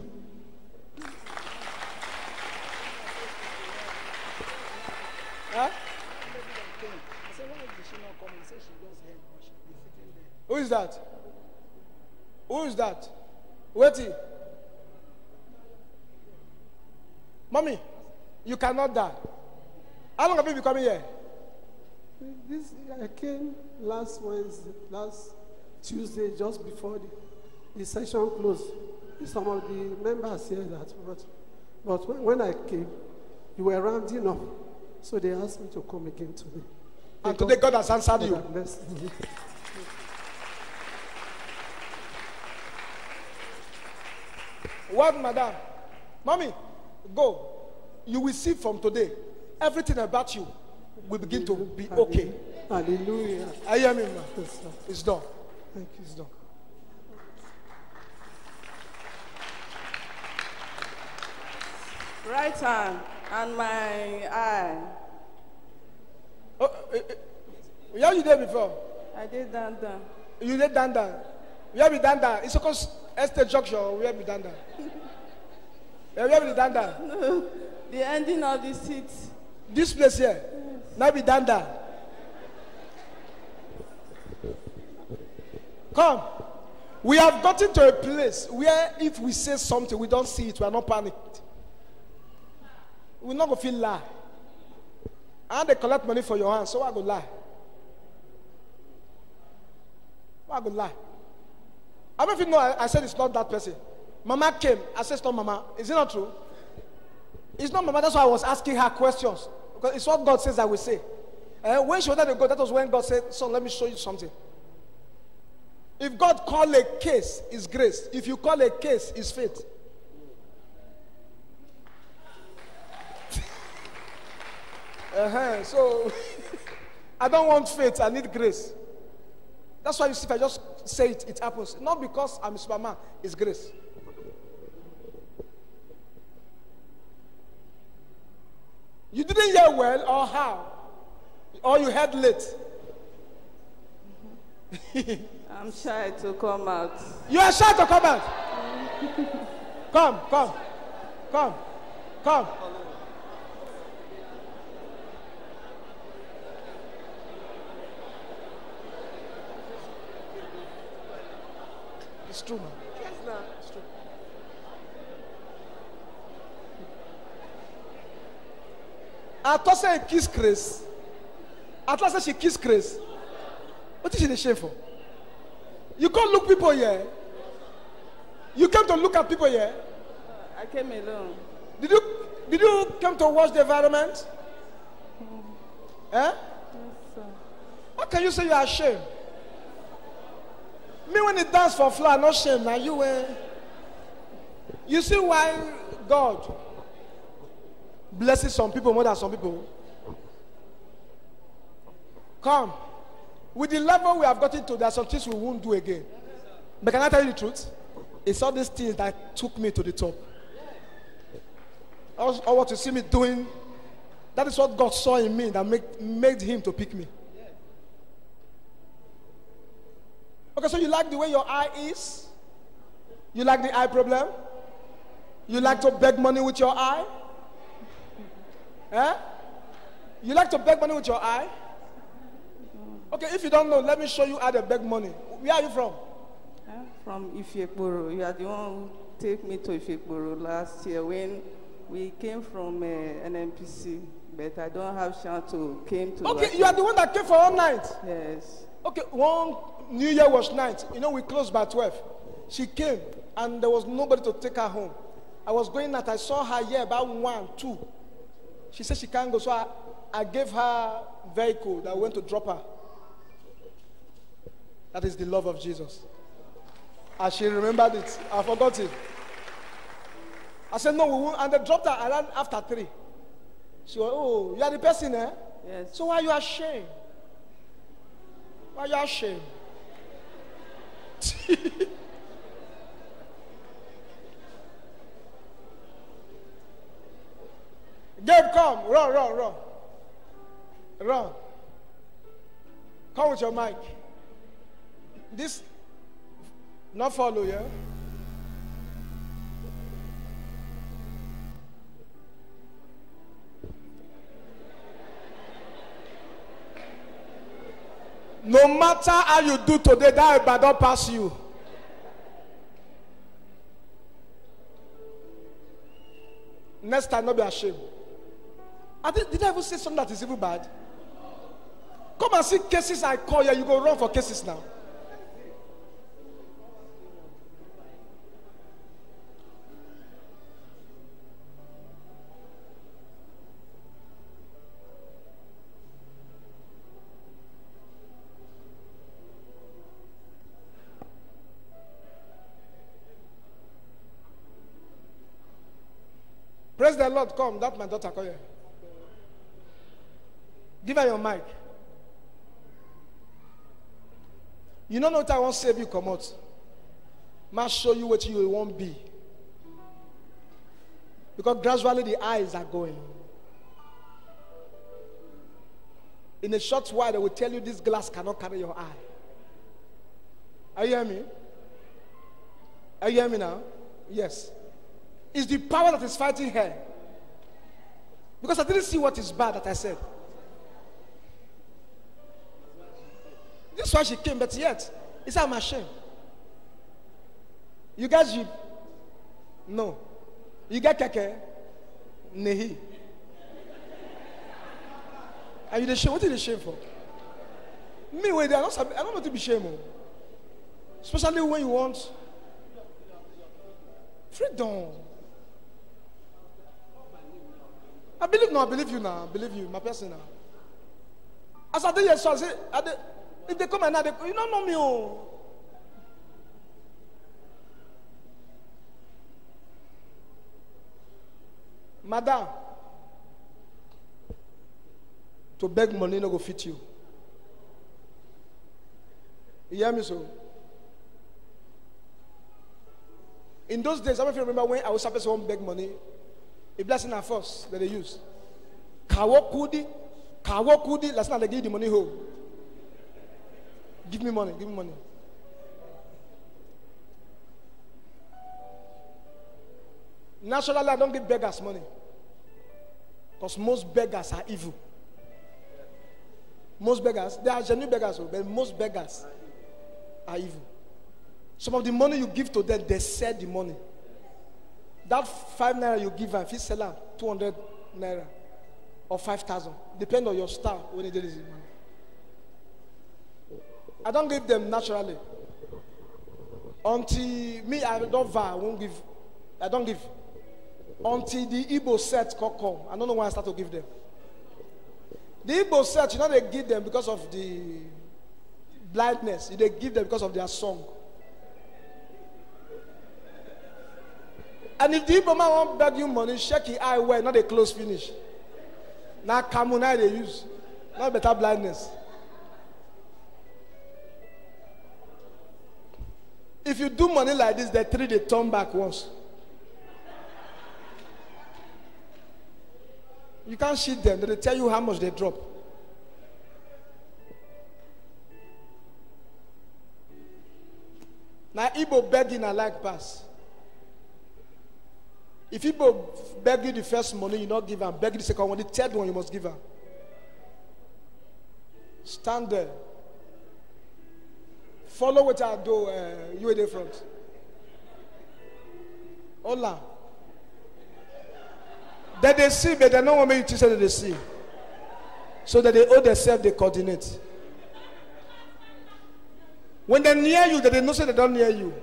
Huh? Who is that? Who is that? Waiting. Mommy, you cannot die. How long have you been coming here? I came last Tuesday, just before the session closed. Some of the members here that, but when I came, you were rounding up, so they asked me to come again today. And today God has answered you. What, madam? Mommy, go. You will see from today, everything about you will begin to be okay. Hallelujah. I hear me, man. Yes, sir. It's done. Thank you. It's done. Right hand and my eye. Oh, where you there before? I did down. You did down. Where be down? It's because Estate Junction. Where be down? Where be down? No, the ending of the seat. This place here. Yes. Now be down. Come. We have gotten to a place where if we say something, we don't see it, we are not panicked. We're not going to feel lie. And they collect money for your hands, so I go lie. I go lie. I don't even know I said it's not that person. Mama came, I said it's not Mama. Is it not true? It's not Mama, that's why I was asking her questions. Because it's what God says I will say. When she wanted to go, that was when God said, son, let me show you something. If God call a case, it's grace. If you call a case, it's faith. So, I don't want faith, I need grace. That's why you see, if I just say it, it happens. Not because I'm a Superman, it's grace. You didn't hear well, or how? Or you heard late? I'm shy to come out. You are shy to come out? Come. It's true, man. Yes, sir. It's true. I thought say kiss Grace. I thought say she kiss Grace. What is she ashamed for? You can't look people here. You came to look at people here. I came alone. Did you come to watch the environment? Yes, sir. How can you say you are ashamed? Me when he dance for flower, not shame. Now you see why God blesses some people more than some people? Come. With the level we have gotten to, there are some things we won't do again. But can I tell you the truth? It's all these things that took me to the top. All what you see me doing, that is what God saw in me that made him to pick me. Okay, so you like the way your eye is? You like the eye problem? You like to beg money with your eye? Eh? You like to beg money with your eye? Okay, if you don't know, let me show you how to beg money. Where are you from? I'm from Ifekporo. You are the one who took me to Ifekporo last year when we came from NMPC, but I don't have chance to came to. Okay, you are the one that came for one night. Yes. Okay, one New Year was night. You know, we closed by 12. She came, and there was nobody to take her home. I was going out. I saw her here about 1, 2. She said she can't go, so I gave her vehicle that went to drop her. That is the love of Jesus. And she remembered it. I forgot it. I said, no, we won't. And they dropped her around after 3. She went, oh, you are the person, eh? Yes. So why are you ashamed? Why are you ashamed? Gabe, come. Run. Run. Come with your mic. This, not follow, yeah? No matter how you do today, that will not pass you. Next time, not be ashamed. Did I ever say something that is even bad? Come and see cases I call you. You go run for cases now. Praise the Lord. Come, that's my daughter. Come here. Give her your mic. You don't know what I want to save you, come out. I show you what you won't be. Because gradually the eyes are going. In a short while, they will tell you this glass cannot carry your eye. Are you hearing me? Are you hearing me now? Yes. It's the power that is fighting her. Because I didn't see what is bad that I said. This is why she came, but yet, it's I'm ashamed. You guys, you no. You get keke? Nehi. Are you the shame? What is the shame for? Me, wait, I don't want to be shame. Especially when you want freedom. I believe you now. I believe you, my person now. As I did yes, I say, if they come and now, you don't know me. Oh. Madam, to beg money no go fit you. You hear me so? In those days, I don't know if you remember when I was supposed to beg money. A blessing at first that they use. Kawokudi, last night they give the money home. Give me money. Naturally, I don't give beggars money. Because most beggars are evil. Most beggars, they are genuine beggars, but most beggars are evil. Some of the money you give to them, they sell the money. That 5 naira you give them, if you sell them 200 naira or 5,000, depend on your style when you do this money. I don't give them naturally. Until me, I don't vow, I don't give. Until the Igbo set come. I don't know why I start to give them. The Igbo set, they give them because of the blindness. They give them because of their song. And if the Igbo man won't beg you money, shake your eye well, not a close finish. Now Kamuna they use. Not better blindness. If you do money like this, they turn back once. You can't cheat them. They tell you how much they drop. Now Igbo begging I like pass. If people beg you the first money, you not give her. Beg you the second one, the third one you must give her. Stand there. Follow what I do. You at the front. Hola. That they see, but they don't want me to say that they see. So that they owe themselves, they coordinate. When they're near you, that they know say they don't near you.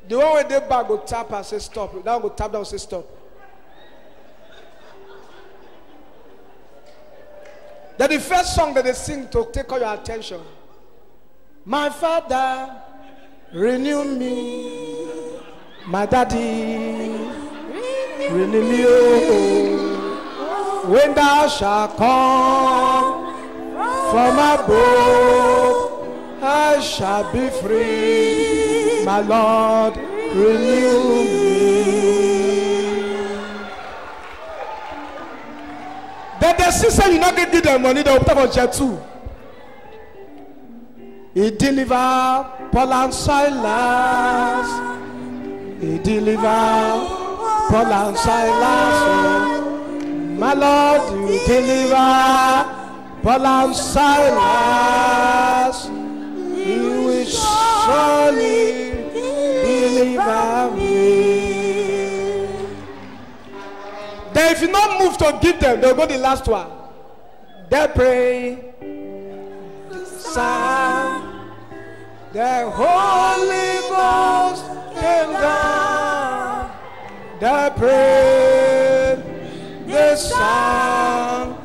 The one where they back go tap and say stop. That one go tap down and say stop. That the first song that they sing to take all your attention. My Father, renew me. My Daddy, renew me. Oh, when thou shalt come from above, I shall be free. My Lord, renew me. That the sister you not get give them money, they will put for jet too. He deliver Paul and Silas. He deliver Paul and Silas. My Lord, you deliver Paul and Silas. You will surely deliver me. Then if you not move to give them, they'll go the last one. They pray, sang, the Holy Ghost came down. They prayed, they sang,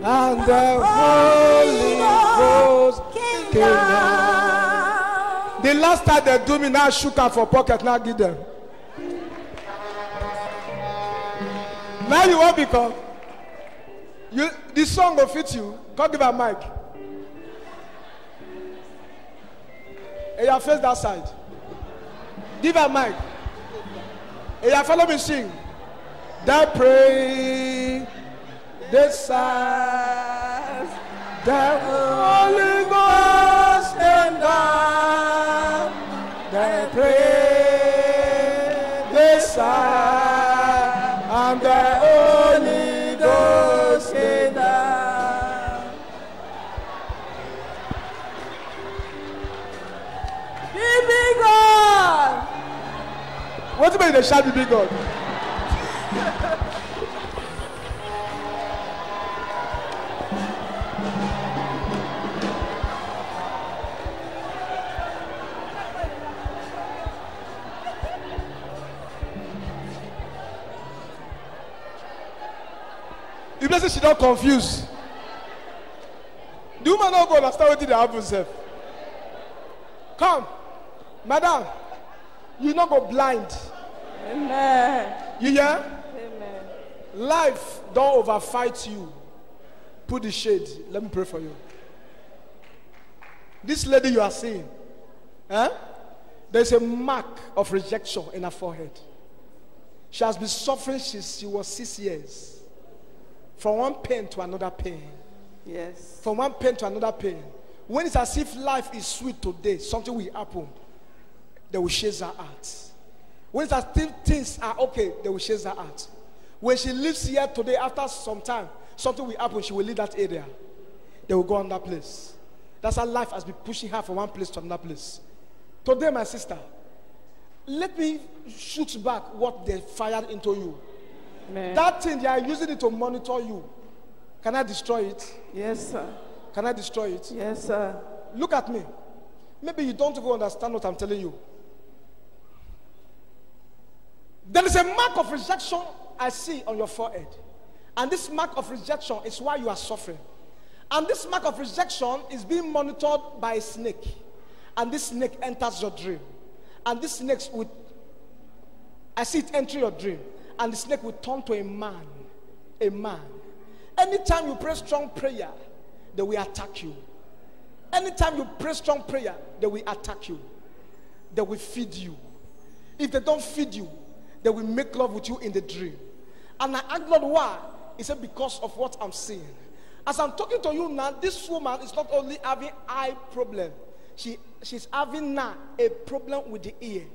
and the Holy Ghost came down. The last time they do me, now shook her for pocket, now give them. Now you won't become. This song will fit you. Come give her a mic. And you face that side. Give her a mic. And you follow me sing. They pray, they sang, the Holy Ghost came down. They pray, they sang, and the Holy Ghost came down. Be God. What do you mean they shall be God? The blessing she don't confuse. The woman not go understand what did happen herself. Come, madam, you not go blind. Amen. You hear? Amen. Life don't overfight you. Put the shade. Let me pray for you. This lady you are seeing, there's a mark of rejection in her forehead. She has been suffering since she was 6 years. From one pain to another pain. Yes. From one pain to another pain. When it's as if life is sweet today, something will happen. They will chase her out. When it's as if things are okay, they will chase her out. When she lives here today, after some time, something will happen, she will leave that area. They will go on that place. That's how life has been pushing her from one place to another place. Today, my sister, let me shoot back what they fired into you. Amen. That thing, they are using it to monitor you. Can I destroy it? Yes, sir. Can I destroy it? Yes, sir. Look at me. Maybe you don't even understand what I'm telling you. There is a mark of rejection I see on your forehead. And this mark of rejection is why you are suffering. And this mark of rejection is being monitored by a snake. And this snake enters your dream. And this snake will, I see it enter your dream. And the snake will turn to a man. A man. Anytime you pray strong prayer, they will attack you. Anytime you pray strong prayer, they will attack you. They will feed you. If they don't feed you, they will make love with you in the dream. And I asked Lord why. He said because of what I'm seeing. As I'm talking to you now, this woman is not only having eye problem. She's having now a problem with the ear.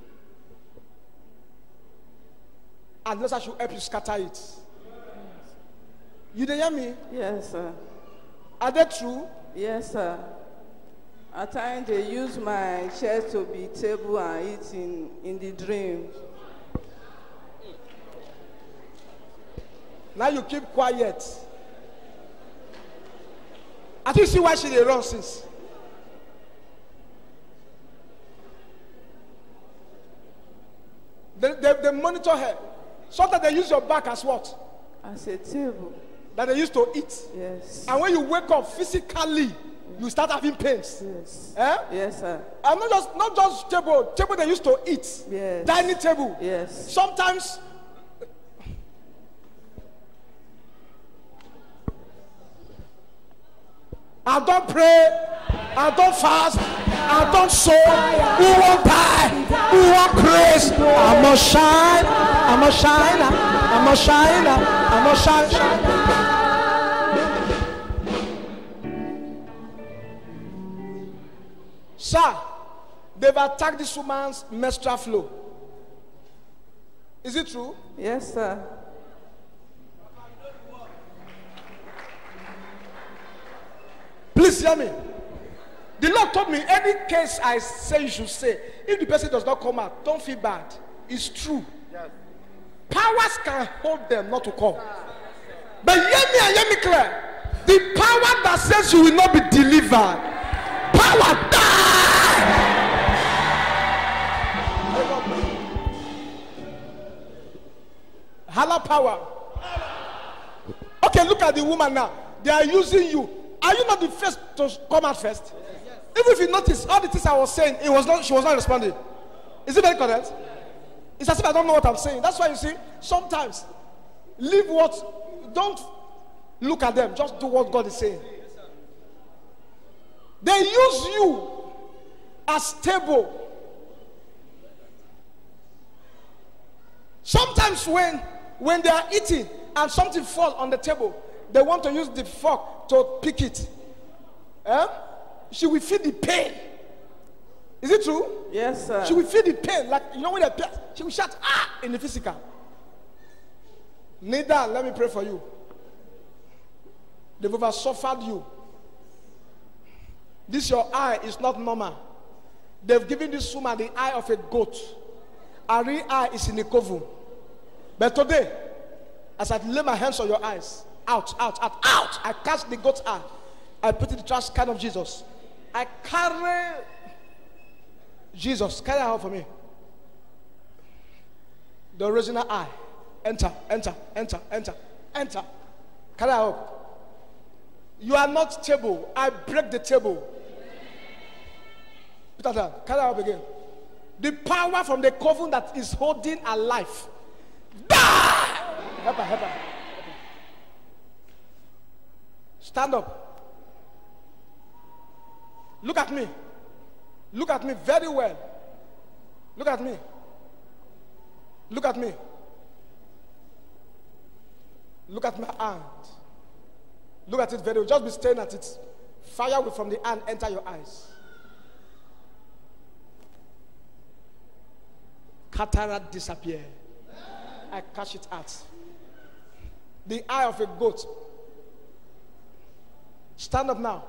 and the Lord should help you scatter it. You dey hear me? Yes, sir. Are they true? Yes, sir. At times they use my chair to be table and eat in the dream. Now you keep quiet. I think you see why she dey run since. They monitor her. Sometimes they use your back as what? As a table. That they used to eat. Yes. And when you wake up physically, you start having pains. Yes. Eh? Yes, sir. And not just table they used to eat. Yes. Dining table. Yes. Sometimes I don't pray, I don't fast, I don't sow. Who won't die? Who won't praise? I'm a shine, I'm a shine, I'm a shine, I'm a shine. Sir, they've attacked this woman's menstrual flow. Is it true? Yes, sir. Please hear me. The Lord told me any case I say you should say. If the person does not come out, don't feel bad. It's true. Yes. Powers can hold them not to come. But hear me and hear me clear. The power that says you will not be delivered, power die. Hala power. Okay, look at the woman now. They are using you. Are you not the first to come out first? Yes. Even if you notice all the things I was saying, she was not responding. Is it very correct? It's as if I don't know what I'm saying. That's why you see, sometimes don't look at them, just do what God is saying. They use you as table. Sometimes when they are eating and something falls on the table, they want to use the fork to pick it. She will feel the pain. Is it true? Yes, sir. She will feel the pain. Like, you know, when she will shout, ah, in the physical. Neither, let me pray for you. They've over suffered you. This your eye is not normal. They've given this woman the eye of a goat. Her real eye is in a coven. But today, as I lay my hands on your eyes, out. I cast the goat's eye. I put it in the trash can of Jesus. I carry Jesus. Carry her out for me. The original eye. Enter. Carry her out. You are not table. I break the table. Put her down. Carry her up again. The power from the coven that is holding her life. Die! Help her. Stand up. Look at me. Look at me very well. Look at me. Look at me. Look at my hand. Look at it very well. Just be staring at it. Fire will from the hand enter your eyes. Cataract disappear. I catch it out. The eye of a goat. Stand up now.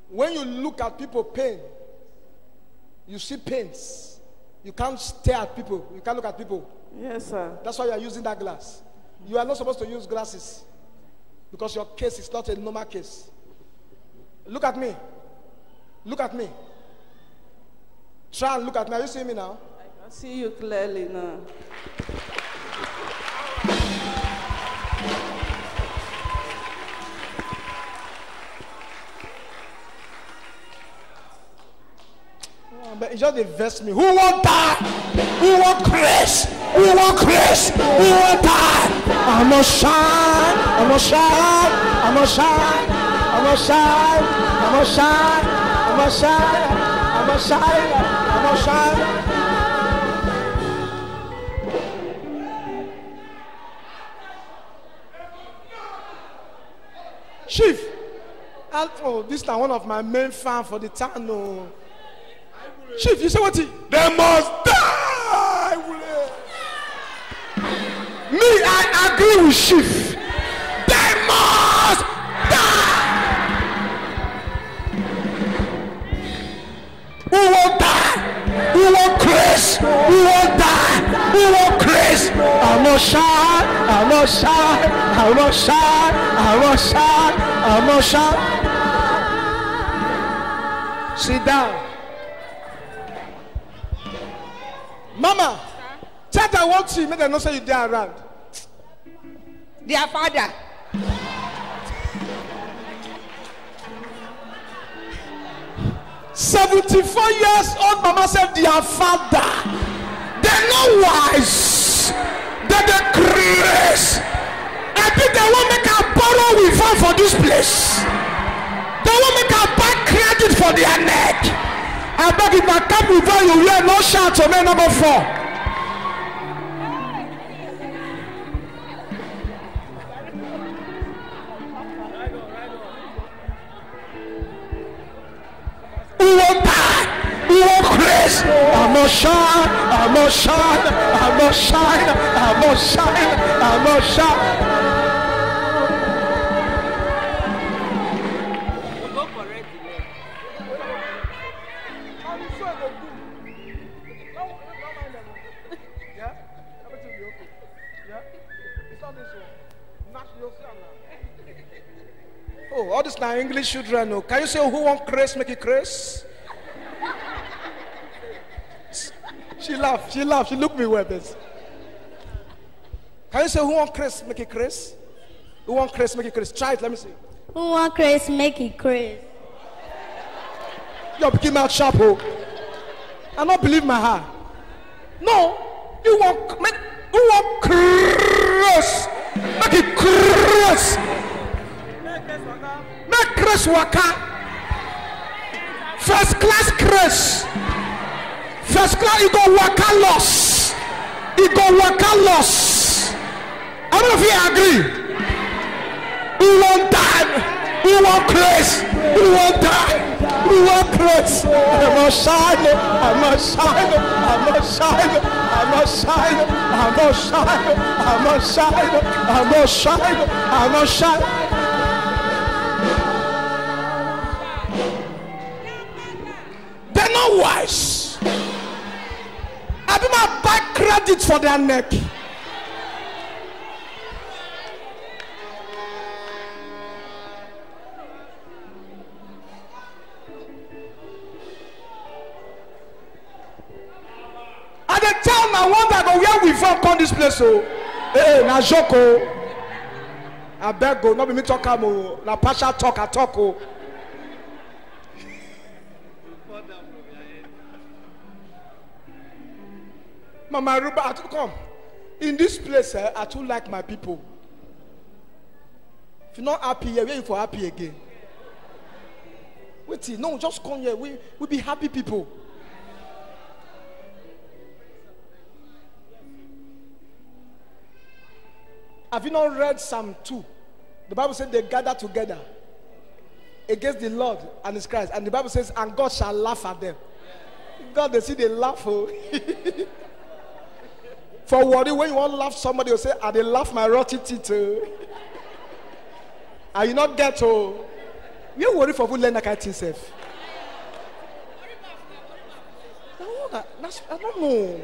When you look at people pain, you see pains. You can't stare at people. You can't look at people. Yes, sir. That's why you are using that glass. You are not supposed to use glasses because your case is not a normal case. Look at me. Look at me. Try and look at me. Are you seeing me now? I can see you clearly now. But it just invests me. Who won't die? Who won't crash? Who won't crash? Who won't die? I'm a shine. I'm a shine. I'm a shine. I'm a shine. I'm a shine. I'm a shine. I'm a shine. I'm a shine. Chief, this is one of my main fans for the town. Chief, you say what? They must die agree with chief, they must die. Who won't die? Who won't crash? Who won't die? Who won't crash? I'm not shy. I'm not shy. I'm not shy. I'm not shy. I'm not shy. Sit down. Mama, tell them what to make them not say you there around. Their father. $74-years-old mama said their father. They're not wise. They're the crazy. I think they won't make a borrow with her for this place. They won't make a buy credit for their neck. I beg if I come with her, you hear no shout to me number 4. Who won't die? Who won't crash? I'm not shy. I'm not shy. I'm not shy. I'm not shy. I'm not shy. Oh, all this now English children. No. Can you say who want craze, make it craze? She laughed. She laughed. She looked me weird. Can you say who want craze, make it craze? Who want craze, make it craze? Try it. Let me see. Who want craze, make it craze. Yo, give me out sharp. Oh. I don't believe my heart. No, you want make. Who want craze, make it craze. Make Chris waka. First class Chris. First class, you go waka loss. You go waka loss. How many of you agree? Who won't die? Who won't Chris? Who won't die? Who won't Chris? I'm not shy. I'm not shy. I'm not shy. I'm not shy. I'm not shy. I'm not shy. I'm not shy. I'm not shy. They're not wise. I be my buy credit for their neck. At the time I wonder go where we from come this place. Oh, hey, na joko. I beg go, not be me talk am. Na partial talk I talk. Oh. Mama Ruba, I too come. In this place, I too like my people. If you're not happy here, where you for happy again? Wait, no, just come here. We be happy people. Have you not read Psalm 2? The Bible says they gather together against the Lord and his Christ. And the Bible says, and God shall laugh at them. God, they see they laugh. Oh. For worry, when you want to laugh somebody, you say, "I they laugh my rotten teeth." Are you not get to? You worry for who learn that kind of self. I don't know.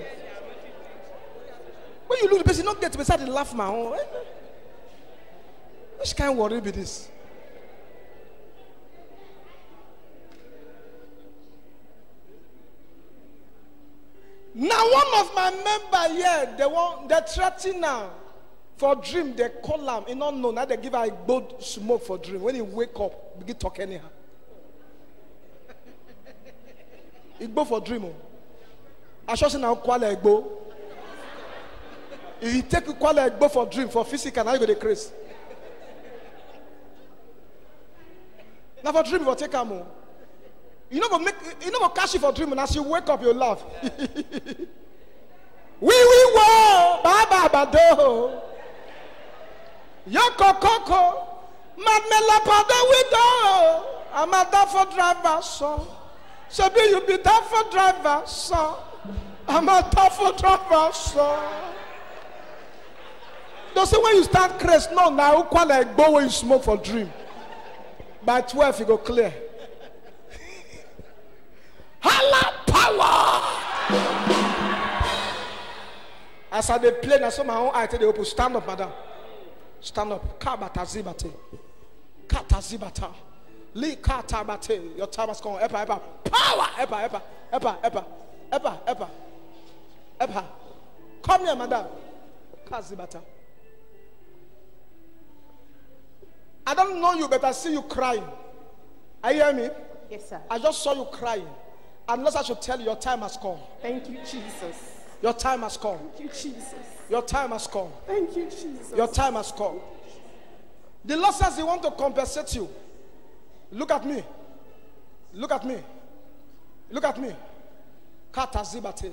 When you look, the person not get to beside the laugh, man. Which kind of worry be this? Now one of my member here, they threatening now for dream. They call him. You don't know now. They give her a bold smoke for dream. When he wake up, begin talk anyhow. He go for dream. I should say now kwala egbo. If you take kwala egbo for dream for physical, now you go the craze. Now for dream, for take am. You know go cash it for dream, and as you wake up, you laugh. We wo baba bado. Yoko koko, madmela pada wido. I'm a da for driver so. So be you be da for driver so. I'm a da for driver so. Don't say when you start craze, no, now quite like go when you smoke for dream. By 12, you go clear. Hala power. As I dey play, I saw my own eye tell the open. Stand up, madam. Stand up. Kabata zibate. Kata zibata. Li kata bate. Your time has come. Epa, epa. Power. Epa, epa. Epa, epa. Epa, epa. Epa. Come here, madam. Kazibata. I don't know you, but I see you crying. Are you hearing me? Yes, sir. I just saw you crying. Unless I should tell you, your time has come. Thank you, Jesus. Your time has come. Thank you, Jesus. Your time has come. Thank you, Jesus. Your time has come. The Lord says He wants to compensate you. Look at me. Look at me. Look at me. Kata zibate.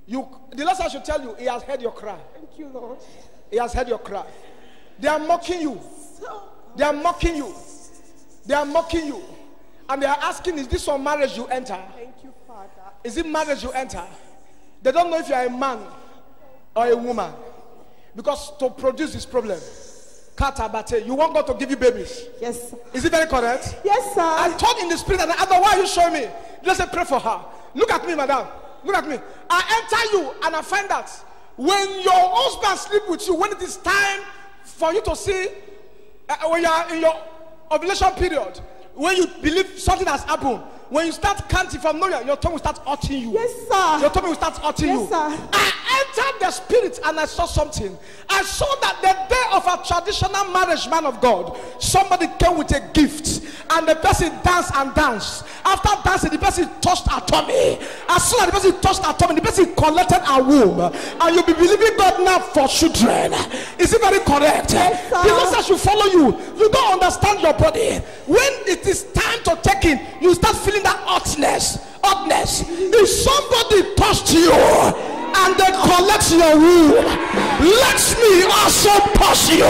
The Lord says I should tell you, He has heard your cry. Thank you, Lord. He has heard your cry. They are mocking you. They are mocking you. They are mocking you. And they are asking, is this one marriage you enter? Thank you, Father. Is it marriage you enter? They don't know if you are a man or a woman. Because to produce this problem, Katabate, you want God to give you babies. Yes, sir. Is it very correct? Yes, sir. I thought in the spirit, and I thought, why are you showing me? Just say, pray for her. Look at me, madam. Look at me. I enter you and I find that when your husband sleep with you, when it is time for you to see, when you are in your ovulation period, when you believe something has happened, when you start counting from nowhere, your tongue will start hurting you. Yes, sir. Your tongue will start hurting Yes, you. sir. I entered the spirit and I saw something. I saw that the day of a traditional marriage, man of God, somebody came with a gift and the person danced and danced. After dancing, the person touched her tummy. As soon as the person touched her tummy, the person collected a womb. And you'll be believing God now for children. Is it very correct? Yes, sir. The Lord says you follow you. You don't understand your body. When it is time to take in, you start feeling that hotness. If somebody touched you and they collect your womb, let me also touch you.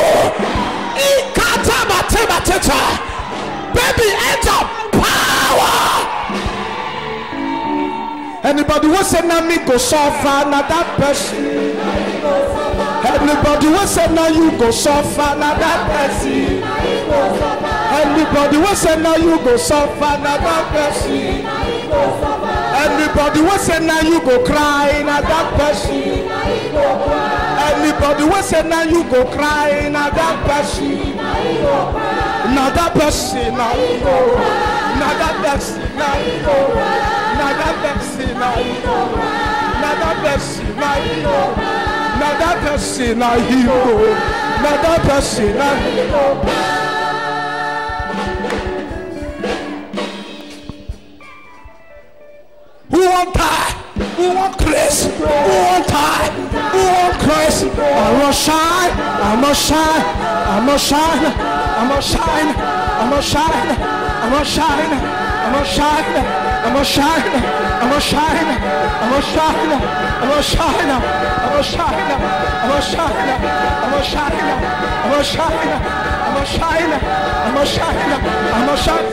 Baby, enter power. Anybody who say now me go suffer, now that person. Anybody who say now you go suffer, now that person. Anybody who say now you go suffer, now that person. Anybody who say now you go cry, now that person. Anybody who say now you go cry, now that person. Now that person, now you go. Now that person, now you go. Now that person, now you go. Now that person, now you go. Now that person, now you go. Now that person, now you go. Who won't die? Who won't Chris? Who won't die? Who won't Chris? I must shine. I must shine. I must shine. I must shine. I must shine. I must shine. I must shine. I must shine. I must shine. I must shine. I must shine. I must shine. I must shine. I must shine. I must shine. I must shine. I must shine. I must shine.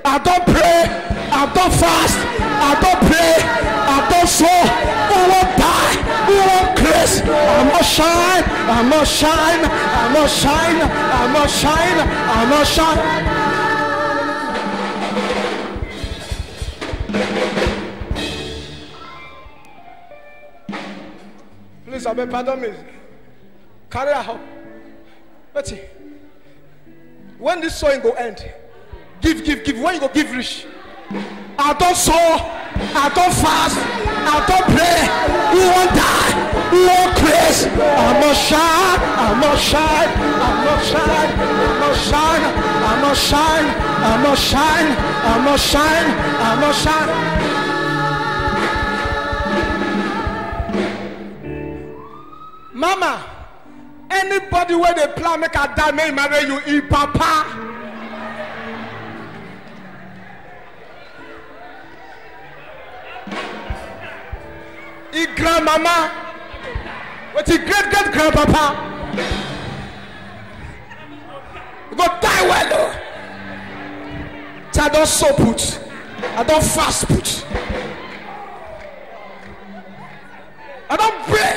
I don't pray, I don't fast, I don't pray, I don't sow. Who won't die? Who won't curse? I must shine, I must shine, I must shine, I must shine, I must shine. Please, I beg pardon me. Carry out. Betty, when this sowing go end? Give. When you go give rich. I don't sow. I don't fast. I don't pray. Who won't die? Who won't praise? I must shine. I must shine. I must shine. I must shine. I must shine. I must shine. I must shine. I must shine. Mama, anybody where they plan make a die may marry you in papa. Grandmama, with the great grandpapa, you go die well. I don't so put, I don't fast put. I don't pray.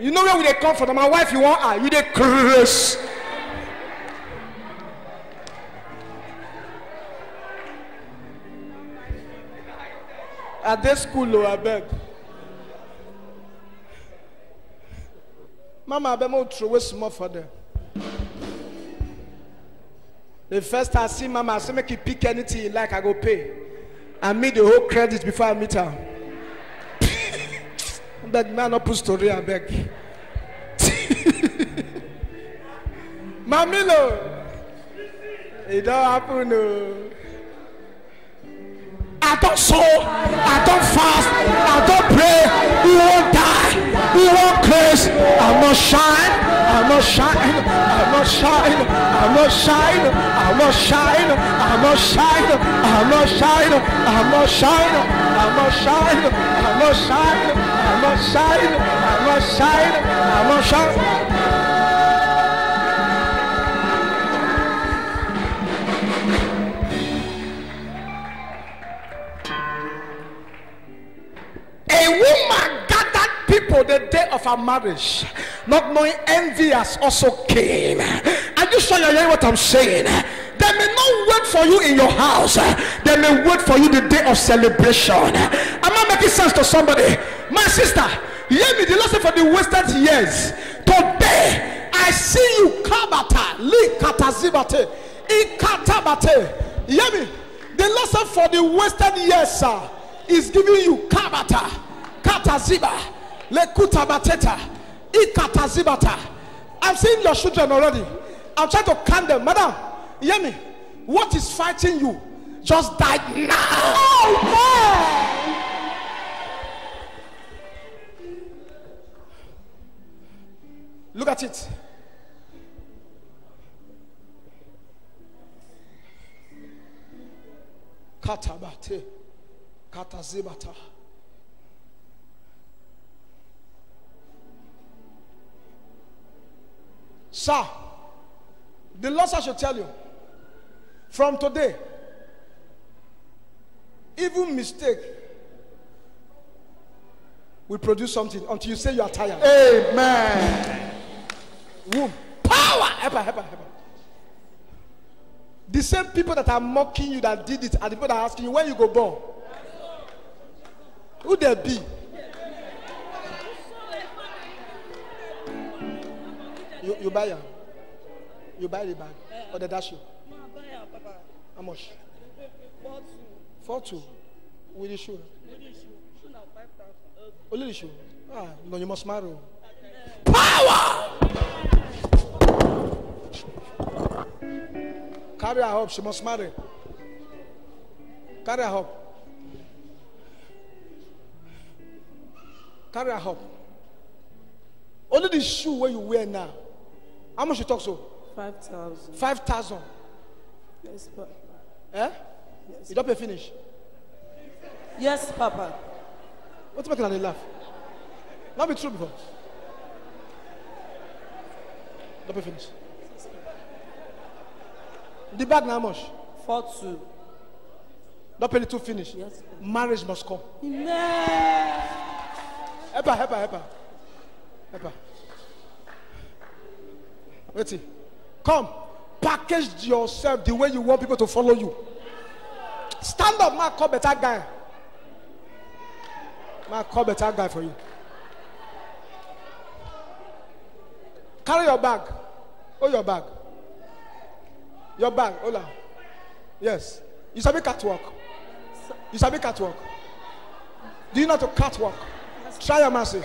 You know where we they come from? My wife, you want her, you they curse. At this school, I beg. Mama, I beg more throw away small for them. The first I see Mama, I say make you pick anything you like, I go pay. I meet the whole credit before I meet her. Beg man, not put story, I beg. Mamilo, it don't happen. No. I don't sow, I don't fast, I don't pray. You won't die, you won't curse. I'm not shine, I'm not shine, I'm not shine, I'm not shine, I'm not shine, I'm not shine, I'm not shine, I'm not shine, I'm not shine, I'm not shine, I'm not shine, I'm not shine, I'm not shine. A woman gathered people the day of her marriage, not knowing envy has also came. Are you sure you're hearing what I'm saying? They may not wait for you in your house. They may wait for you the day of celebration. Am I making sense to somebody? My sister, hear me. The Lord said for the wasted years, today I see you kabata, li katazibate, ikatabate. Hear me. The Lord said for the wasted years, sir, is giving you kabata, kataziba, lekutabateta, ikatazibata. I'm seeing your children already. I'm trying to calm them. Madam, hear me. What is fighting you just died now. Look at it. Katabate, katazibata. Sir, the Lord should tell you, from today, even mistake will produce something until you say you are tired. Amen. Womb. Power. Help. The same people that are mocking you that did it are the people that are asking you when you go born. Who there be? You buy them. You buy the bag or the dash you? How much? 4-2. With the shoe. Only the shoe. Ah, no, you must marry. Power! Carry her up, she must marry. Carry her up. Carry her up. Only the shoe where you wear now. How much you talk so? 5,000. 5,000. Yes, Papa. Eh? Yes. You don't pay finish. Yes, Papa. What's making her laugh? Not be true before. Don't pay finish. The bag now how much? 4-2. Don't pay the two finish. Yes. Marriage must come. Amen. Help her. Wait. Come. Package yourself the way you want people to follow you. Stand up, man. Call better guy. Man, call better guy for you. Carry your bag. Hold your bag. Your bag. Hold on. Yes. You sabi catwalk. You sabi catwalk. Do you know how to catwalk? Try your mercy.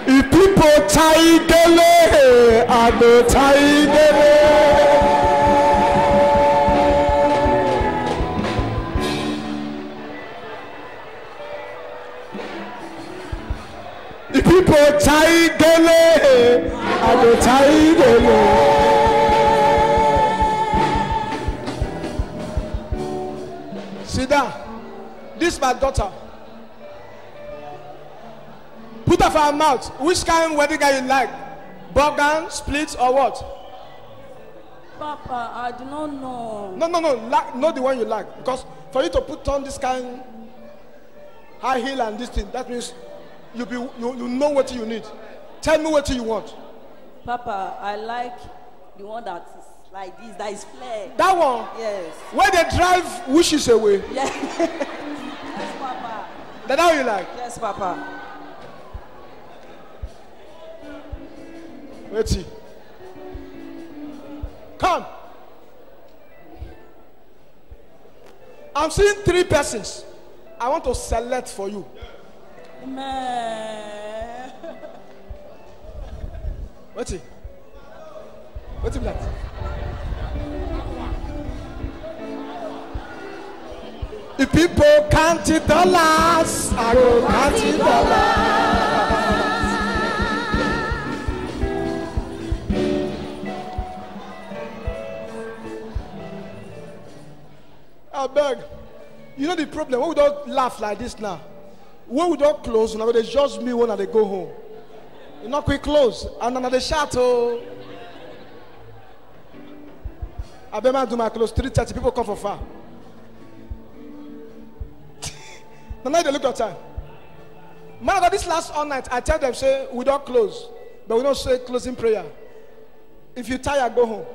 If people tie dele, I go tie dele. dey tie gele. I dey tie gele. Sit down. This is my daughter. Put her for her mouth. Which kind of wedding guy you like? Burgan, split, or what? Papa, I do not know. No. Not the one you like. Because for you to put on this kind high heel and this thing, that means you know what you need. Tell me what you want. Papa, I like the one that is like this, that is flare. That one? Yes. Where they drive wishes away. Yes. Yes, Papa. That's how you like? Yes, Papa. Let's see. Come. I'm seeing 3 persons. I want to select for you. Man. What's it? What's it that? If people count it dollars, I go count it dollars. I beg. You know the problem? When we don't laugh like this now, when we don't close, now they judge me when they go home. You not quick close, and then they shout. Oh, I better do my close. 3:30. People come for far. Now they look at time. Man, I got this last all night. I tell them say we don't close, but we don't say closing prayer. If you tired, go home.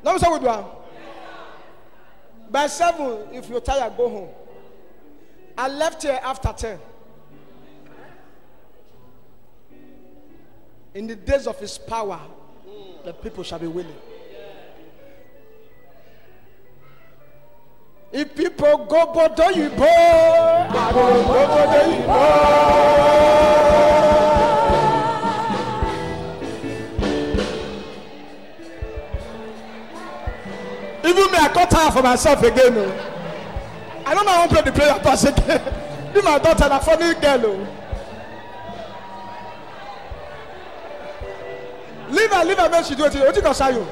Now we say we do. By 7, if you're tired, go home. I left here after 10. In the days of his power, the people shall be willing. If people go bodo you bo, I go bodo you Even me, I got tired for myself again. No. I don't know how to play the prayer toss again. Be my daughter, a funny girl. No. Leave her, man. She do it. What you gonna you?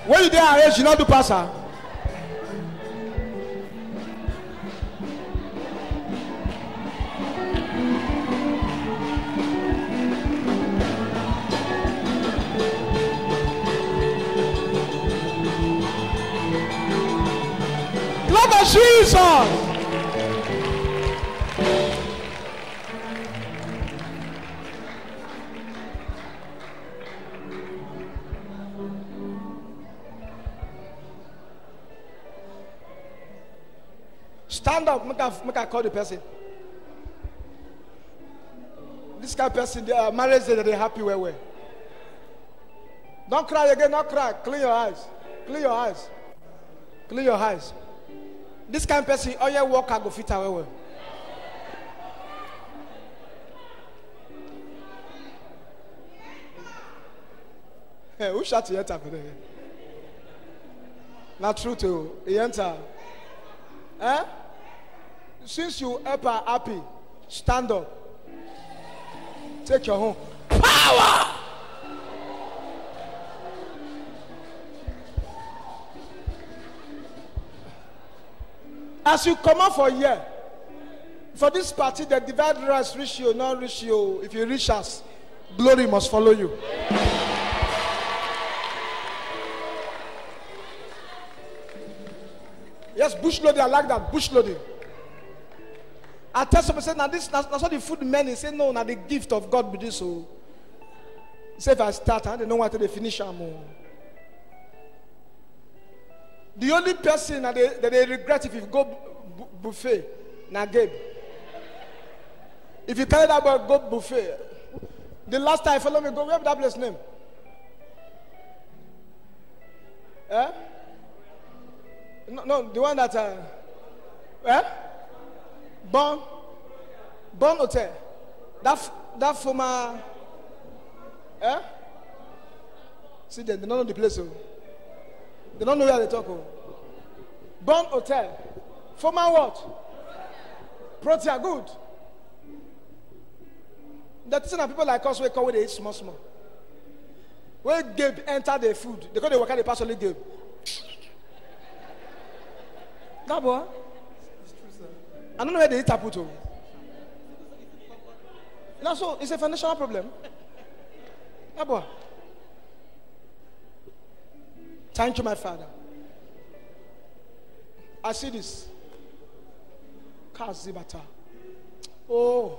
When you there, her she not do pass her. Jesus. Stand up, make I call the person. This kind of person, they are married, they're happy where. Don't cry again, don't cry. Clean your eyes. Clean your eyes. Clean your eyes. This kind of person, all your work, I go fit away. Hey, who shot you enter for there? Not true to he enter. Eh? Since you help her happy, stand up. Take your home. Power! As you come out for a year, for this party, the divine rights reach you, not reach you. If you reach us, glory must follow you. Yes, bush loading, I like that, bush loading. I tell somebody, say, now this, that's not the food men. He say, no, now the gift of God be this. So, he say, if I start, they know what they finish. The only person that they regret if you go buffet, now Gabe. If you carry that boy, go buffet. The last time I follow me, go, where that place name? Eh? No, the one that, Bon Hotel. That former, see, they don't know the place. They don't know where they talk. Bon Hotel. Former what? Protea, good. The thing that people like us we call when they eat small. When Gabe enter the food, they call the worker the pass only Gabe. That boy. I don't know where they eat taputo. Now so it's a financial problem. That boy. Thank you, my Father. I see this. Kazibata. Oh,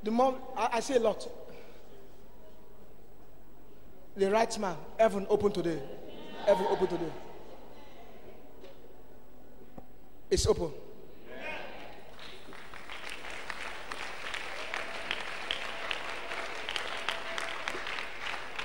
the more I see a lot. The right man, heaven open today. Heaven open today. It's open.